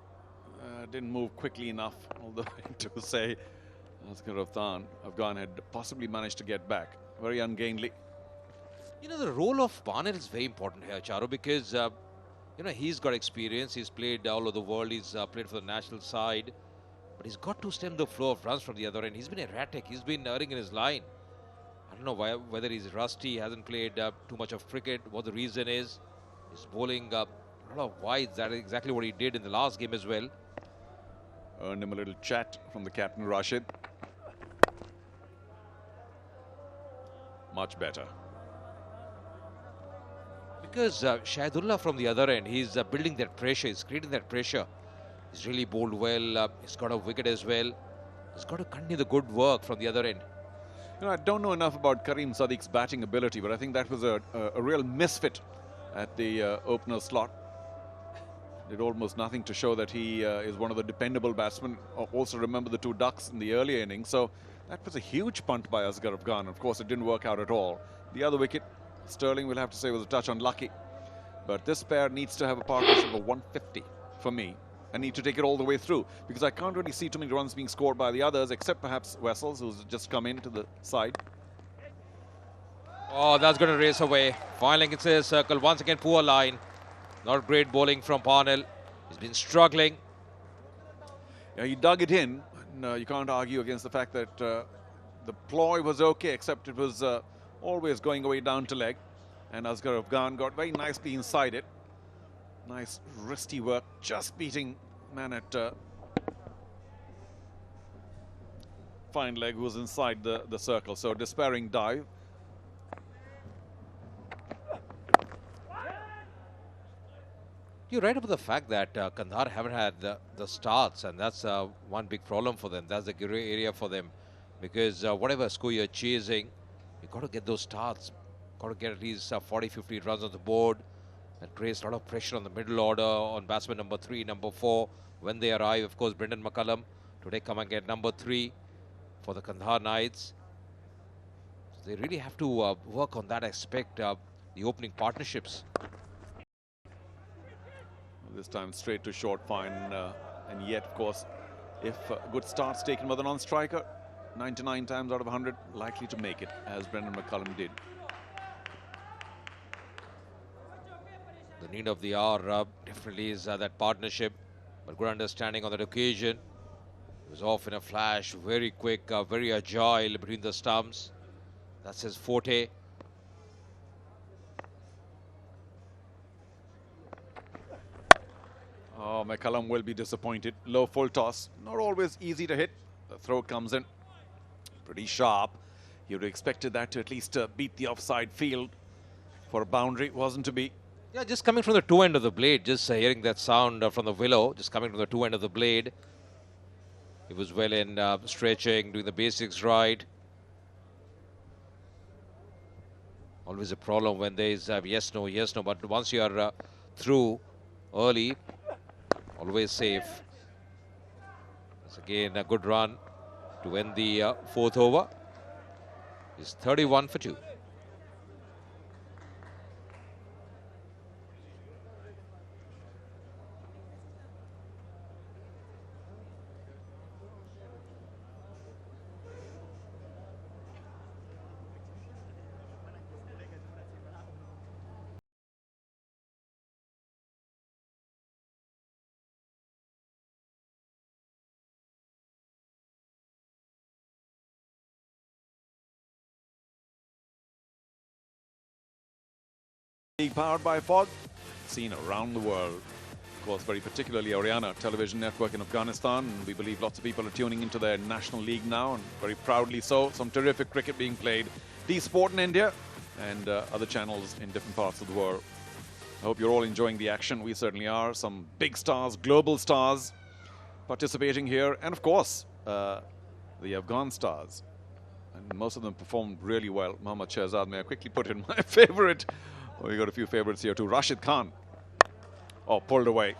didn't move quickly enough, although to say Asghar Afghan had possibly managed to get back. Very ungainly. You know, the role of Parnell is very important here, Charu, because you know, he's got experience. He's played all over the world. He's played for the national side. But he's got to stem the flow of runs from the other end. He's been erratic. He's been erring in his line. I don't know whether he's rusty, hasn't played too much of cricket, what the reason is. He's bowling a lot of wides. That is exactly what he did in the last game as well. Earned him a little chat from the captain, Rashid. Much better. Because Shahidullah from the other end, he's building that pressure, he's creating that pressure. He's really bowled well, he's got a wicket as well. He's got to continue the good work from the other end. You know, I don't know enough about Karim Sadiq's batting ability, but I think that was a real misfit at the opener slot. Did almost nothing to show that he is one of the dependable batsmen. Also remember the 2 ducks in the earlier innings. So that was a huge punt by Asghar Afghan. Of course, it didn't work out at all. The other wicket, Sterling, will have to say, was a touch unlucky. But this pair needs to have a partnership of 150 for me. I need to take it all the way through, because I can't really see too many runs being scored by the others, except perhaps Wessels, who's just come into the side. Oh, that's going to race away. Filing into his circle. Once again, poor line. Not great bowling from Parnell. He's been struggling. Yeah, he dug it in. No, you can't argue against the fact that the ploy was okay, except it was always going away down to leg. And Asghar Afghan got very nicely inside it. Nice wristy work, just beating man at fine leg who was inside the circle. So despairing dive. You're right about the fact that Kandahar haven't had the starts, and that's one big problem for them. That's the gray area for them, because whatever score you're chasing, you've got to get those starts got to get at least 40-50 runs on the board and creates a lot of pressure on the middle order, on batsman number 3, number 4 when they arrive. Of course, Brendan McCullum today coming at number 3 for the Kandahar Knights. So they really have to work on that aspect, the opening partnerships. This time straight to short, fine, and yet, of course, if a good start's taken by the non-striker, 99 times out of 100, likely to make it, as Brendan McCullum did. The need of the hour definitely is that partnership, but good understanding on that occasion. He was off in a flash, very quick, very agile between the stumps. That's his forte. Oh, McCullum will be disappointed. Low full toss, not always easy to hit. The throw comes in pretty sharp. You'd have expected that to at least beat the offside field for a boundary. Wasn't to be. Yeah, just coming from the two end of the blade, just hearing that sound from the willow, just coming from the two end of the blade. He was well in stretching, doing the basics right. Always a problem when there is yes, no, but once you are through early, always safe. It's again a good run to end the fourth over. It's 31 for 2. Powered by fog, seen around the world. Of course, very particularly Oriana television network in Afghanistan. And we believe lots of people are tuning into their national league now, and very proudly so. Some terrific cricket being played. D-Sport in India and other channels in different parts of the world. I hope you're all enjoying the action. We certainly are. Some big stars, global stars participating here. And of course, the Afghan stars. And most of them performed really well. Mohammad Shahzad, may I quickly put in my favorite. Oh, we got a few favorites here too. Rashid Khan. Oh, pulled away.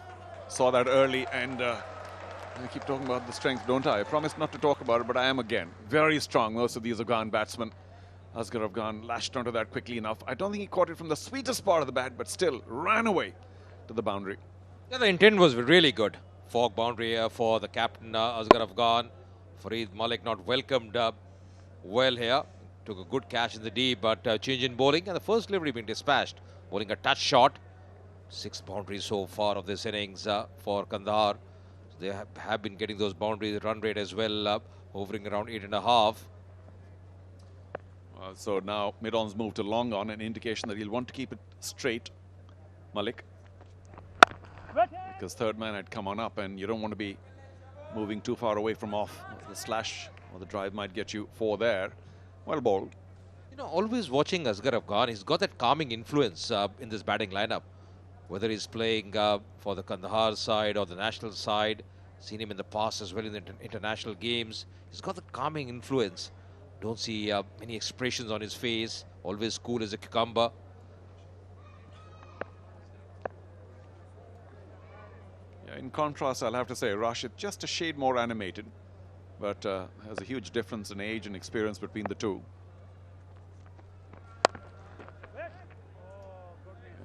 Saw that early, and I keep talking about the strength, don't I? I promised not to talk about it, but I am again. Very strong, most of these Afghan batsmen. Asghar Afghan lashed onto that quickly enough. I don't think he caught it from the sweetest part of the bat, but still ran away to the boundary. Yeah, the intent was really good. Fog boundary here for the captain, Asghar Afghan. Farid Malik not welcomed well here. Took a good catch in the deep, but change in bowling, and the first delivery being dispatched. Bowling a touch shot. 6 boundaries so far of this innings for Kandahar. So they have been getting those boundaries, run rate as well, hovering around 8.5. So now mid-on's moved to long on, an indication that he'll want to keep it straight, Malik. Because third man had come on up, and you don't want to be moving too far away from off. The slash or the drive might get you 4 there. Well bowled. You know, always watching Asghar Afghan, he's got that calming influence in this batting lineup. Whether he's playing for the Kandahar side or the national side, seen him in the past as well in the international games. He's got that calming influence. Don't see any expressions on his face. Always cool as a cucumber. Yeah, in contrast, I'll have to say, Rashid just a shade more animated, but has a huge difference in age and experience between the two. Yeah,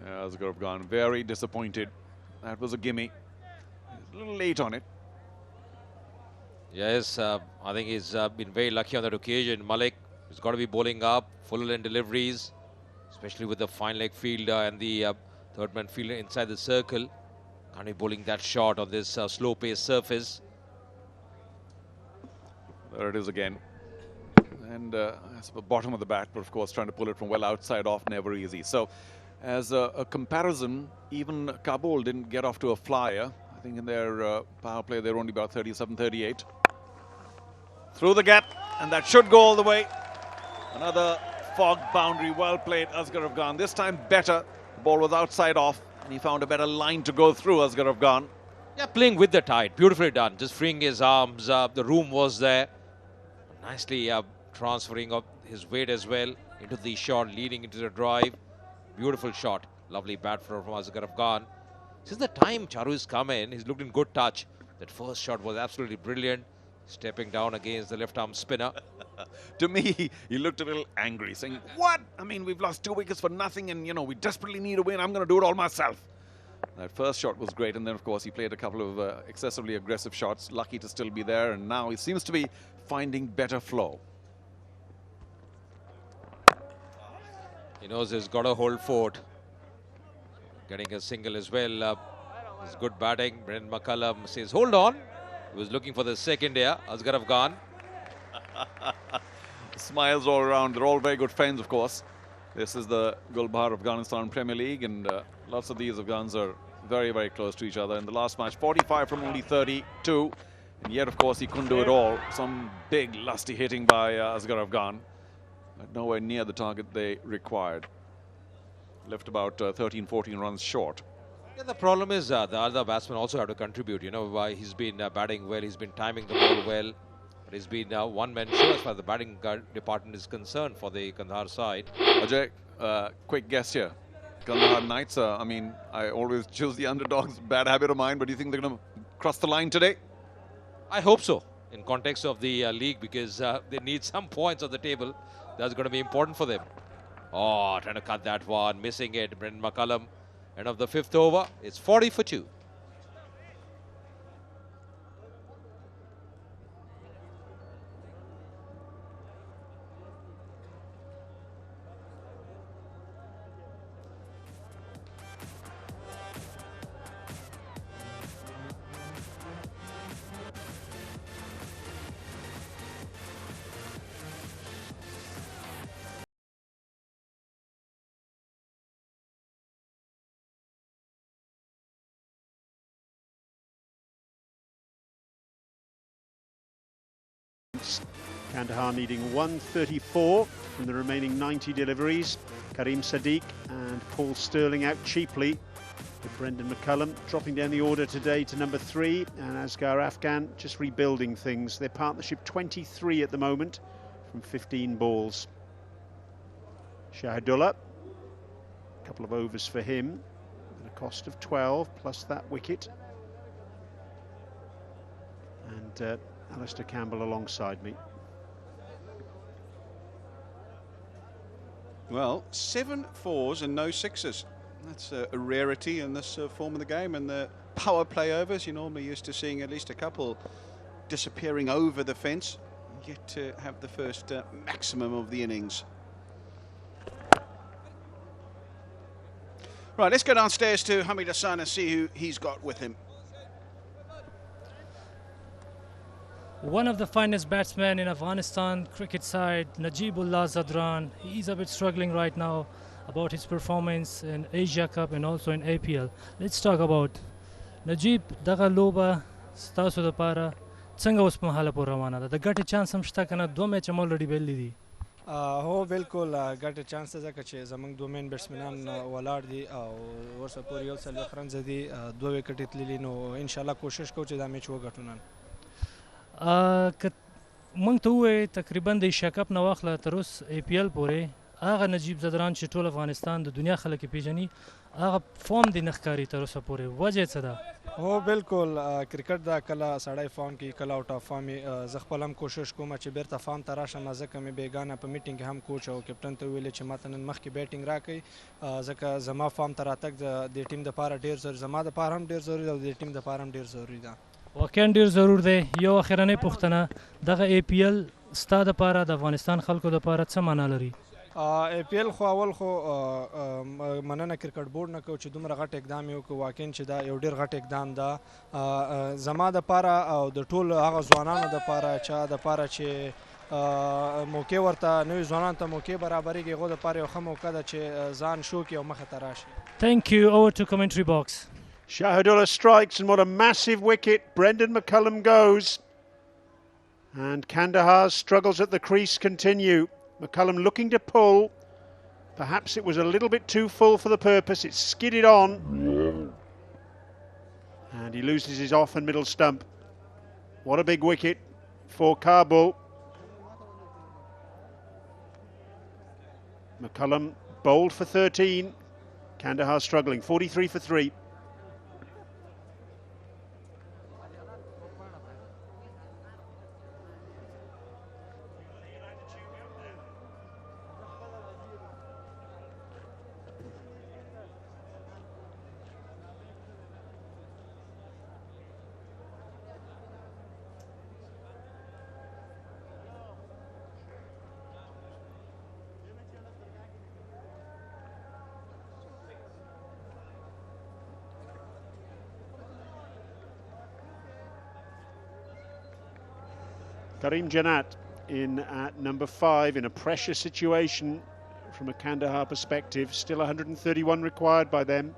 Asghar Afghan very disappointed. That was a gimme. He's a little late on it. Yes, I think he's been very lucky on that occasion. Malik has got to be bowling up, full length deliveries, especially with the fine leg fielder and the third man fielder inside the circle. Can't be bowling that shot on this slow pace surface. There it is again. And it's the bottom of the bat, but of course trying to pull it from well outside off, never easy. So as a comparison, even Kabul didn't get off to a flyer. I think in their power play they're only about 37-38. Through the gap, and that should go all the way. Another fog boundary, well played, Asghar Afghan. This time better. The ball was outside off, and he found a better line to go through, Asghar Afghan. Yeah, playing with the tide. Beautifully done. Just freeing his arms. The room was there. Nicely transferring of his weight as well into the shot, leading into the drive. Beautiful shot. Lovely bat from Asghar Afghan. Since the time Charu has come in, he's looked in good touch. That first shot was absolutely brilliant. Stepping down against the left-arm spinner. To me, he looked a little angry, saying, what? I mean, we've lost 2 wickets for nothing and, we desperately need a win. I'm going to do it all myself. That first shot was great. And then, of course, he played a couple of excessively aggressive shots. Lucky to still be there. And now he seems to be finding better flow. He knows he's got to hold fort. Getting a single as well. It's good batting. Brendan McCullum says, hold on. He was looking for the second here. Asghar Afghan. Smiles all around. They're all very good friends, of course. This is the Gulbahar Afghanistan Premier League, and lots of these Afghans are very, very close to each other. In the last match, 45 from only 32. And yet, of course, he couldn't do it all. Some big, lusty hitting by Asghar Afghan, but nowhere near the target they required. Left about 13, 14 runs short. Yeah, the problem is the other batsmen also have to contribute. Why he's been batting well, he's been timing the ball well. But he's been one-man show as far as the batting department is concerned for the Kandahar side. Ajay, quick guess here. Kandahar Knights, I mean, I always choose the underdogs, bad habit of mine, but do you think they're going to cross the line today? I hope so, in context of the league, because they need some points on the table. That's going to be important for them. Oh, trying to cut that one, missing it. Brendan McCullum, end of the 5th over. It's 40 for 2. Kandahar needing 134 from the remaining 90 deliveries. Karim Sadiq and Paul Sterling out cheaply, with Brendan McCullum dropping down the order today to number 3, and Asghar Afghan just rebuilding things. Their partnership 23 at the moment from 15 balls. Shahidullah, a couple of overs for him at a cost of 12 plus that wicket. And Alistair Campbell alongside me. Well, 7 4s and no 6s. That's a rarity in this form of the game. And the power play overs, you're normally used to seeing at least a couple disappearing over the fence. Yet to have the first maximum of the innings. Right, let's go downstairs to Hamid Hassan and see who he's got with him. One of the finest batsmen in Afghanistan cricket side, Najibullah Zadran. He's a bit struggling right now about his performance in Asia Cup and also in APL. Let's talk about Najib. Daga loba stasu da para څنګه اوس په حاله پورې روانه ده د ګټې چانس هم شته که نه 2 میچ هم الریډي بایللی دي هو بالکل ګټې چانس ځکه چې زموږ 2 مین بیټسمنان ولاړ دي او ورسره پورې یو څلوېښت رنزه دي 2 وکټې تللي نو انشاءالله کوشش کوو چې دا میچ وګټو نن که موږ ته ووایې تقریبا د ایشیا کپ نه واخله تر اوس APL پورې هغه نجیب زدران چې ټول افغانستان د دنیا خلک یې پیژني هغه فارم دی نه ښکاري تر اوسه پورې وجه څه ده هو بالکل کرکټ دا کله سړی فارم کې کله آوټ آف فارم زه خپل هم کوشش کوم چې بیرته فارم ته راشم ځکه مې بیګانه په میټینګ کې هم کوچ او کپټن ته ویلې چې ماته نن مخکې بیټینګ راکړئ ځکه زما فارم ته راتګ د ټیم دپاره ډېر ضروري زما دپاره هم ډېر ضروري ده او د ټیم دپاره هم ډېر ضروري ده واقعا ډېر ضرور دی یو اخرنۍ پوښتنه دغه APL ستا دپاره د افغانستان خلکو دپاره څه معنا لري APL خو اول خو مننه کرکټ بورډ نه کوو چې دومره غټ اقدام یې وکړو واقعا چې دا یو ډېر غټ اقدام ده زما دپاره او د ټول هغه ځوانانو دپاره چا دپاره چې موقع ورته نوي ځوانانو ته موقع برابرېږي هغو دپاره یو ښه موقع ده چې ځان شو کړي او مخې ته راشي Thank you. Over to commentary box. Shahidullah strikes, and what a massive wicket. Brendan McCullum goes. And Kandahar's struggles at the crease continue. McCullum looking to pull. Perhaps it was a little bit too full for the purpose. It's skidded on. And he loses his off and middle stump. What a big wicket for Kabul. McCullum bowled for 13. Kandahar struggling, 43 for 3. Karim Janat in at number 5 in a pressure situation from a Kandahar perspective. Still 131 required by them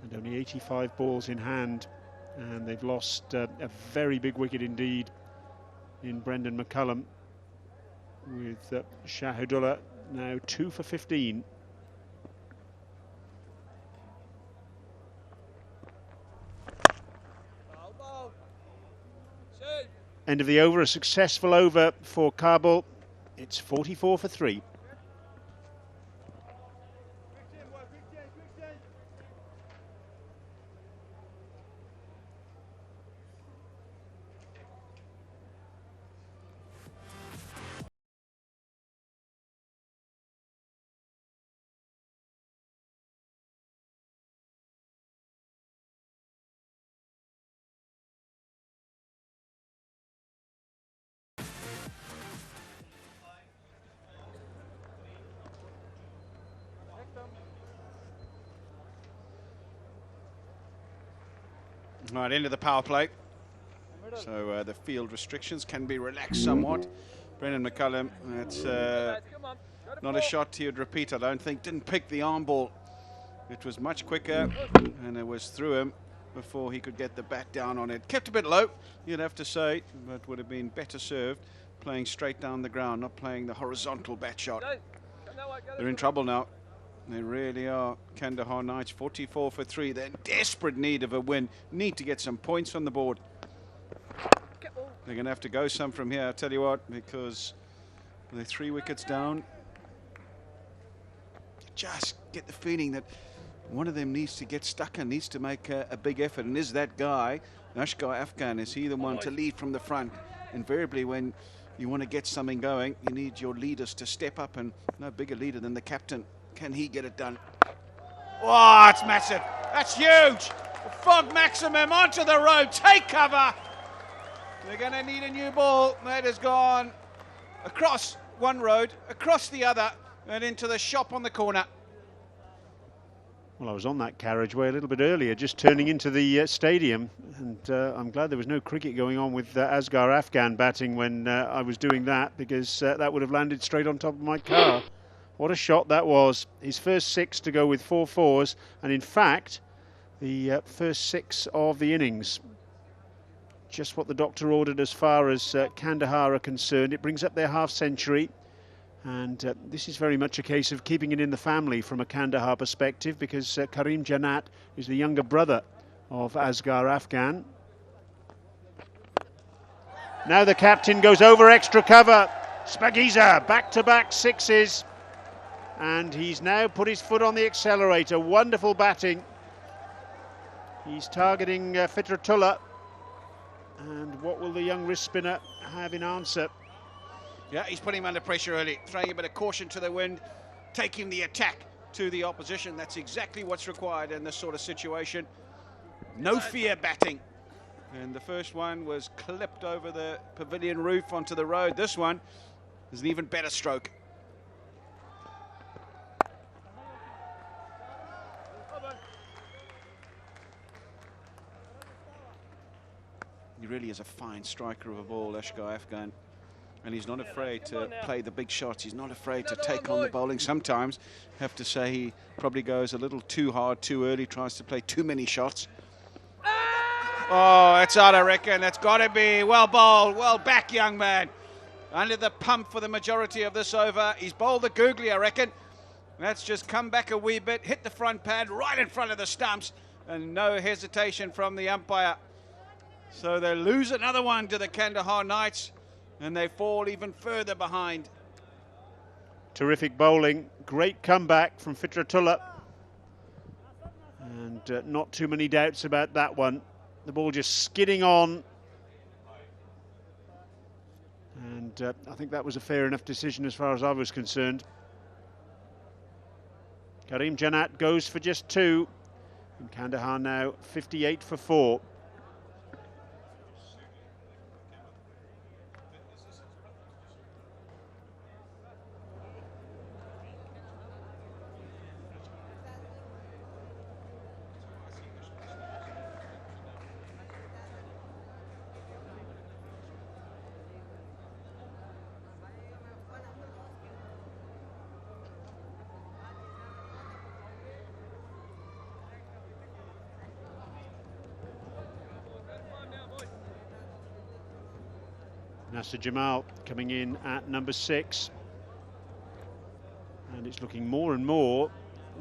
and only 85 balls in hand, and they've lost a very big wicket indeed in Brendan McCullum, with Shahidullah now 2 for 15. End of the over, a successful over for Kabul. It's 44 for 3. Right, into the power play. So the field restrictions can be relaxed somewhat. Brendan McCullum, that's not a shot he would repeat, I don't think. Didn't pick the arm ball. It was much quicker, and it was through him before he could get the bat down on it. Kept a bit low, you'd have to say, but would have been better served playing straight down the ground, not playing the horizontal bat shot. They're in trouble now. They really are. Kandahar Knights 44 for 3. They're in desperate need of a win. Need to get some points on the board. They're going to have to go some from here, I'll tell you what, because they're 3 wickets down. Just get the feeling that one of them needs to get stuck and needs to make a big effort. And is that guy, Ashgar Afghan, is he the one to lead from the front? Invariably, when you want to get something going, you need your leaders to step up, and no bigger leader than the captain. Can he get it done? Oh, it's massive. That's huge. Fog Maximum onto the road. Take cover. They're going to need a new ball. That has gone across one road, across the other, and into the shop on the corner. Well, I was on that carriageway a little bit earlier, just turning into the stadium, and I'm glad there was no cricket going on with Asghar Afghan batting when I was doing that, because that would have landed straight on top of my car. What a shot that was. His first 6 to go with 4 fours, and in fact, the first 6 of the innings. Just what the doctor ordered as far as Kandahar are concerned. It brings up their half-century, and this is very much a case of keeping it in the family from a Kandahar perspective, because Karim Janat is the younger brother of Asghar Afghan. Now the captain goes over extra cover. Spagiza, back-to-back 6s. And he's now put his foot on the accelerator. Wonderful batting. He's targeting Fitratullah. And what will the young wrist spinner have in answer? Yeah, he's putting him under pressure early, throwing a bit of caution to the wind, taking the attack to the opposition. That's exactly what's required in this sort of situation. No fear batting. And the first one was clipped over the pavilion roof onto the road. This one is an even better stroke. He really is a fine striker of a ball, Ashgar Afghan. And he's not afraid to play the big shots. He's not afraid to take on the bowling. Sometimes, have to say, he probably goes a little too hard, too early, tries to play too many shots. Oh, that's out, I reckon. That's got to be well bowled. Well back, young man. Under the pump for the majority of this over. He's bowled the googly, I reckon. That's just come back a wee bit, hit the front pad right in front of the stumps, and no hesitation from the umpire. So they lose another one to the Kandahar Knights, and they fall even further behind. Terrific bowling, great comeback from Fitratullah. And not too many doubts about that one. The ball just skidding on. And I think that was a fair enough decision as far as I was concerned. Karim Janat goes for just 2. And Kandahar now 58 for 4. Nasser Jamal coming in at number 6, and it's looking more and more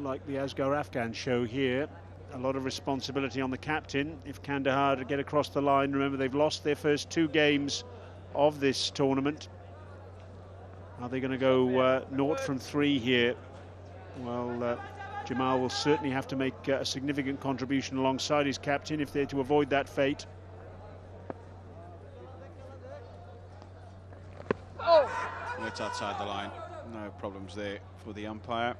like the Asghar Afghan show here. A lot of responsibility on the captain if Kandahar to get across the line. Remember, they've lost their first 2 games of this tournament. Are they going to go 0 from 3 here? Well, Jamal will certainly have to make a significant contribution alongside his captain if they're to avoid that fate. It's outside the line, no problems there for the umpire.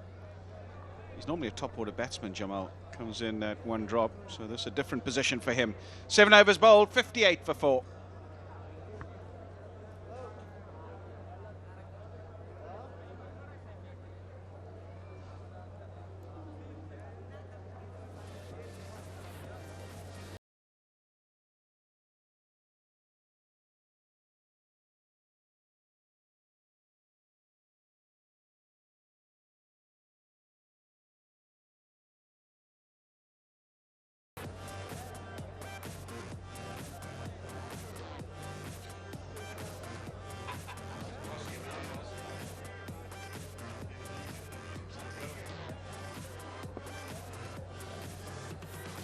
He's normally a top order batsman, Jamal. Comes in at 1 drop, so this is a different position for him. 7 overs bowled, 58 for 4.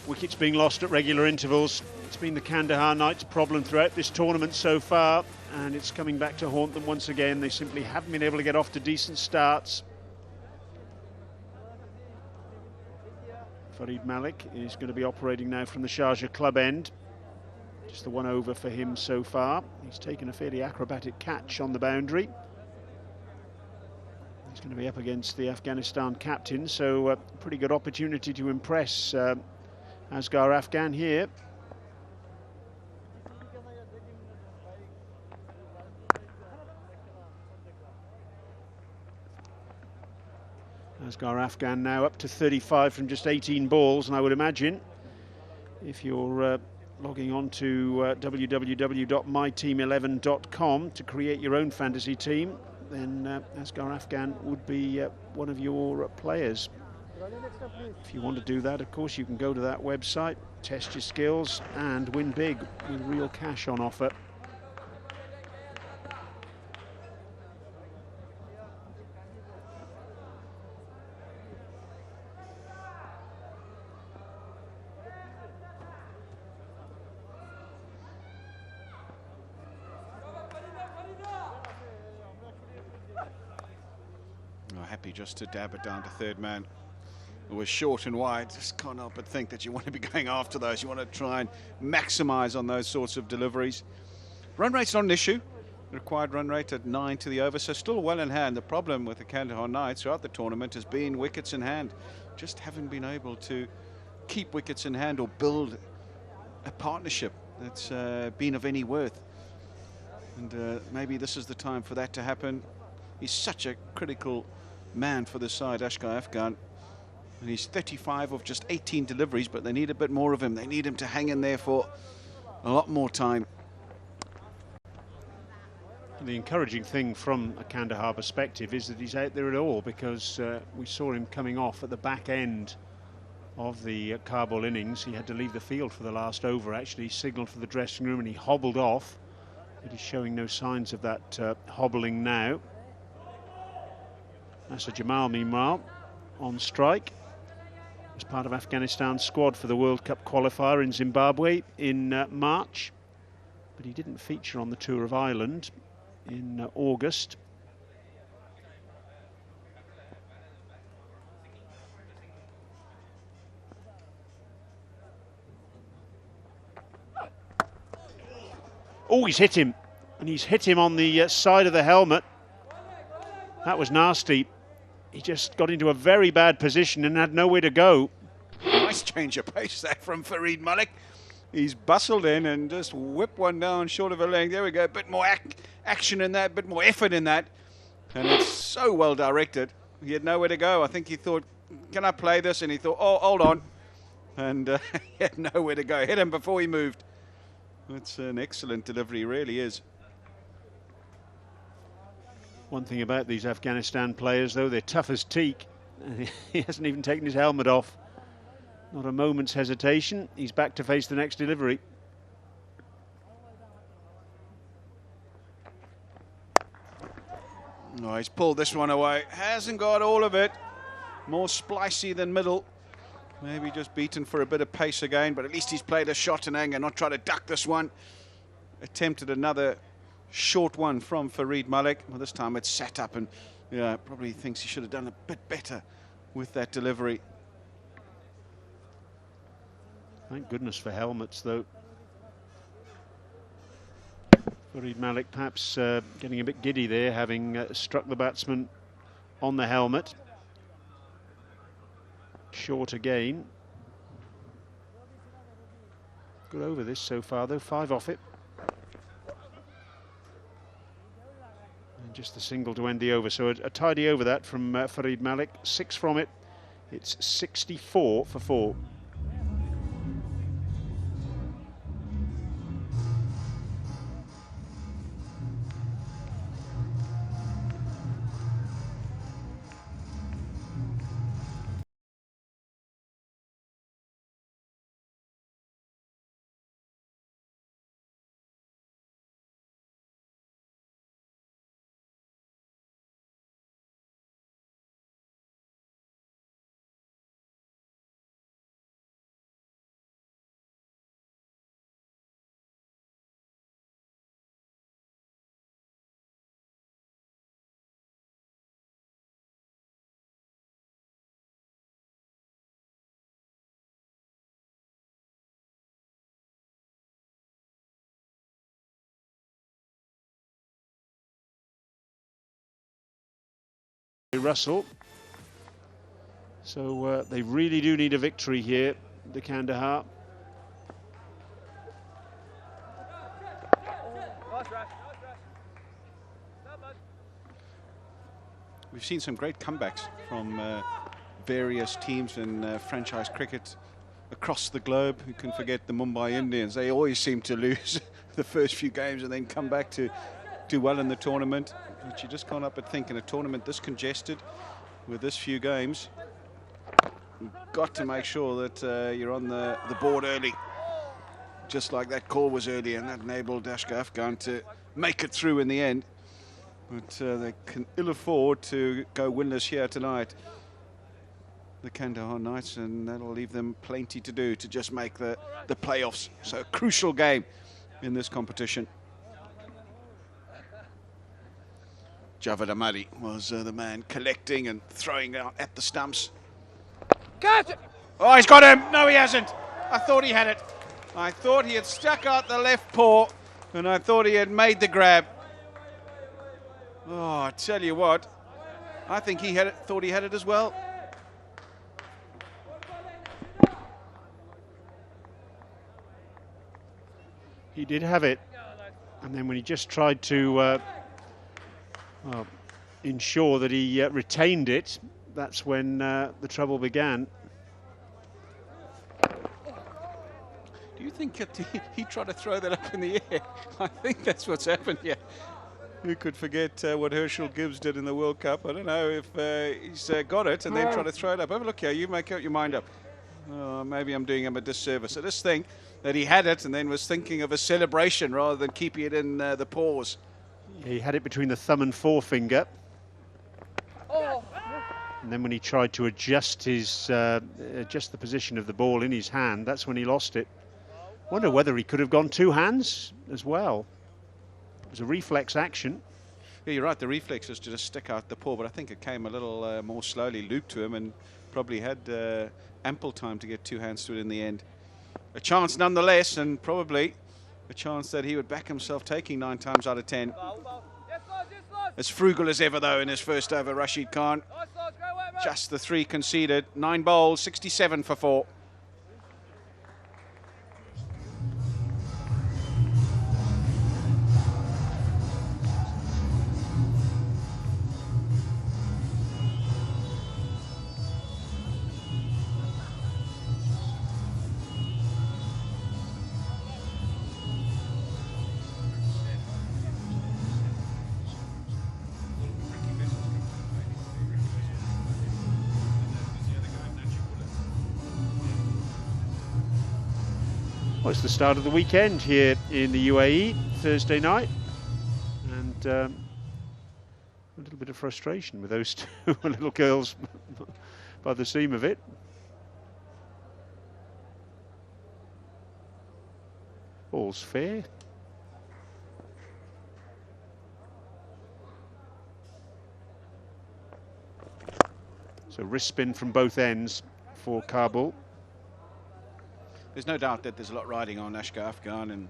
Wickets being lost at regular intervals. It's been the Kandahar Knights' problem throughout this tournament so far, and it's coming back to haunt them once again. They simply haven't been able to get off to decent starts. Farid Malik is going to be operating now from the Sharjah club end. Just the 1 over for him so far. He's taken a fairly acrobatic catch on the boundary. He's going to be up against the Afghanistan captain, so a pretty good opportunity to impress Asghar Afghan here. Asghar Afghan now up to 35 from just 18 balls, and I would imagine if you're logging on to www.myteam11.com to create your own fantasy team, then Asghar Afghan would be one of your players. If you want to do that, of course, you can go to that website, test your skills and win big with real cash on offer. Happy just to dab it down to 3rd man. It was short and wide. Just can't help but think that you want to be going after those. You want to try and maximise on those sorts of deliveries. Run rate's not an issue. The required run rate at 9 to the over, so still well in hand. The problem with the Kandahar Knights throughout the tournament has been wickets in hand. Just haven't been able to keep wickets in hand or build a partnership that's been of any worth. And maybe this is the time for that to happen. He's such a critical man for the side, Asghar Afghan. And he's 35 of just 18 deliveries, but they need a bit more of him. They need him to hang in there for a lot more time. The encouraging thing from a Kandahar perspective is that he's out there at all, because we saw him coming off at the back end of the Kabul innings. He had to leave the field for the last over, actually. He signalled for the dressing room and he hobbled off, but he's showing no signs of that hobbling now. Nasser Jamal, meanwhile, on strike as part of Afghanistan's squad for the World Cup qualifier in Zimbabwe in March, but he didn't feature on the Tour of Ireland in August. Oh, he's hit him. And he's hit him on the side of the helmet. That was nasty. He just got into a very bad position and had nowhere to go. Nice change of pace there from Farid Malik. He's bustled in and just whipped one down short of a leg. There we go. A bit more action in that, a bit more effort in that. And it's so well directed. He had nowhere to go. I think he thought, can I play this? And he thought, oh, hold on. And he had nowhere to go. Hit him before he moved. It's an excellent delivery, really is. One thing about these Afghanistan players, though, they're tough as teak. He hasn't even taken his helmet off. Not a moment's hesitation. He's back to face the next delivery. Oh, he's pulled this one away. Hasn't got all of it. More splicey than middle. Maybe just beaten for a bit of pace again, but at least he's played a shot in anger, not trying to duck this one. Attempted another short one from Farid Malik. Well, this time it's sat up and probably thinks he should have done a bit better with that delivery. Thank goodness for helmets, though. Farid Malik perhaps getting a bit giddy there, having struck the batsman on the helmet. Short again. Good over this so far, though. 5 off it. And just the single to end the over. So a tidy over that from Farid Malik. 6 from it. It's 64 for 4. Russell. So they really do need a victory here, the Kandahar. We've seen some great comebacks from various teams in franchise cricket across the globe. Who can forget the Mumbai Indians? They always seem to lose the first few games and then come back to do well in the tournament. But you just can't help but think in a tournament this congested with this few games, you've got to make sure that you're on the board early, just like that call was early, and that enabled Ashka Afghan to make it through in the end. But they can ill afford to go winless here tonight, the Kandahar Knights, and that'll leave them plenty to do to just make the playoffs. So a crucial game in this competition. Javed Amadi was the man collecting and throwing out at the stumps. Catch it! Oh, he's got him. No, he hasn't. I thought he had it. I thought he had stuck out the left paw, and I thought he had made the grab. Oh, I tell you what, I think he had it, thought he had it as well. He did have it, and then when he just tried to ensure that he retained it, that's when the trouble began. Do you think he tried to throw that up in the air? I think that's what's happened here. Who could forget what Herschel Gibbs did in the World Cup? I don't know if he's got it and then try to throw it up. Have a look here, you make out your mind up. Oh, maybe I'm doing him a disservice. So this thing, that he had it and then was thinking of a celebration rather than keeping it in the paws. He had it between the thumb and forefinger. And then when he tried to adjust the position of the ball in his hand, that's when he lost it. Wonder whether he could have gone 2 hands as well. It was a reflex action. Yeah, you're right, the reflex was to just stick out the paw, but I think it came a little more slowly looped to him and probably had ample time to get 2 hands to it in the end. A chance nonetheless, and probably a chance that he would back himself taking 9 times out of 10. As frugal as ever, though, in his first over, Rashid Khan. Just the 3 conceded. 9 bowls, 67 for 4. Well, it's the start of the weekend here in the UAE, Thursday night, and a little bit of frustration with those 2 little girls by the seam of it. All's fair. So wrist spin from both ends for Kabul. There's no doubt that there's a lot riding on Ashka Afghan, and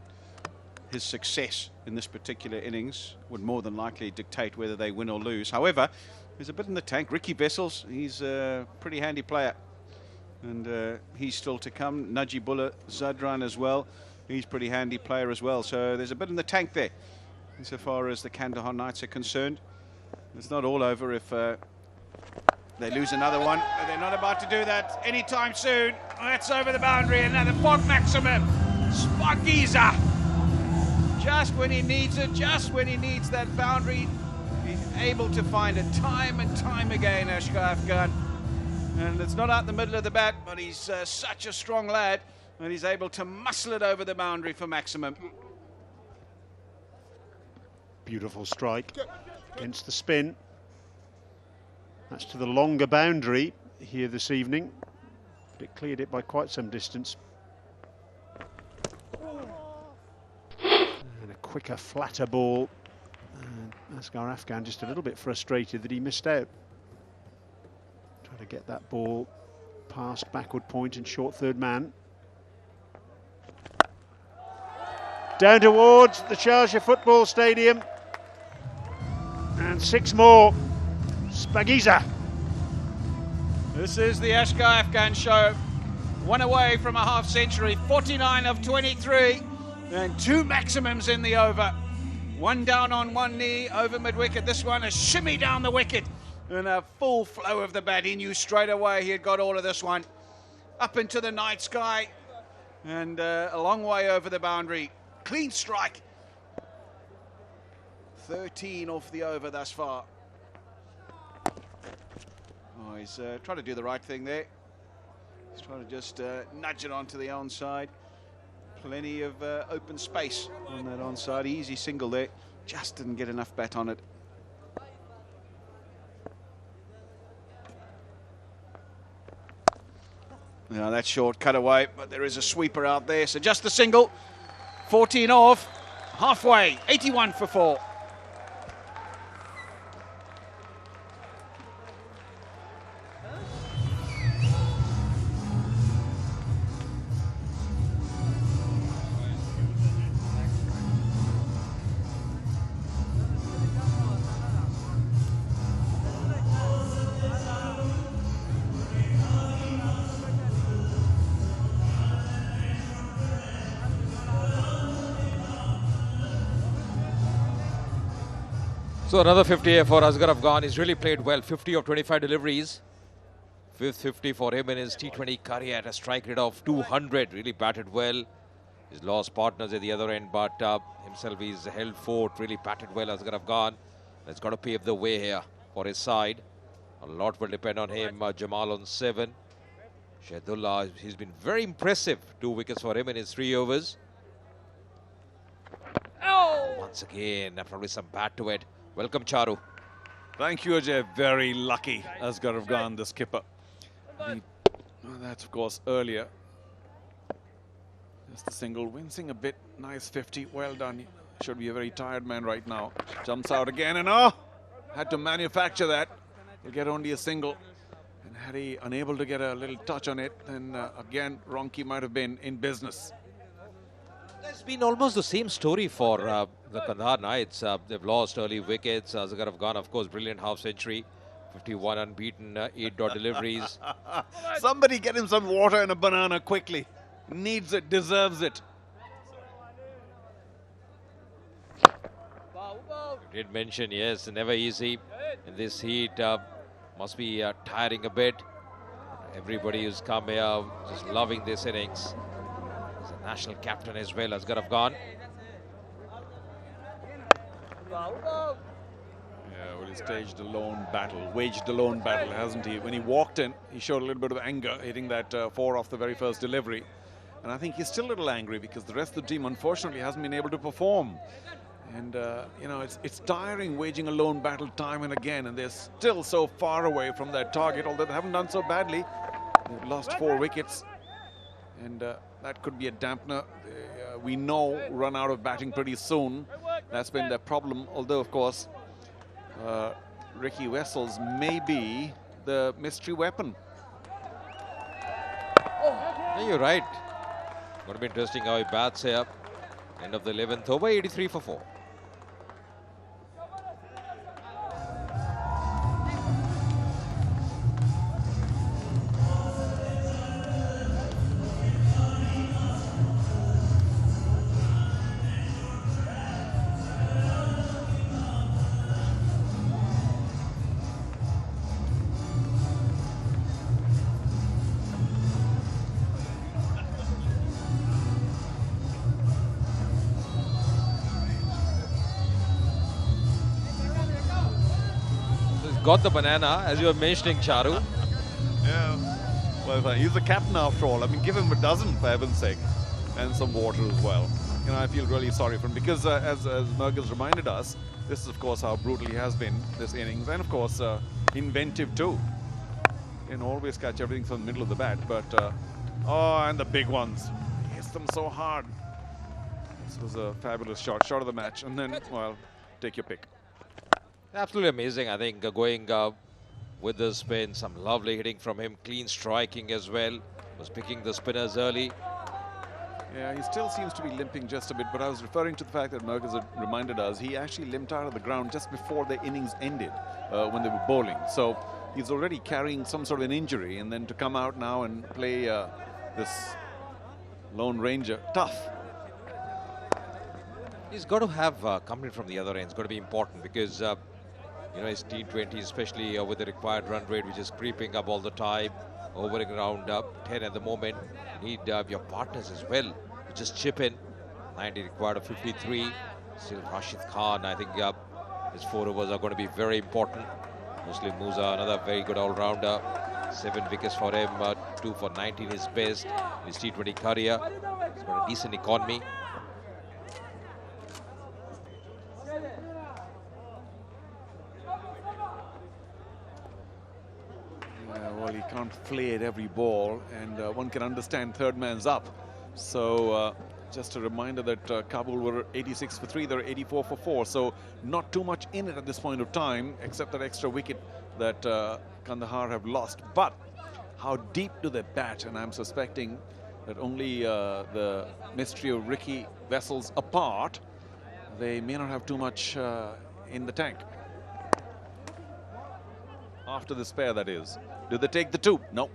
his success in this particular innings would more than likely dictate whether they win or lose. However, there's a bit in the tank. Ricky Vessels, he's a pretty handy player, and he's still to come. Najibullah Zadran as well, he's a pretty handy player as well. So there's a bit in the tank there insofar as the Kandahar Knights are concerned. It's not all over if they lose another one, but they're not about to do that anytime soon. That's over the boundary, another Fog Maximum. Spagiza. Just when he needs it, just when he needs that boundary, he's able to find it time and time again, Ashka Afghan. And it's not out the middle of the bat, but he's such a strong lad, and he's able to muscle it over the boundary for maximum. Beautiful strike against the spin. That's to the longer boundary here this evening, but it cleared it by quite some distance. And a quicker, flatter ball. And Asghar Afghan just a little bit frustrated that he missed out. Trying to get that ball past backward point and short third man. Down towards the Sharjah Football Stadium. And 6 more. Spagiza. This is the Ashka Afghan show. 1 away from a half century, 49 of 23, and 2 maximums in the over. 1 down on 1 knee over mid-wicket. This one a shimmy down the wicket and a full flow of the bat. He knew straight away he had got all of this one. Up into the night sky and a long way over the boundary. Clean strike. 13 off the over thus far. Oh, he's trying to do the right thing there. He's trying to just nudge it onto the onside. Plenty of open space on that onside. Easy single there. Just didn't get enough bat on it. Now that's short cut away, but there is a sweeper out there. So just the single. 14 off. Halfway. 81 for 4. So another 50 here for Asghar Afghan. He's really played well. 50 of 25 deliveries. 5th 50 for him in his T20 career at a strike rate of 200. Really batted well. He's lost partners at the other end, but himself he's held fort. Really batted well, Asghar Afghan. It's got to pave the way here for his side. A lot will depend on him. Jamal on 7. Shahidullah, he's been very impressive. 2 wickets for him in his 3 overs. Oh! Once again, probably some bat to it. Welcome, Charu. Thank you, Ajay. Very lucky, Asghar Afghan, the skipper. That's, of course, earlier. Just a single, wincing a bit. Nice 50. Well done. Should be a very tired man right now. Jumps out again and had to manufacture that. He'll get only a single. And had he unable to get a little touch on it, then again, Ronki might have been in business. It's been almost the same story for the Kandahar Knights. They've lost early wickets. Asghar Afghan, of course, brilliant half century. 51 unbeaten, 8 dot deliveries. Somebody get him some water and a banana quickly. Needs it, deserves it. You did mention, yes, never easy in this heat. Must be tiring a bit. Everybody who's come here just loving this innings. He's a national captain as well, Asghar Afghan. Yeah, well, he staged a lone battle, waged a lone battle, hasn't he? When he walked in, he showed a little bit of anger, hitting that 4 off the very first delivery. And I think he's still a little angry because the rest of the team, unfortunately, hasn't been able to perform. And, you know, it's tiring waging a lone battle time and again, and they're still so far away from their target, although they haven't done so badly. They've lost 4 wickets, and that could be a dampener. We know run out of batting pretty soon. That's been their problem, although, of course, Ricky Wessels may be the mystery weapon. Yeah, you're right. Going to be interesting how he bats here. End of the 11th over, 83 for 4. Got the banana, as you were mentioning, Charu. Yeah, well, he's the captain after all. I mean, give him a dozen, for heaven's sake, and some water as well. You know, I feel really sorry for him because, as Merg reminded us, this is, of course, how brutal he has been this innings, and, of course, inventive too. You know, always catch everything from the middle of the bat, but, oh, and the big ones. He hits them so hard. This was a fabulous shot of the match, and then, well, take your pick. Absolutely amazing. I think going with the spin, some lovely hitting from him, clean striking as well. Was picking the spinners early. Yeah, he still seems to be limping just a bit, but I was referring to the fact that Merg had reminded us he actually limped out of the ground just before the innings ended when they were bowling. So he's already carrying some sort of an injury, and then to come out now and play this Lone Ranger, tough. He's got to have company from the other end. It's got to be important because you know, his T20, especially with the required run rate, which is creeping up all the time, hovering around 10 at the moment. You need your partners as well to just chip in. 90 required of 53. Still Rashid Khan, I think his 4 overs are going to be very important. Muslim Musa, another very good all-rounder. 7 wickets for him, 2 for 19 his best in his T20 career. He's got a decent economy. Well, he can't play at every ball, and one can understand third man's up. So just a reminder that Kabul were 86 for 3, they're 84 for 4. So not too much in it at this point of time, except that extra wicket that Kandahar have lost. But how deep do they bat? And I'm suspecting that only the mystery of Ricky Wessels apart, they may not have too much in the tank. After the spare, that is. Do they take the 2? No.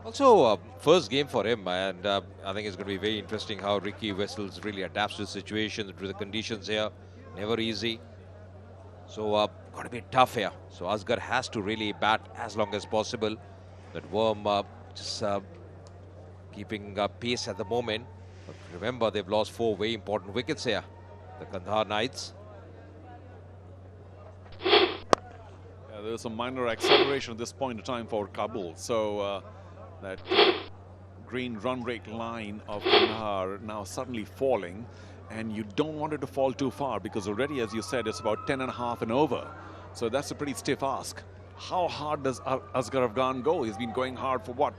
Also, first game for him, and I think it's going to be very interesting how Ricky Wessels really adapts to the situation, to the conditions here. Never easy. So, got to be tough here. So, Asghar has to really bat as long as possible. That Worm just keeping pace at the moment. But remember, they've lost 4 very important wickets here. The Kandahar Knights. There's some minor acceleration at this point in time for Kabul. So that green run rate line of Kandahar now suddenly falling, and you don't want it to fall too far because already, as you said, it's about 10.5 and over. So that's a pretty stiff ask. How hard does Asghar Afghan go? He's been going hard for what?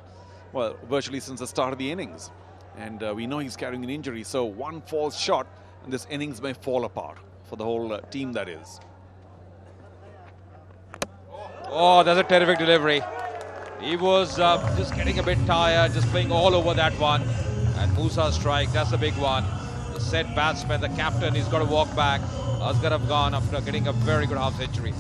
Well, virtually since the start of the innings. And we know he's carrying an injury. So one false shot and this innings may fall apart for the whole team, that is. Oh, that's a terrific delivery. He was just getting a bit tired, just playing all over that one. And Musa strike, that's a big one. The set batsman, the captain, he's got to walk back. Asghar Afghan after getting a very good half century.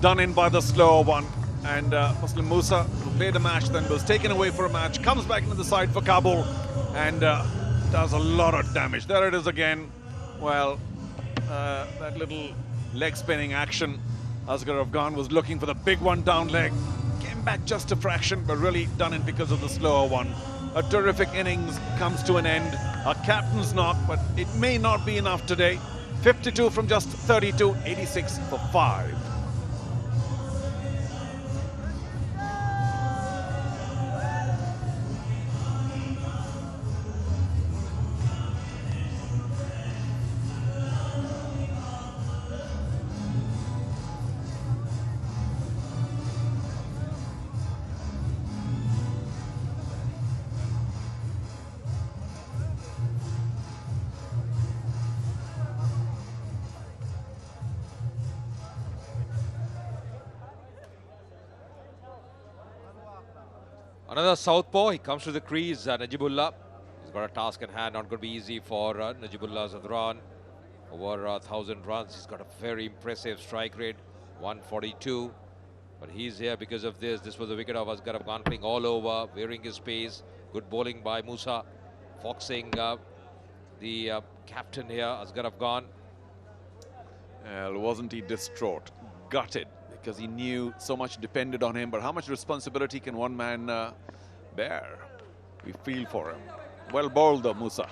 Done in by the slower one. And Muslim Musa, who played a match, then was taken away for a match, comes back into the side for Kabul and does a lot of damage. There it is again. Well, that little leg spinning action. Asghar Afghan was looking for the big one down leg. Came back just a fraction, but really done in because of the slower one. A terrific innings comes to an end. A captain's knock, but it may not be enough today. 52 from just 32, 86 for 5. Another southpaw, he comes to the crease, Najibullah. He's got a task in hand, not going to be easy for Najibullah Zadran. Over 1,000 runs, he's got a very impressive strike rate, 142. But he's here because of this. This was the wicket of Asghar Afghan, playing all over, wearing his pace. Good bowling by Musa, foxing the captain here, Asghar Afghan. Well, wasn't he distraught, gutted, because he knew so much depended on him. But how much responsibility can one man bear? We feel for him. Well bowled though, Musa.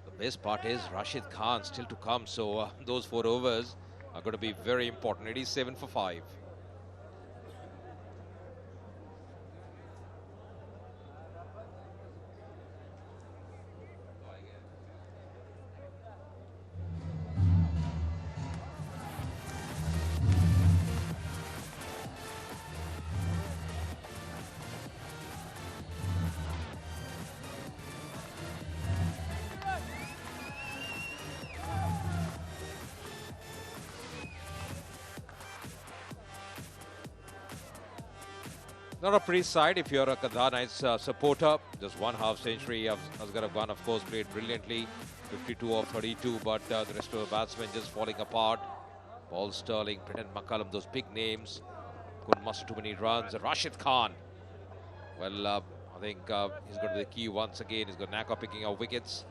The best part is Rashid Khan still to come, so those 4 overs are going to be very important. 87 for 5. Not a pretty side if you're a Kandahar Knights supporter. Just one half century of Asghar Afghan, of course, played brilliantly. 52 of 32, but the rest of the batsmen just falling apart. Paul Sterling, Brendan McCullum, those big names. Couldn't muster too many runs. Rashid Khan. Well, I think he's got to be the key once again. He's got knack of picking out wickets.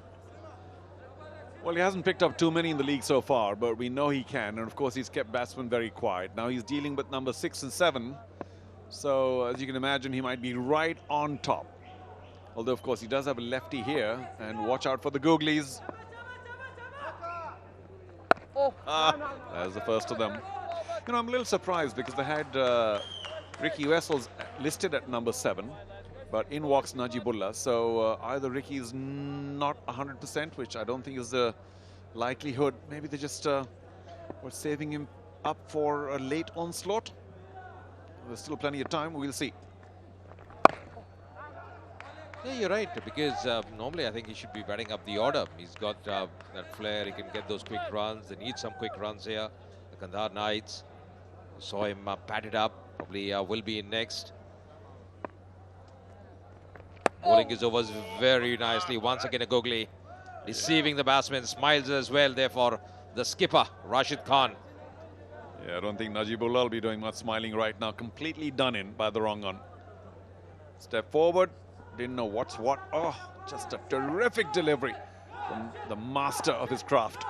Well, he hasn't picked up too many in the league so far, but we know he can. And of course, he's kept batsmen very quiet. Now he's dealing with number 6 and 7. So, as you can imagine, he might be right on top. Although, of course, he does have a lefty here. And watch out for the googlies. There's the first of them. You know, I'm a little surprised because they had Ricky Wessels listed at number 7. But in walks Najibullah. So, either Ricky's not 100%, which I don't think is the likelihood. Maybe they just were saving him up for a late onslaught. There's still plenty of time. We'll see. Yeah, you're right, because normally I think he should be batting up the order. He's got that flair. He can get those quick runs. They need some quick runs here. The Kandahar Knights. Saw him padded up. Probably will be in next. Bowling his overs very nicely. Once again, a googly. Deceiving the batsman. Smiles as well. Therefore, the skipper, Rashid Khan. Yeah, I don't think Najibullah will be doing much smiling right now. Completely done in by the wrong one. Step forward. Didn't know what's what. Oh, just a terrific delivery from the master of his craft.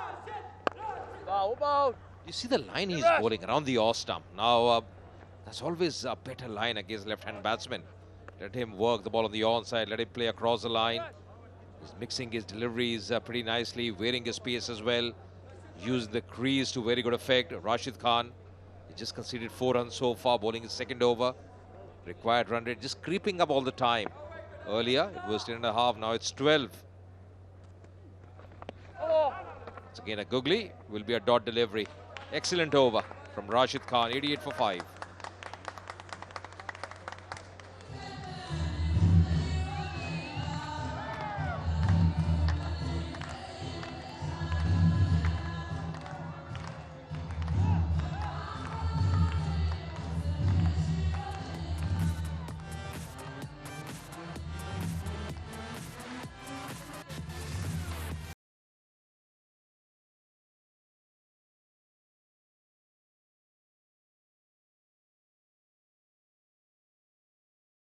You see the line he's bowling around the off stump. Now, that's always a better line against left-hand batsmen. Let him work the ball on the onside. Let him play across the line. He's mixing his deliveries pretty nicely, wearing his pace as well. Used the crease to very good effect. Rashid Khan, he just conceded 4 runs so far, bowling his second over. Required run rate just creeping up all the time. Earlier it was 10.5, now it's 12. It's again a googly, will be a dot delivery. Excellent over from Rashid Khan, 88 for 5.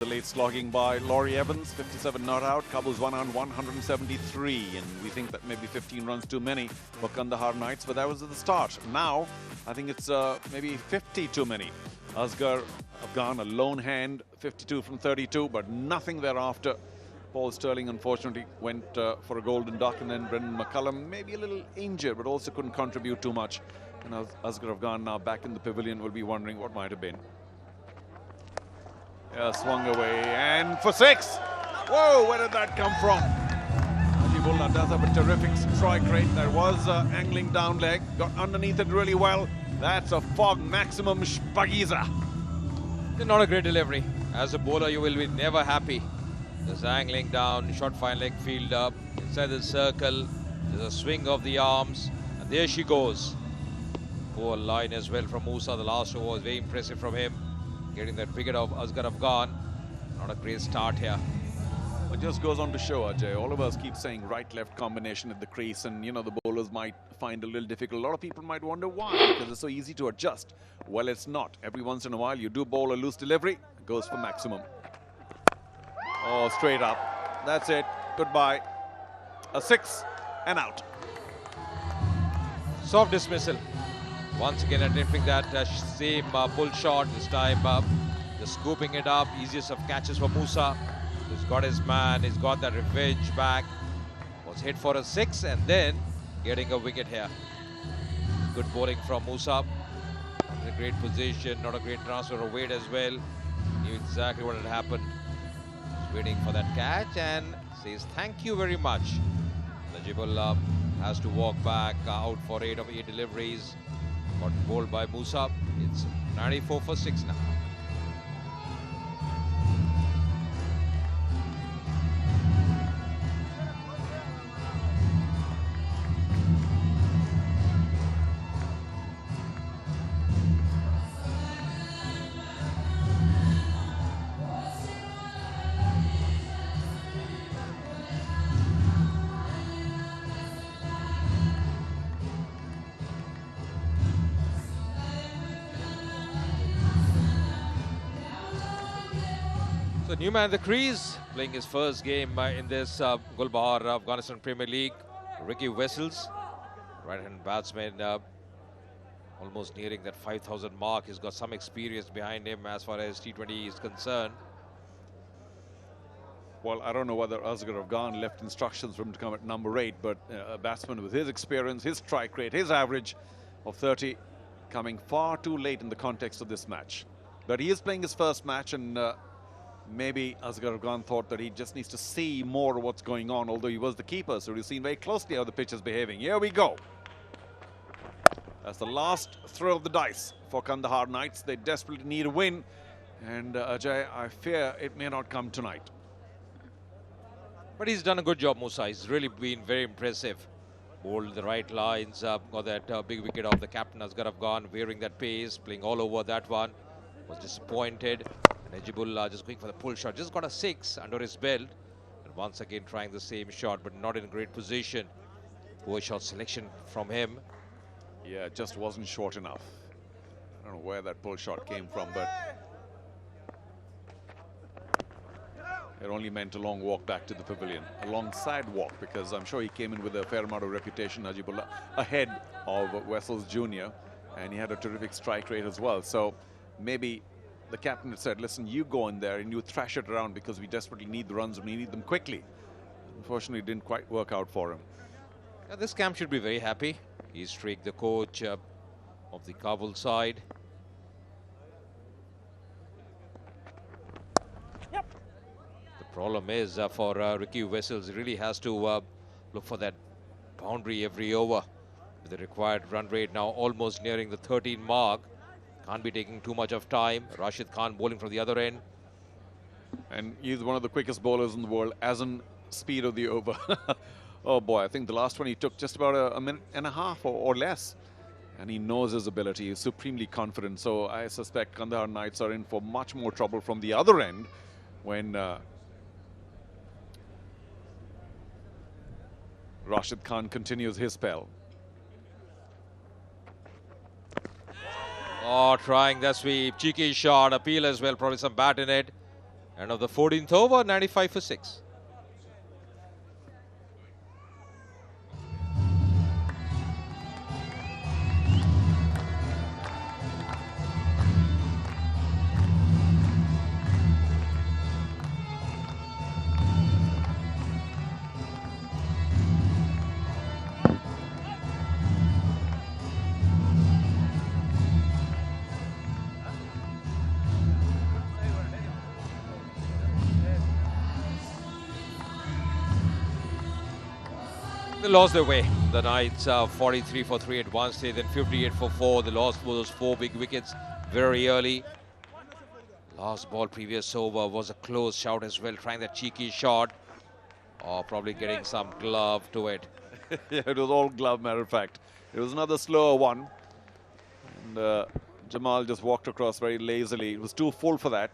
The late slogging by Laurie Evans, 57 not out. Kabul Zwanan 173, and we think that maybe 15 runs too many for Kandahar Knights, but that was at the start. Now, I think it's maybe 50 too many. Asghar Afghan, a lone hand, 52 from 32, but nothing thereafter. Paul Sterling, unfortunately, went for a golden duck, and then Brendan McCullum, maybe a little injured, but also couldn't contribute too much. And Asghar Afghan now back in the pavilion will be wondering what might have been. Yeah, swung away, and for 6! Whoa, where did that come from? Najibullah does have a terrific strike rate. There was angling down leg, got underneath it really well. That's a fog maximum Shpagiza. Not a great delivery. As a bowler, you will be never happy. There's angling down, short fine leg field up, inside the circle. There's a swing of the arms, and there she goes. Poor line as well from Musa. The last over was very impressive from him. Getting that wicket of Asghar Afghan. Not a great start here. It just goes on to show, Ajay, all of us keep saying right-left combination at the crease, and, you know, the bowlers might find it a little difficult. A lot of people might wonder why, because it's so easy to adjust. Well, it's not. Every once in a while, you do bowl a loose delivery, it goes for maximum. Oh, straight up. That's it. Goodbye. A 6 and out. Soft dismissal. Once again attempting that same pull shot. This time just scooping it up. Easiest of catches for Musa. He's got his man. He's got that revenge back. Was hit for a 6 and then getting a wicket here. Good bowling from Musa. In a great position. Not a great transfer of weight as well. Knew exactly what had happened. He's waiting for that catch and says thank you very much. Najibullah has to walk back out for 8 of 8 deliveries. Got bowled by Musa. It's 94 for 6 now. So new man at the crease, playing his first game in this Gulbahar Afghanistan Premier League. Ricky Wessels, right-hand batsman, almost nearing that 5,000 mark. He's got some experience behind him as far as T20 is concerned. Well, I don't know whether Asghar Afghan left instructions for him to come at number 8, but a batsman with his experience, his strike rate, his average of 30, coming far too late in the context of this match. But he is playing his first match, and maybe Asghar Afghan thought that he just needs to see more of what's going on, although he was the keeper, so he's seen very closely how the pitch is behaving. Here we go. That's the last throw of the dice for Kandahar Knights. They desperately need a win, and Ajay, I fear it may not come tonight. But he's done a good job, Musa. He's really been very impressive. Bowled the right lines, got that big wicket of the captain Asghar Afghan, wearing that pace, playing all over that one. Was disappointed. Najibullah just going for the pull shot, just got a 6 under his belt, and once again trying the same shot, but not in a great position. Poor shot selection from him. Yeah, it just wasn't short enough. I don't know where that pull shot came from, but it only meant a long walk back to the pavilion, a long side walk, because I'm sure he came in with a fair amount of reputation, Najibullah, ahead of Wessels Jr., and he had a terrific strike rate as well. So maybe the captain had said, listen, you go in there and you thrash it around because we desperately need the runs and we need them quickly. Unfortunately, it didn't quite work out for him. Yeah, this camp should be very happy. He's Streak, the coach of the Kabul side. Yep. The problem is for Ricky Wessels, he really has to look for that boundary every over. With the required run rate now almost nearing the 13 mark. Can't be taking too much of time. Rashid Khan bowling from the other end. And he's one of the quickest bowlers in the world, as in speed of the over. Oh boy, I think the last one he took just about a minute and a half or less. And he knows his ability. He's supremely confident. So I suspect Kandahar Knights are in for much more trouble from the other end when Rashid Khan continues his spell. Oh, trying the sweep. Cheeky shot. Appeal as well. Probably some bat in it. End of the 14th over, 95 for 6. They lost their way. The Knights 43 for 3 at one stage, then 58 for 4. They lost those 4 big wickets very early. Last ball previous over was a close shout as well, trying that cheeky shot. Or probably getting some glove to it. Yeah, it was all glove, matter of fact. It was another slower one. And Jamal just walked across very lazily. It was too full for that.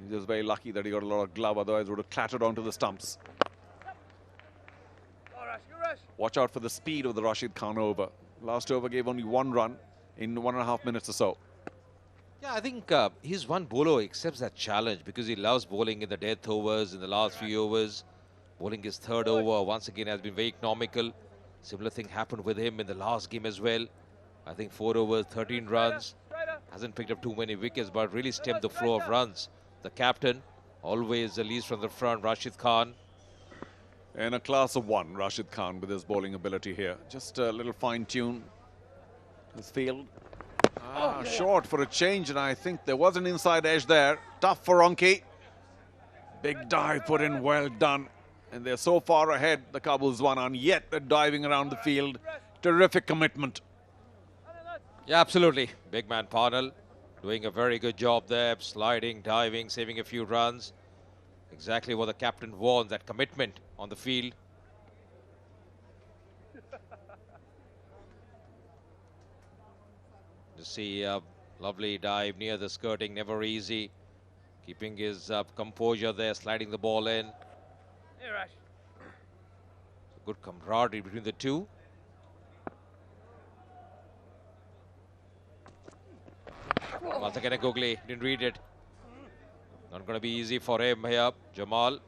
He was very lucky that he got a lot of glove, otherwise would have clattered onto the stumps. Watch out for the speed of the Rashid Khan over. Last over gave only 1 run in 1.5 minutes or so. Yeah, I think he's one bowler who accepts that challenge because he loves bowling in the death overs, in the last few overs. Bowling his 3rd over once again has been very economical. Similar thing happened with him in the last game as well. I think 4 overs, 13 runs. Hasn't picked up too many wickets, but really stemmed the flow of runs. The captain, always the least from the front, Rashid Khan. And a class of 1, Rashid Khan, with his bowling ability here. Just a little fine-tune. His field. Short for a change, and I think there was an inside edge there. Tough for Ronki. Big dive put in, well done. And they're so far ahead, the Kabul Zwanan, yet they're diving around the field. Terrific commitment. Yeah, absolutely. Big man Parnell doing a very good job there. Sliding, diving, saving a few runs. Exactly what the captain wants, that commitment on the field. To see a lovely dive near the skirting, never easy. Keeping his composure there, sliding the ball in. Good camaraderie between the two. Once again a googly, didn't read it. Not going to be easy for him here, Jamal. It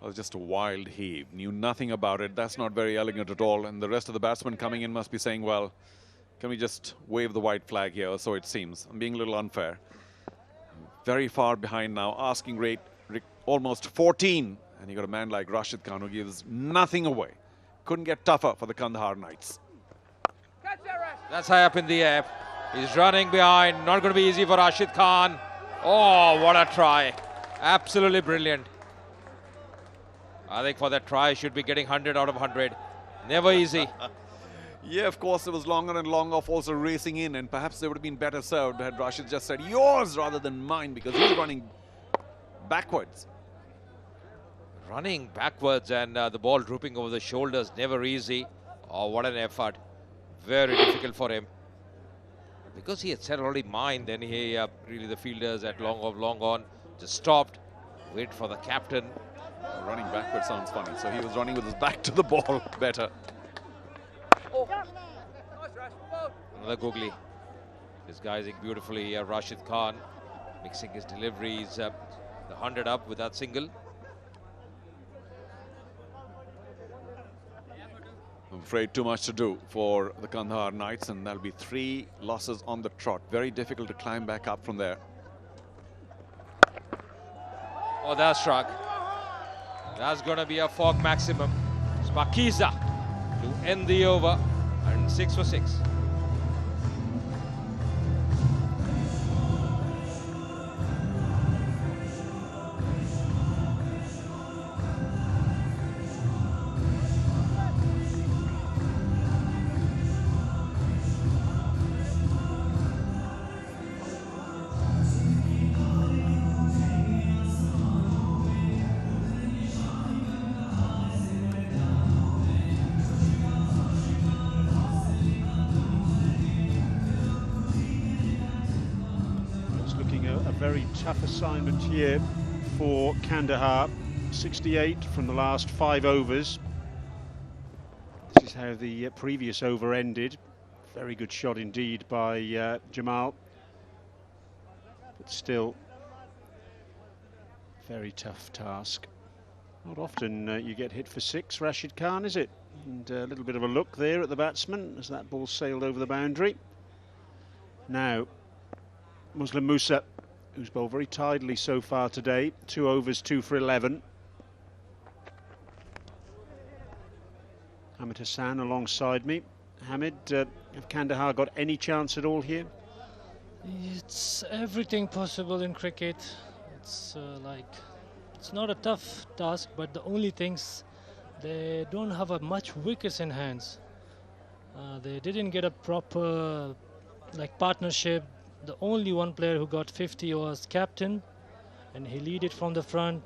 was just a wild heave. Knew nothing about it. That's not very elegant at all. And the rest of the batsmen coming in must be saying, well, can we just wave the white flag here? So it seems. I'm being a little unfair. Very far behind now. Asking rate almost 14. And you got a man like Rashid Khan who gives nothing away. Couldn't get tougher for the Kandahar Knights. That's high up in the air. He's running behind. Not going to be easy for Rashid Khan. Oh, what a try. Absolutely brilliant. I think for that try, should be getting 100 out of 100. Never easy. Yeah, of course, it was longer and long off, also racing in, and perhaps they would have been better served had Rashid just said yours rather than mine, because he's running backwards. Running backwards and the ball drooping over the shoulders, never easy. Oh, what an effort. Very difficult for him. Because he had said already mine, then he really the fielders at long on just stopped. Wait for the captain. Running backwards sounds funny, so he was running with his back to the ball better. Another googly. Disguising beautifully Rashid Khan, mixing his deliveries, the 100 up with that single. I'm afraid too much to do for the Kandahar Knights, and there'll be 3 losses on the trot. Very difficult to climb back up from there. Oh, that's struck. That's going to be a fork maximum. It's Makiza to end the over, and 6 for 6. Very tough assignment here for Kandahar. 68 from the last 5 overs. This is how the previous over ended. Very good shot indeed by Jamal. But still, Very tough task. Not often you get hit for 6, Rashid Khan, is it? And a little bit of a look there at the batsman as that ball sailed over the boundary. Now, Muslim Musa, who's bowled very tidily so far today. 2 overs, 2 for 11. Hamid Hassan alongside me. Hamid, have Kandahar got any chance at all here? It's everything possible in cricket. It's it's not a tough task, but the only things, they don't have much wickets in hands. They didn't get a proper partnership. The only one player who got 50 was captain, and he lead it from the front.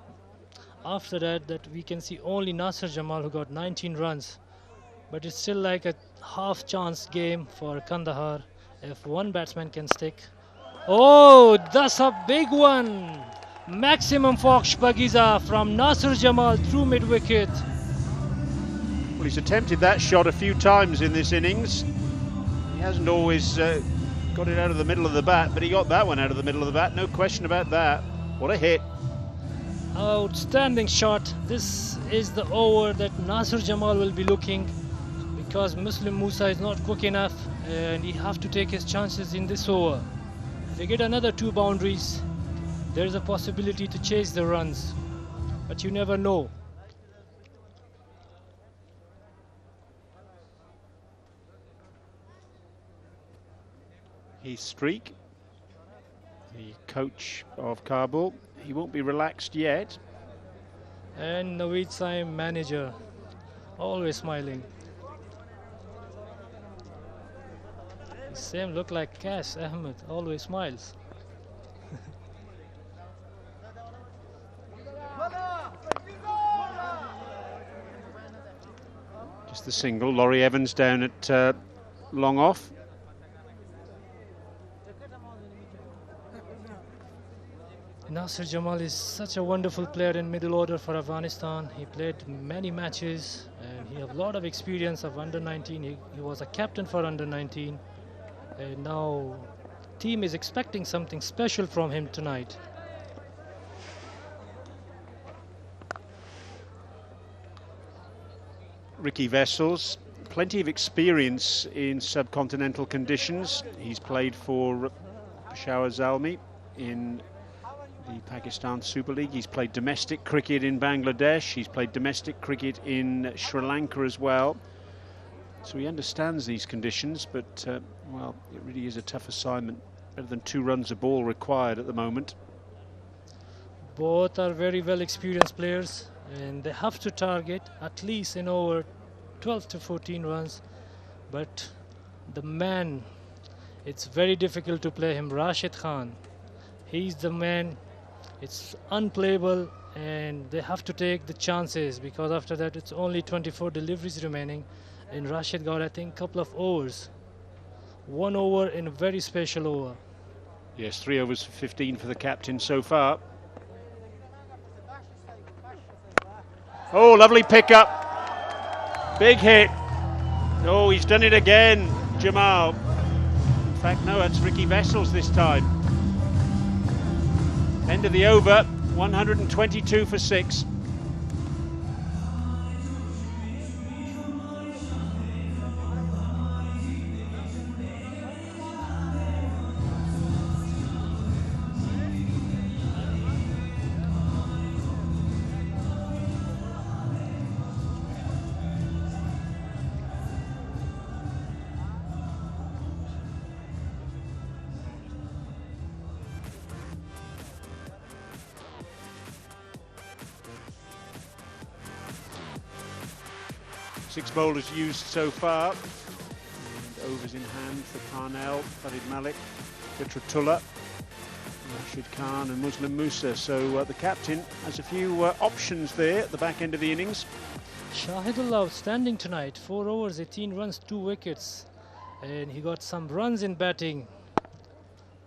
After that we can see only Nasir Jamal who got 19 runs. But it's still like a half chance game for Kandahar if one batsman can stick. Oh, that's a big one. Maximum Fox Bagiza from Nasir Jamal through mid-wicket. Well, he's attempted that shot a few times in this innings. He hasn't always got it out of the middle of the bat, but he got that one out of the middle of the bat, no question about that. What a hit. Outstanding shot. This is the over that Nasir Jamal will be looking, because Muslim Musa is not quick enough and he have to take his chances in this over. If they get another 2 boundaries, there is a possibility to chase the runs, but you never know. He's Streak, the coach of Kabul. He won't be relaxed yet. And Naveed Saim, manager, always smiling. Same look like Cash Ahmed, always smiles. Just the single. Laurie Evans down at long off. Nasir Jamal is such a wonderful player in middle order for Afghanistan. He played many matches and he has a lot of experience of under 19. He was a captain for under 19. And now team is expecting something special from him tonight. Ricky Vessels, plenty of experience in subcontinental conditions. He's played for Peshawar Zalmi in the Pakistan Super League. He's played domestic cricket in Bangladesh. He's played domestic cricket in Sri Lanka as well. So he understands these conditions, but well, it really is a tough assignment. Better than 2 runs a ball required at the moment. Both are very well experienced players and they have to target at least in over 12 to 14 runs. But the man, it's very difficult to play him, Rashid Khan. He's the man. It's unplayable and they have to take the chances, because after that it's only 24 deliveries remaining. And Rashid got, I think, a couple of overs. 1 over in a very special over. Yes, 3 overs for 15 for the captain so far. Oh, lovely pickup. Big hit. Oh, he's done it again, Jamal. In fact, no, that's Ricky Vessels this time. End of the over, 122 for 6. Six bowlers used so far. And overs in hand for Parnell, Farid Malik, Fitratullah, Rashid Khan and Muslim Musa. So the captain has a few options there at the back end of the innings. Shahidullah outstanding tonight. 4 overs, 18 runs, 2 wickets. And he got some runs in batting.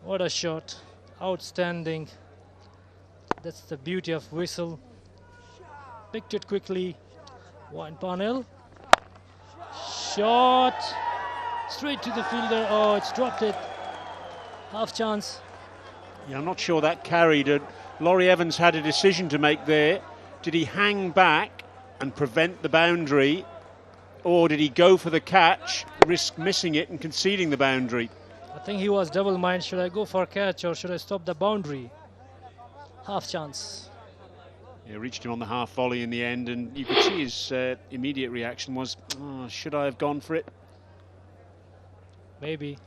What a shot. Outstanding. That's the beauty of whistle. Picked it quickly. One Parnell. Shot straight to the fielder. Oh, it's dropped it. Half chance. Yeah, I'm not sure that carried. Laurie Evans had a decision to make there. Did he hang back and prevent the boundary, or did he go for the catch, risk missing it and conceding the boundary? I think he was double-minded. Should I go for a catch or should I stop the boundary? Half chance. Yeah, reached him on the half volley in the end, and you could see his immediate reaction was, oh, should I have gone for it? Maybe.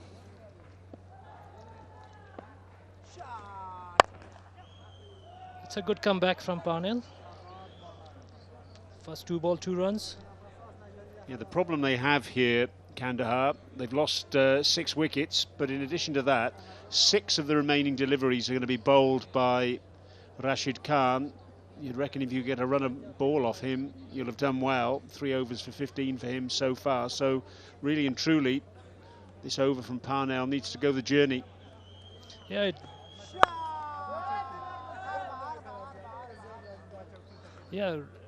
It's a good comeback from Parnell. First 2 ball, 2 runs. Yeah, the problem they have here, Kandahar, they've lost 6 wickets, but in addition to that, 6 of the remaining deliveries are going to be bowled by Rashid Khan. You'd reckon if you get a run of ball off him, you'll have done well. 3 overs for 15 for him so far. So really and truly, this over from Parnell needs to go the journey. Yeah.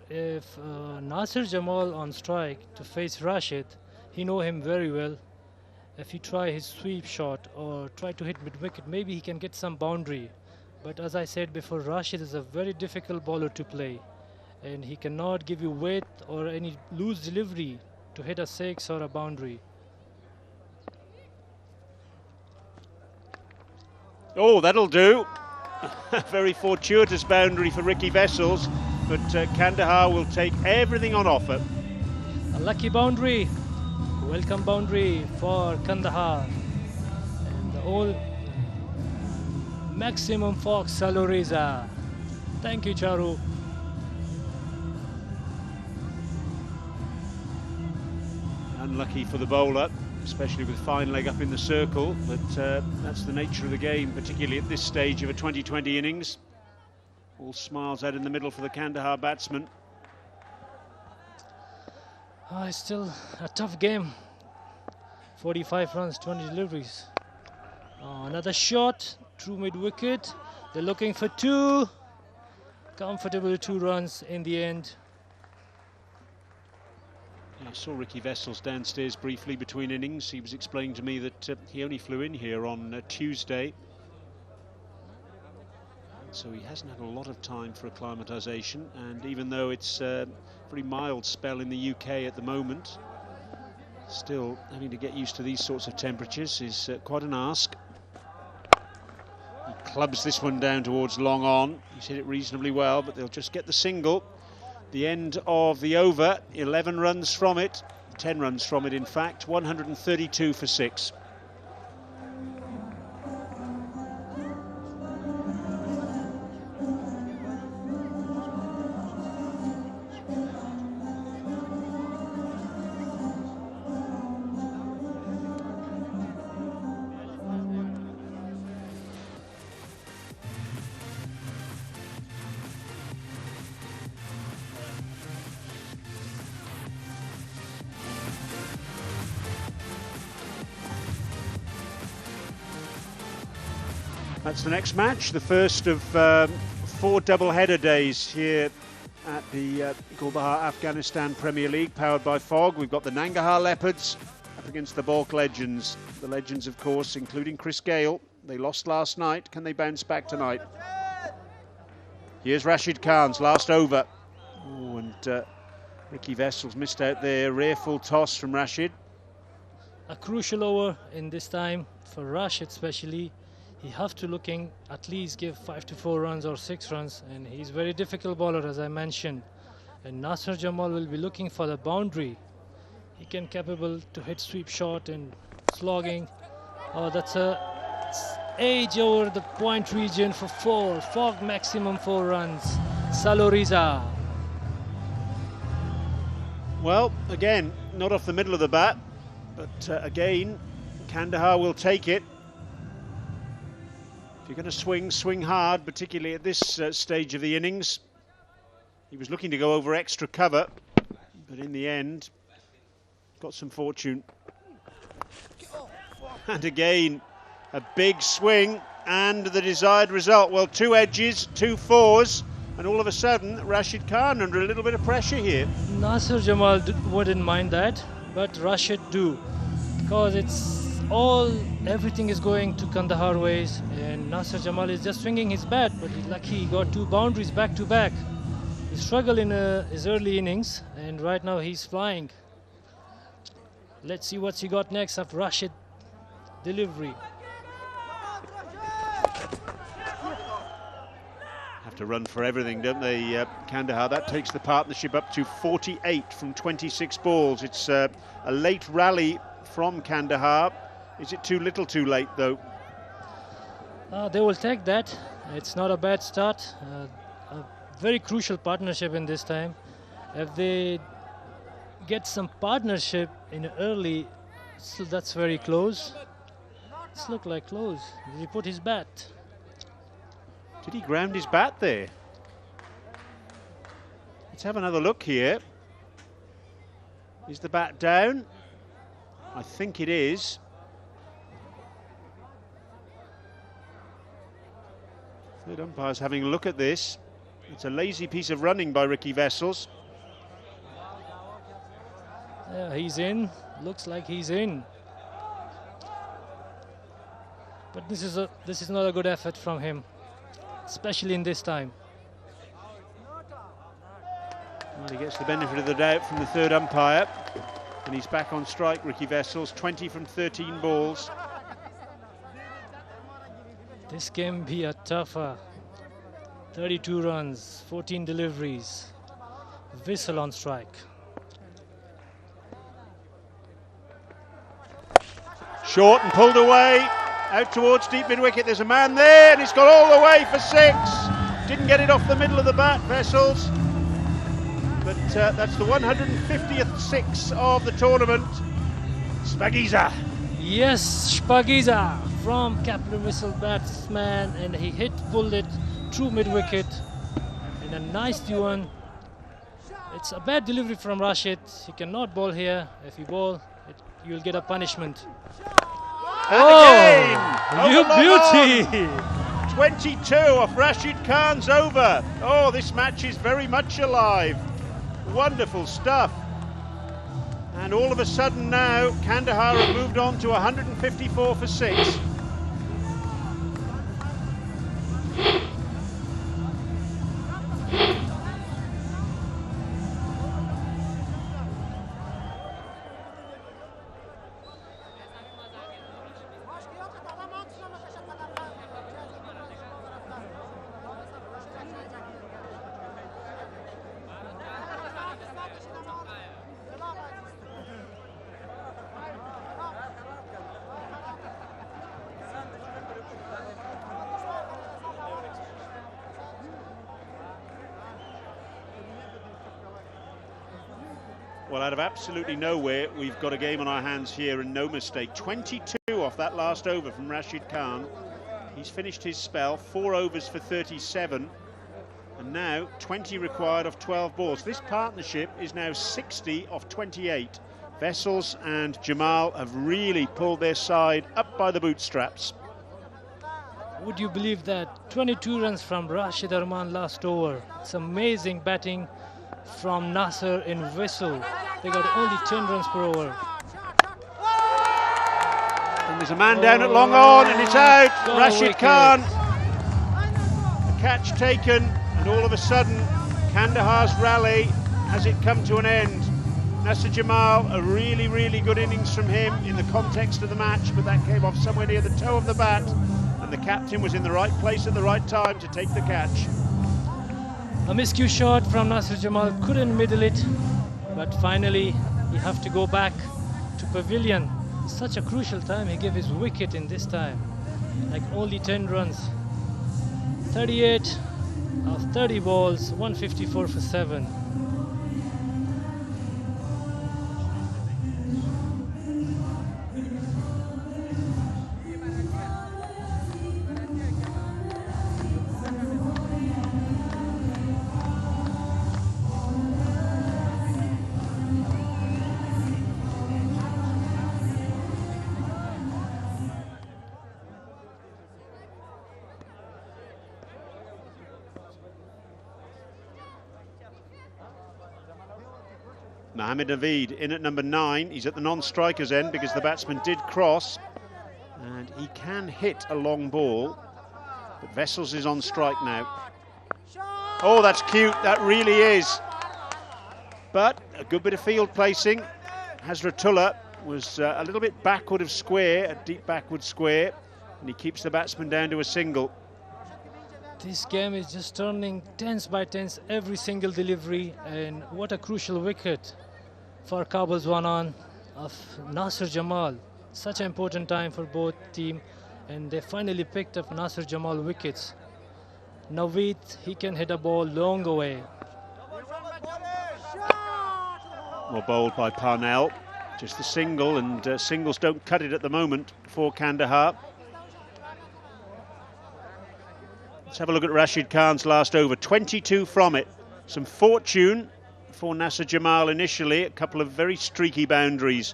If Nasir Jamal on strike to face Rashid, he know him very well. If he try his sweep shot or try to hit mid-wicket, maybe he can get some boundary. But as I said before, Rashid is a very difficult bowler to play, and he cannot give you weight or any loose delivery to hit a 6 or a boundary. Oh, that'll do. Very fortuitous boundary for Ricky Vessels, but Kandahar will take everything on offer. A lucky boundary. Welcome boundary for Kandahar. And the old maximum Fox Saloriza. Thank you, Charu. Unlucky for the bowler, especially with fine leg up in the circle, but that's the nature of the game, particularly at this stage of a 2020 innings. All smiles out in the middle for the Kandahar batsman. It's still a tough game. 45 runs, 20 deliveries. Another shot, true mid-wicket. They're looking for 2. Comfortable 2 runs in the end. I saw Ricky Vessels downstairs briefly between innings. He was explaining to me that he only flew in here on Tuesday. So he hasn't had a lot of time for acclimatisation, and even though it's a very mild spell in the UK at the moment, still having to get used to these sorts of temperatures is quite an ask. He clubs this one down towards long on. He's hit it reasonably well, but they'll just get the single. The end of the over, 11 runs from it, 10 runs from it in fact, 132 for 6. That's the next match, the first of 4 double-header days here at the Kandahar Afghanistan Premier League, powered by FOG. We've got the Nangarhar Leopards up against the Balk Legends. The Legends, of course, including Chris Gayle. They lost last night. Can they bounce back tonight? Here's Rashid Khan's last over. Oh, and Ricky Vessels missed out there. Rare full toss from Rashid. A crucial over in this time for Rashid especially. He have to looking at least give 5 to 4 runs or 6 runs, and he's very difficult bowler as I mentioned. And Nasir Jamal will be looking for the boundary. He can capable to hit sweep shot and slogging. Oh, that's a edge over the point region for 4. Fog maximum 4 runs. Saloriza. Well, again, not off the middle of the bat, but again, Kandahar will take it. If you're going to swing, swing hard, particularly at this stage of the innings. He was looking to go over extra cover, but in the end, got some fortune. And again, a big swing and the desired result. Well, 2 edges, 2 fours, and all of a sudden, Rashid Khan under a little bit of pressure here. Nasir Jamal wouldn't mind that, but Rashid do, because it's everything is going to Kandahar ways, and Nasser Jamal is just swinging his bat, but he's lucky he got 2 boundaries back to back. He struggled in his early innings, and right now he's flying. Let's see what he got next after Rashid delivery. Have to run for everything, don't they, Kandahar? That takes the partnership up to 48 from 26 balls. It's a late rally from Kandahar. Is it too little too late, though? They will take that. It's not a bad start. A very crucial partnership in this time. If they get some partnership in early, so that's very close. It's look like close. Did he put his bat? Did he ground his bat there? Let's have another look here. Is the bat down? I think it is. Third umpire's having a look at this. It's a lazy piece of running by Ricky Vessels. Yeah, he's in. Looks like he's in. But this is not a good effort from him, especially in this time. Well, he gets the benefit of the doubt from the third umpire, and he's back on strike, Ricky Vessels, 20 from 13 balls. This can be a tougher. 32 runs, 14 deliveries. Whistle on strike. Short and pulled away, out towards deep mid-wicket. There's a man there, and he's got all the way for 6. Didn't get it off the middle of the bat, Vessels. But that's the 150th 6 of the tournament. Spagiza. Yes, Spagiza from captain whistle batsman, and he pulled it through mid-wicket. And a nice one. It's a bad delivery from Rashid. He cannot bowl here. If you bowl, you'll get a punishment. And you beauty! 22 off Rashid Khan's over. Oh, this match is very much alive. Wonderful stuff. And all of a sudden now, Kandahar have moved on to 154 for 6. Well, out of absolutely nowhere, we've got a game on our hands here, and no mistake. 22 off that last over from Rashid Khan. He's finished his spell, 4 overs for 37, and now 20 required off 12 balls. This partnership is now 60 off 28. Vessels and Jamal have really pulled their side up by the bootstraps. Would you believe that? 22 runs from Rashid Arman last over. It's amazing batting from Nasser in whistle. They got only 10 runs per over. And there's a man down at long on, and it's out. Rashid Khan. A catch taken, and all of a sudden, Kandahar's rally has it come to an end. Nasser Jamal, a really, really good innings from him in the context of the match, but that came off somewhere near the toe of the bat, and the captain was in the right place at the right time to take the catch. A miscue shot from Nasser Jamal, couldn't middle it, but finally he have to go back to pavilion. Such a crucial time, he gave his wicket in this time, like only 10 runs. 38 of 30 balls, 154 for 7. Mohamed Naveed in at number 9. He's at the non-striker's end because the batsman did cross. and he can hit a long ball, but Vessels is on strike now. Oh, that's cute, that really is. But a good bit of field placing. Hazratullah was a little bit backward of square, a deep backward square, and he keeps the batsman down to a single. This game is just turning tense by tense every single delivery, and what a crucial wicket for Kabul Zwanan of Nasir Jamal. Such an important time for both teams, and they finally picked up Nasir Jamal wickets. Naveed, he can hit a ball long away. Well bowled by Parnell, just a single, and singles don't cut it at the moment for Kandahar. Let's have a look at Rashid Khan's last over, 22 from it. Some fortune for Nasir Jamal initially, a couple of very streaky boundaries,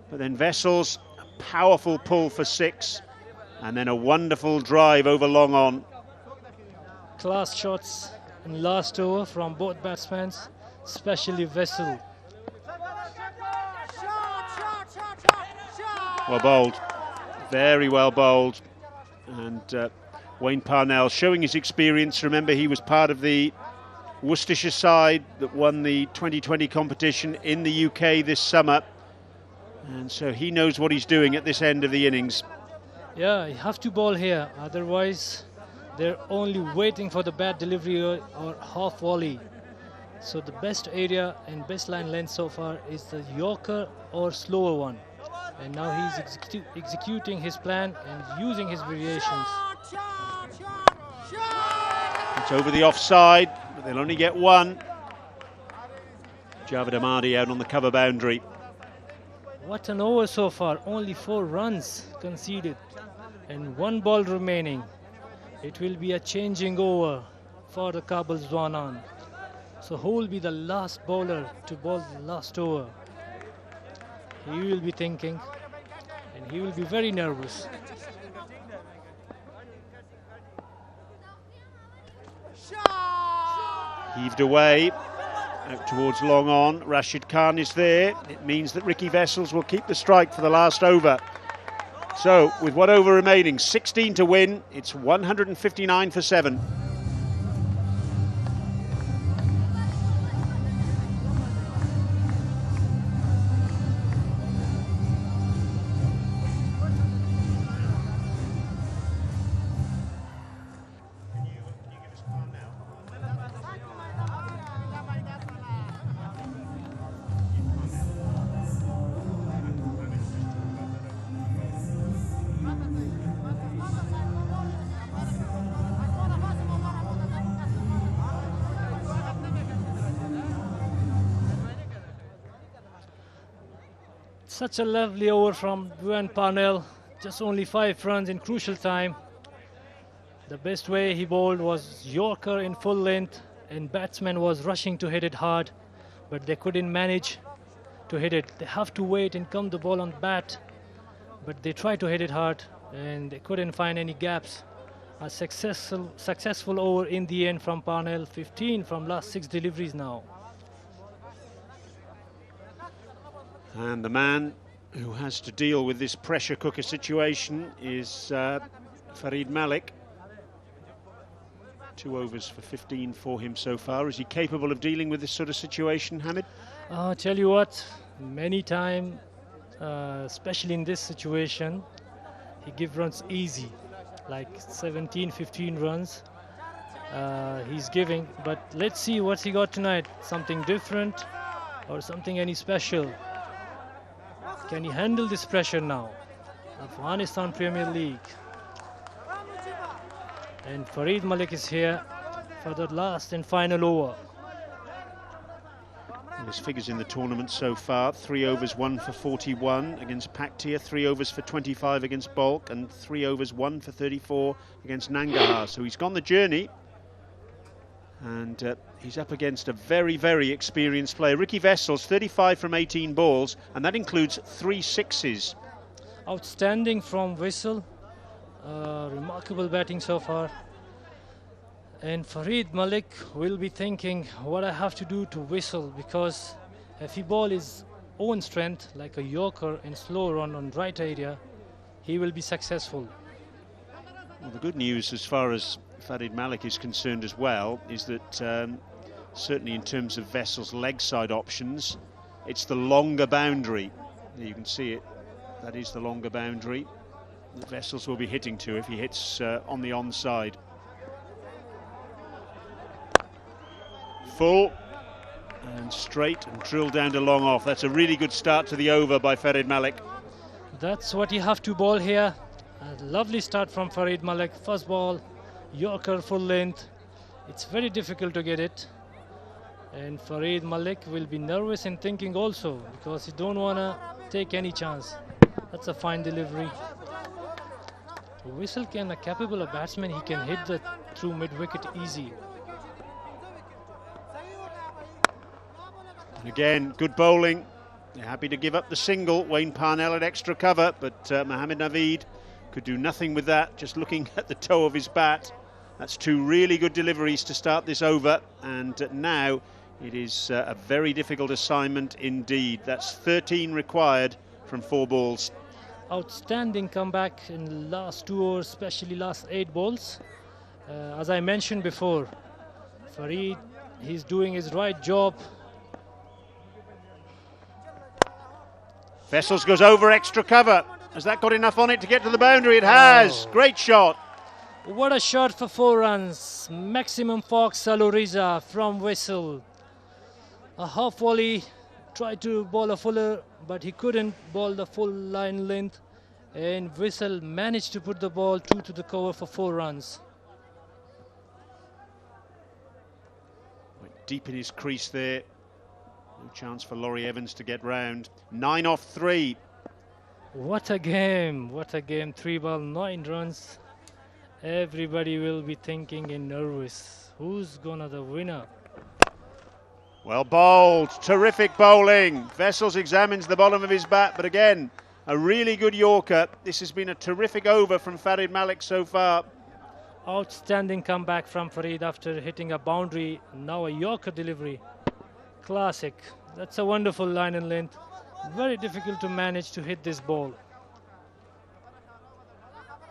but then Vessels, a powerful pull for 6, and then a wonderful drive over long on. Class shots in last over from both batsmen, especially Vessel. Well bowled, very well bowled, and Wayne Parnell showing his experience. Remember, he was part of the Worcestershire side that won the 2020 competition in the UK this summer, and so he knows what he's doing at this end of the innings. Yeah, you have to bowl here, otherwise they're only waiting for the bad delivery or half volley. So the best area and best line length so far is the Yorker or slower one. And now he's executing his plan and using his variations. It's over the offside, but they'll only get one. Javed Ahmadi out on the cover boundary. What an over so far, only 4 runs conceded and 1 ball remaining. It will be a changing over for the Kabul Zwanan. So who will be the last bowler to bowl the last over? He will be thinking, and he will be very nervous. Heaved away, out towards long on. Rashid Khan is there. It means that Ricky Vessels will keep the strike for the last over. So, with 1 over remaining, 16 to win, it's 159 for 7. Such a lovely over from Wayne Parnell, just only 5 runs in crucial time. The best way he bowled was Yorker in full length, and batsman was rushing to hit it hard, but they couldn't manage to hit it. They have to wait and come the ball on bat, but they tried to hit it hard and they couldn't find any gaps. A successful over in the end from Parnell, 15 from last 6 deliveries now. And the man who has to deal with this pressure cooker situation is Farid Malik. 2 overs for 15 for him so far. Is he capable of dealing with this sort of situation, Hamid? I'll tell you what, many times, especially in this situation, he gives runs easy, like 17, 15 runs he's giving. But let's see what he got tonight. Something different or something any special. Can he handle this pressure now? Afghanistan Premier League. And Farid Malik is here for the last and final over. And his figures in the tournament so far: 3 overs 1 for 41 against Paktia, 3 overs for 25 against Balk, and 3 overs 1 for 34 against Nangarhar. So he's gone the journey, and he's up against a very, very experienced player. Ricky Vessels, 35 from 18 balls, and that includes 3 sixes. Outstanding from Whistle. Remarkable batting so far. And Farid Malik will be thinking what I have to do to Whistle, because if he ball his own strength, like a Yorker and slow run on right area, he will be successful. Well, the good news as far as Farid Malik is concerned as well is that certainly in terms of Vessel's leg side options, it's the longer boundary. There you can see it. That is the longer boundary that Vessels will be hitting to if he hits on the onside. Full and straight and drilled down to long off. That's a really good start to the over by Farid Malik. That's what you have to bowl here. A lovely start from Farid Malik. First ball, Yorker full length. It's very difficult to get it. And Farid Malik will be nervous and thinking also, because he don't want to take any chance. That's a fine delivery. Whistle can a capable a batsman, he can hit the through mid-wicket easy. And again, good bowling. They're happy to give up the single. Wayne Parnell had extra cover, but Mohammad Naveed could do nothing with that. Just looking at the toe of his bat. That's two really good deliveries to start this over. And now it is a very difficult assignment indeed. That's 13 required from 4 balls. Outstanding comeback in the last 2 overs, especially last 8 balls. As I mentioned before, Farid, he's doing his right job. Vessels goes over extra cover. Has that got enough on it to get to the boundary? It has. Great shot. What a shot for 4 runs. Maximum Fox Saloriza from Whistle. A half volley, tried to bowl a fuller, but he couldn't bowl the full line length. And Whistle managed to put the ball 2 to the cover for 4 runs. Went deep in his crease there. No chance for Laurie Evans to get round. 9 off 3. What a game, what a game. 3 ball, 9 runs. Everybody will be thinking and nervous. Who's gonna the winner? Well bowled, terrific bowling. Vessels examines the bottom of his bat, but again, a really good Yorker. This has been a terrific over from Farid Malik so far. Outstanding comeback from Farid after hitting a boundary. Now a Yorker delivery. Classic. That's a wonderful line and length. Very difficult to manage to hit this ball.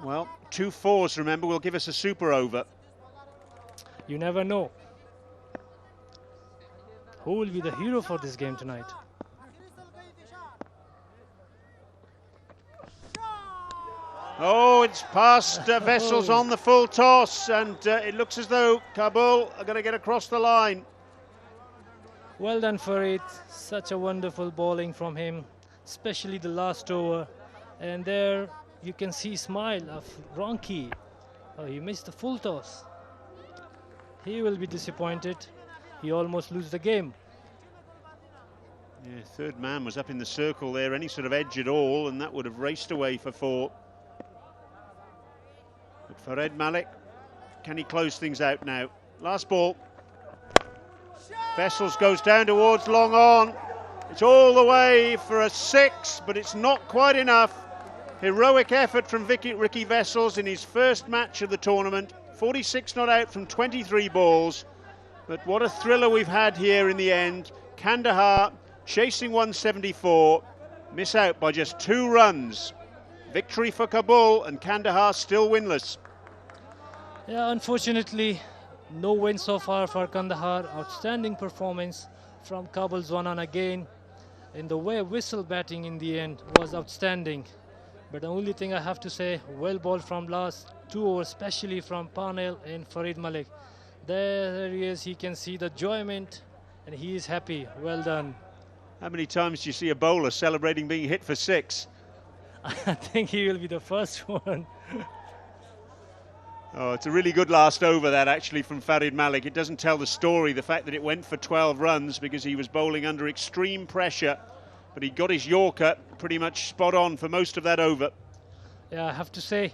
Well, 2 4s, remember, will give us a super over. You never know. Who will be the hero for this game tonight? Oh, it's past Vessels on the full toss, and it looks as though Kabul are going to get across the line. Well done, Farid. Such a wonderful bowling from him, especially the last over. And there you can see smile of Ronki. Oh, he missed the full toss. He will be disappointed. He almost lose the game. Yeah, third man was up in the circle there, any sort of edge at all, and that would have raced away for 4. But Farid Malik, can he close things out now? Last ball. Vessels goes down towards long on. It's all the way for a 6, but it's not quite enough. Heroic effort from Ricky Vessels in his first match of the tournament. 46 not out from 23 balls. But what a thriller we've had here in the end. Kandahar chasing 174. Miss out by just 2 runs. Victory for Kabul, and Kandahar still winless. Yeah, unfortunately, no win so far for Kandahar. Outstanding performance from Kabul Zwanan again. And the way Whistle batting in the end was outstanding. But the only thing I have to say, well bowled from last 2 overs, especially from Parnell and Farid Malik. There he is, he can see the enjoyment and he is happy. Well done. How many times do you see a bowler celebrating being hit for 6? I think he will be the first one. Oh, it's a really good last over that actually from Farid Malik. It doesn't tell the story, the fact that it went for 12 runs because he was bowling under extreme pressure, but he got his Yorker pretty much spot on for most of that over. Yeah, I have to say,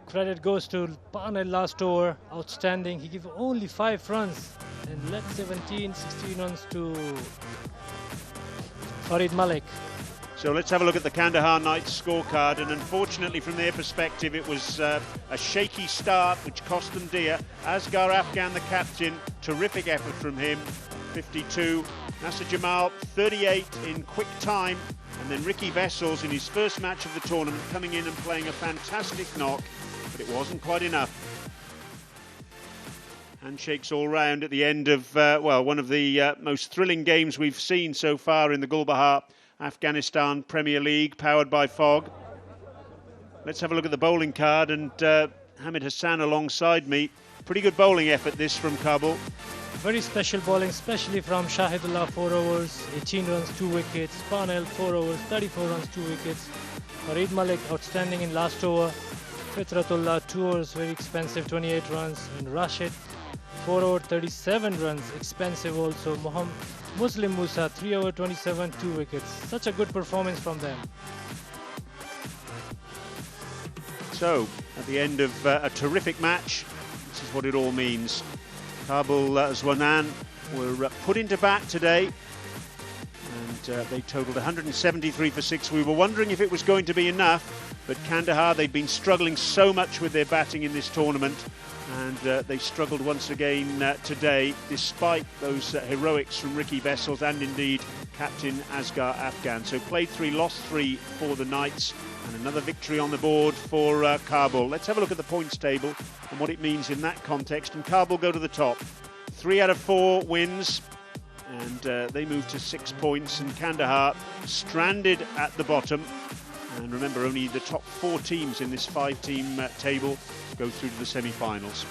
credit goes to Parnell last over. Outstanding. He gave only 5 runs and led 16 runs to Farid Malik. So let's have a look at the Kandahar Knights scorecard, and unfortunately from their perspective it was a shaky start which cost them dear. Asghar Afghan, the captain, terrific effort from him, 52. Nasser Jamal, 38 in quick time, And then Ricky Vessels in his first match of the tournament coming in and playing a fantastic knock, but it wasn't quite enough. Handshakes all round at the end of, well, one of the most thrilling games we've seen so far in the Gulbahar Afghanistan Premier League, powered by Fog. Let's have a look at the bowling card, and Hamid Hassan alongside me. Pretty good bowling effort this from Kabul. Very special bowling, especially from Shahidullah, 4 overs, 18 runs, 2 wickets. Parnell, 4 overs, 34 runs, 2 wickets. Farid Malik, outstanding in last over. Fitratullah, 2 overs, very expensive, 28 runs. And Rashid, 4 over, 37 runs, expensive also. Muslim Musa, 3 over, 27, 2 wickets. Such a good performance from them. So, at the end of a terrific match, this is what it all means. Kabul Zwanan were put into bat today, and they totalled 173 for 6. We were wondering if it was going to be enough, but Kandahar, they'd been struggling so much with their batting in this tournament, and they struggled once again today, despite those heroics from Ricky Vessels and indeed captain Asghar Afghan. So played 3, lost 3 for the Knights, and another victory on the board for Kabul. Let's have a look at the points table and what it means in that context. And Kabul go to the top. 3 out of 4 wins, and they move to 6 points. And Kandahar stranded at the bottom. And remember, only the top 4 teams in this 5-team table go through to the semi-finals.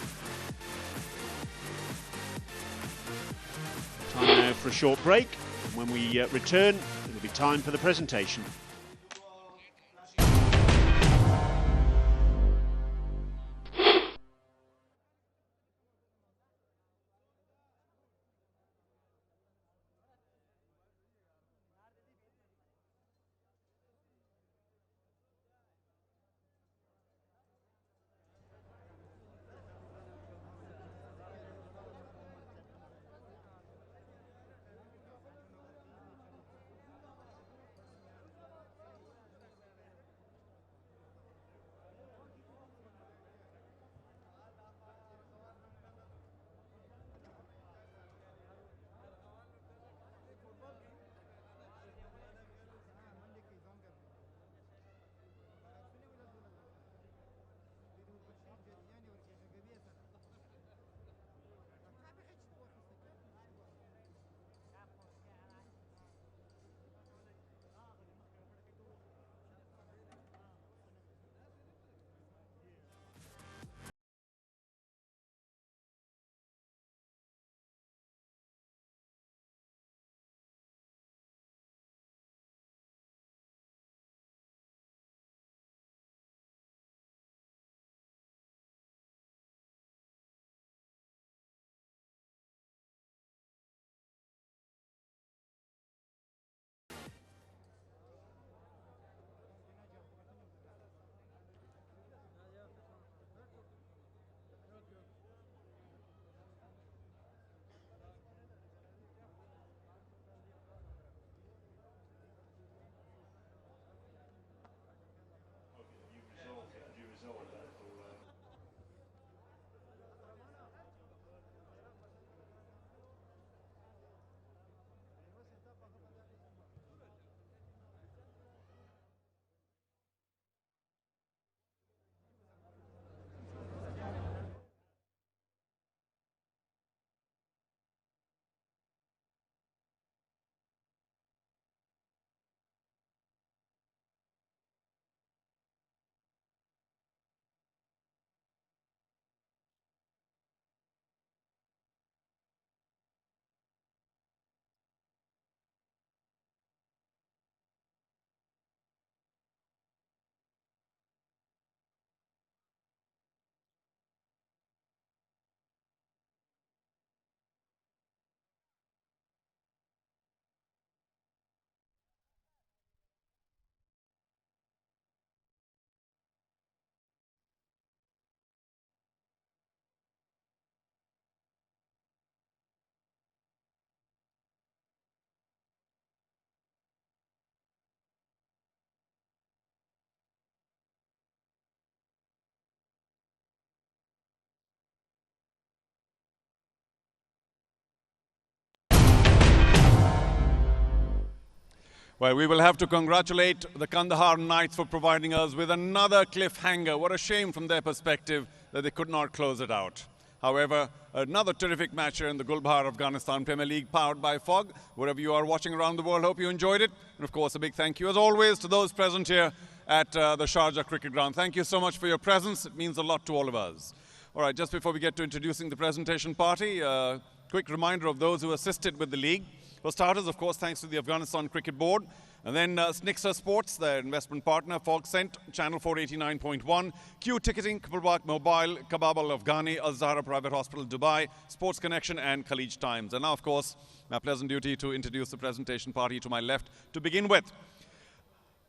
Time now for a short break. And when we return, it'll be time for the presentation. Well, we will have to congratulate the Kandahar Knights for providing us with another cliffhanger. What a shame from their perspective that they could not close it out. However, another terrific match here in the Gulbahar Afghanistan Premier League, powered by FOG. Wherever you are watching around the world, hope you enjoyed it. And of course, a big thank you, as always, to those present here at the Sharjah Cricket Ground. Thank you so much for your presence. It means a lot to all of us. All right, just before we get to introducing the presentation party, quick reminder of those who assisted with the league. For starters, of course, thanks to the Afghanistan Cricket Board. And then Snixer Sports, their investment partner, Fog Cent, Channel 489.1, Q Ticketing, Kabul Mobile, Kabab Al-Afghani, Al-Zahra Private Hospital, Dubai, Sports Connection, and Khalij Times. And now, of course, my pleasant duty to introduce the presentation party to my left to begin with.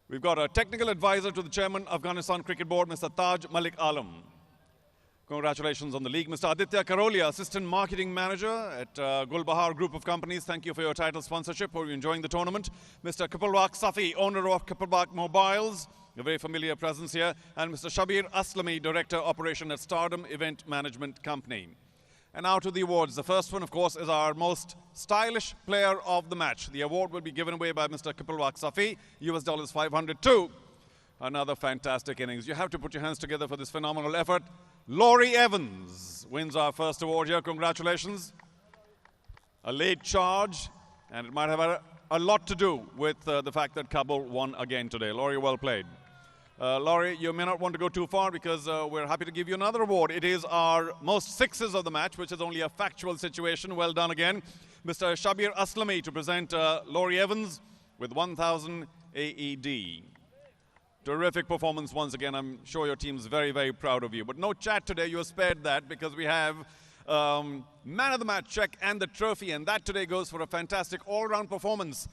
We've got a technical advisor to the chairman, Afghanistan Cricket Board, Mr. Taj Malik Alam. Congratulations on the league. Mr. Aditya Karolia, Assistant Marketing Manager at Gulbahar Group of Companies. Thank you for your title sponsorship. Hope you're enjoying the tournament. Mr. Kapilwak Safi, owner of Kapilwak Mobiles, a very familiar presence here. And Mr. Shabir Aslami, Director Operation at Stardom Event Management Company. And now to the awards. The first one, of course, is our most stylish player of the match. The award will be given away by Mr. Kapilwak Safi, US dollars 502. Another fantastic innings. You have to put your hands together for this phenomenal effort. Laurie Evans wins our first award here. Congratulations. A late charge, and it might have a lot to do with the fact that Kabul won again today. Laurie, well played. Laurie, you may not want to go too far because we're happy to give you another award. It is our most sixes of the match, which is only a factual situation. Well done again. Mr. Shabir Aslami to present Laurie Evans with 1,000 AED. Terrific performance once again. I'm sure your team's very, very proud of you. But no chat today. You're spared that because we have man of the match check and the trophy. And that today goes for a fantastic all-round performance.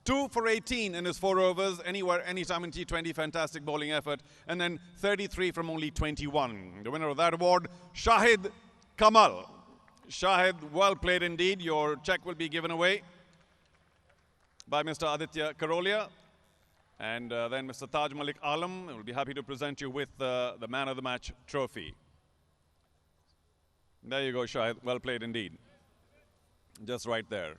2 for 18 in his 4 overs. Anywhere, anytime in T20. Fantastic bowling effort. And then 33 from only 21. The winner of that award, Shahid Kamal. Shahid, well played indeed. Your check will be given away by Mr. Aditya Karolia. And then Mr. Taj Malik Alam will be happy to present you with the Man of the Match trophy. There you go, Shahid. Well played indeed. Just right there.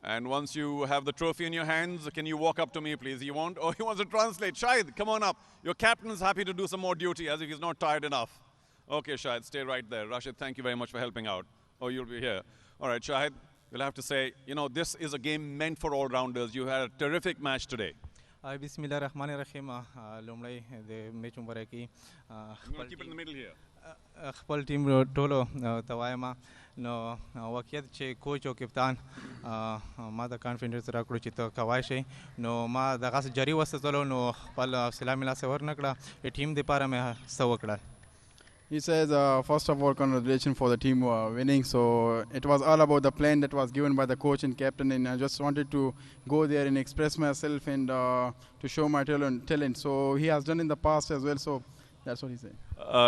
And once you have the trophy in your hands, can you walk up to me, please? You won't? Oh, he wants to translate. Shahid, come on up. Your captain is happy to do some more duty as if he's not tired enough. Okay, Shahid, stay right there. Rashid, thank you very much for helping out. Oh, you'll be here. All right, Shahid. We'll have to say, you know, this is a game meant for all-rounders. You had a terrific match today. Bismillah ar-Rahman ar-Rahim. Lumlai the match umbaraki. Keep it in the middle here. Khpal team tolo tawaima no wakiat che coach o captain ma da confidence ra kru chito kawai no ma da gas jari was tolo no pal salamila se warnakda a team de para me sawakda. He says, first of all, congratulations for the team winning. So it was all about the plan that was given by the coach and captain, and I just wanted to go there and express myself and to show my talent. So he has done in the past as well. So that's what he said.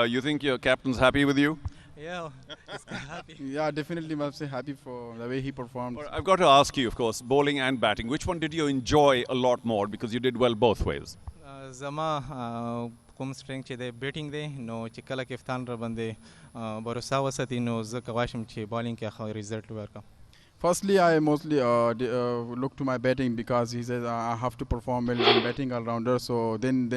You think your captain's happy with you? Yeah, he's happy. Yeah, definitely must say happy for the way he performed. I've got to ask you, of course, bowling and batting. Which one did you enjoy a lot more because you did well both ways? Zama strength che batting de no chikala keftan ra bande bharosa wasati no zakawashim che bowling ke result werka. Firstly, I mostly look to my batting because he says I have to perform well in batting all-rounder. So then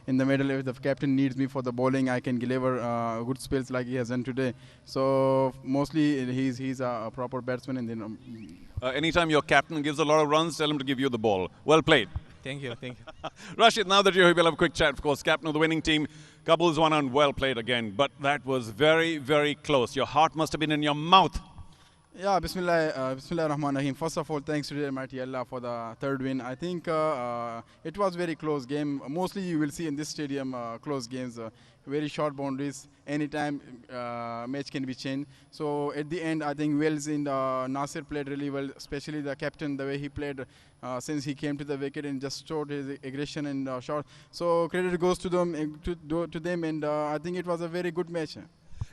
in the middle, if the captain needs me for the bowling, I can deliver good spells like he has done today. So mostly he's a proper batsman. And then anytime your captain gives a lot of runs, tell him to give you the ball. Well played. Thank you, thank you. Rashid, now that you're here, we'll have a quick chat. Of course, captain of the winning team, Kabul Zwanan, well played again. But that was very, very close. Your heart must have been in your mouth. Yeah, Bismillah ar-Rahman ar-Rahim. First of all, thanks to the Almighty Allah for the third win. I think it was very close game. Mostly you will see in this stadium close games, very short boundaries. Anytime match can be changed. So at the end, I think Wells and Nasir played really well, especially the captain, the way he played since he came to the wicket and just showed his aggression and shot. So credit goes to them, and I think it was a very good match.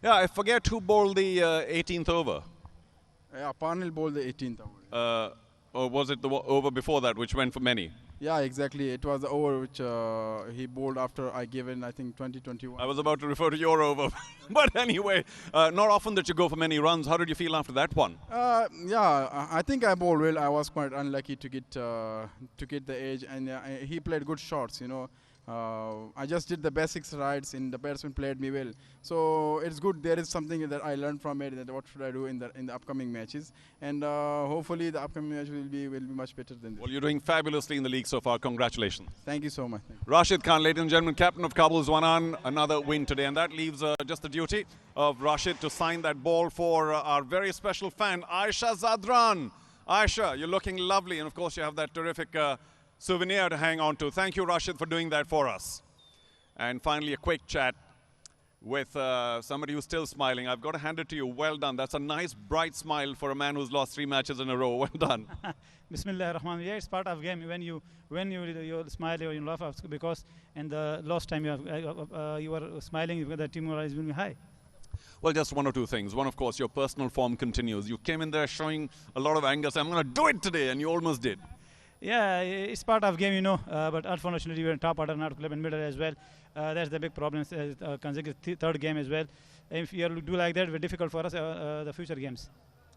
Yeah, I forget who bowled the 18th over. Yeah, Parnell bowled the 18th over. Or was it the over before that, which went for many? Yeah, exactly. It was the over which he bowled after I gave in, I think, 2021. I was about to refer to your over. But anyway, not often that you go for many runs. How did you feel after that one? Yeah, I think I bowled well. I was quite unlucky to get the edge, and he played good shots, you know. I just did the basics rights, and the batsman played me well. So it's good. There is something that I learned from it. That what should I do in the upcoming matches, and hopefully the upcoming match will be much better than this. Well, you're doing fabulously in the league so far. Congratulations. Thank you so much. Rashid Khan, ladies and gentlemen, captain of Kabul Zwanan, another win today, and that leaves just the duty of Rashid to sign that ball for our very special fan, Aisha Zadran. Aisha, you're looking lovely, and of course you have that terrific souvenir to hang on to. Thank you, Rashid, for doing that for us. And finally, a quick chat with somebody who's still smiling. I've got to hand it to you. Well done. That's a nice, bright smile for a man who's lost 3 matches in a row. Well done. Bismillah ar-Rahman. Yeah, it's part of game. When you smile or you laugh, because in the last time you were smiling, the team morale is very high. Well, just one or two things. One, of course, your personal form continues. You came in there showing a lot of anger, saying, I'm going to do it today, and you almost did. Yeah, it's part of game, you know, but unfortunately we're in top order, not club in middle as well. That's the big problem, consecutive third game as well. If you do like that, it's difficult for us, the future games.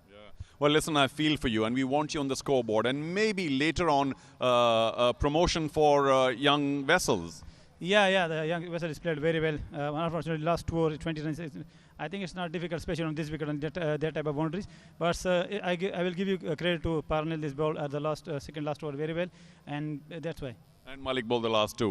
Yeah. Well, listen, I feel for you, and we want you on the scoreboard, and maybe later on a promotion for young vessels. Yeah, the young vessel is played very well. Unfortunately, last 2 overs, 20 runs. I think it's not difficult, especially on this wicket and that type of boundaries. But I will give you credit to Parnell this ball at the second last over very well, and that's why. And Malik bowled the last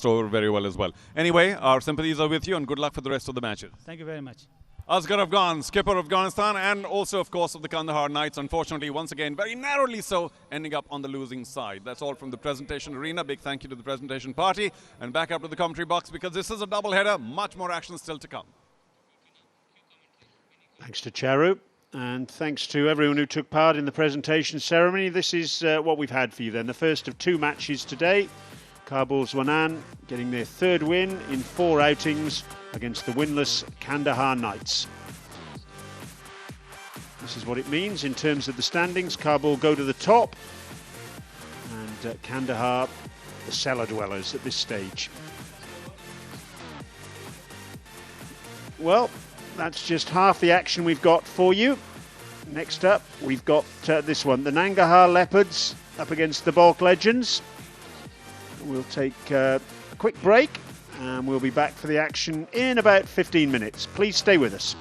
over very well as well. Anyway, our sympathies are with you, and good luck for the rest of the matches. Thank you very much. Asghar Afghan, skipper of Afghanistan, and also, of course, of the Kandahar Knights. Unfortunately, once again, very narrowly so, ending up on the losing side. That's all from the presentation arena. Big thank you to the presentation party. And back up to the commentary box, because this is a double-header. Much more action still to come. Thanks to Charu, and thanks to everyone who took part in the presentation ceremony. This is what we've had for you then. The first of 2 matches today. Kabul Zwanan getting their 3rd win in 4 outings against the winless Kandahar Knights. This is what it means in terms of the standings. Kabul go to the top, and Kandahar the cellar dwellers at this stage. Well, that's just half the action we've got for you. Next up, we've got this one, the Nangarhar Leopards up against the Balk Legends. We'll take a quick break, and we'll be back for the action in about 15 minutes. Please stay with us.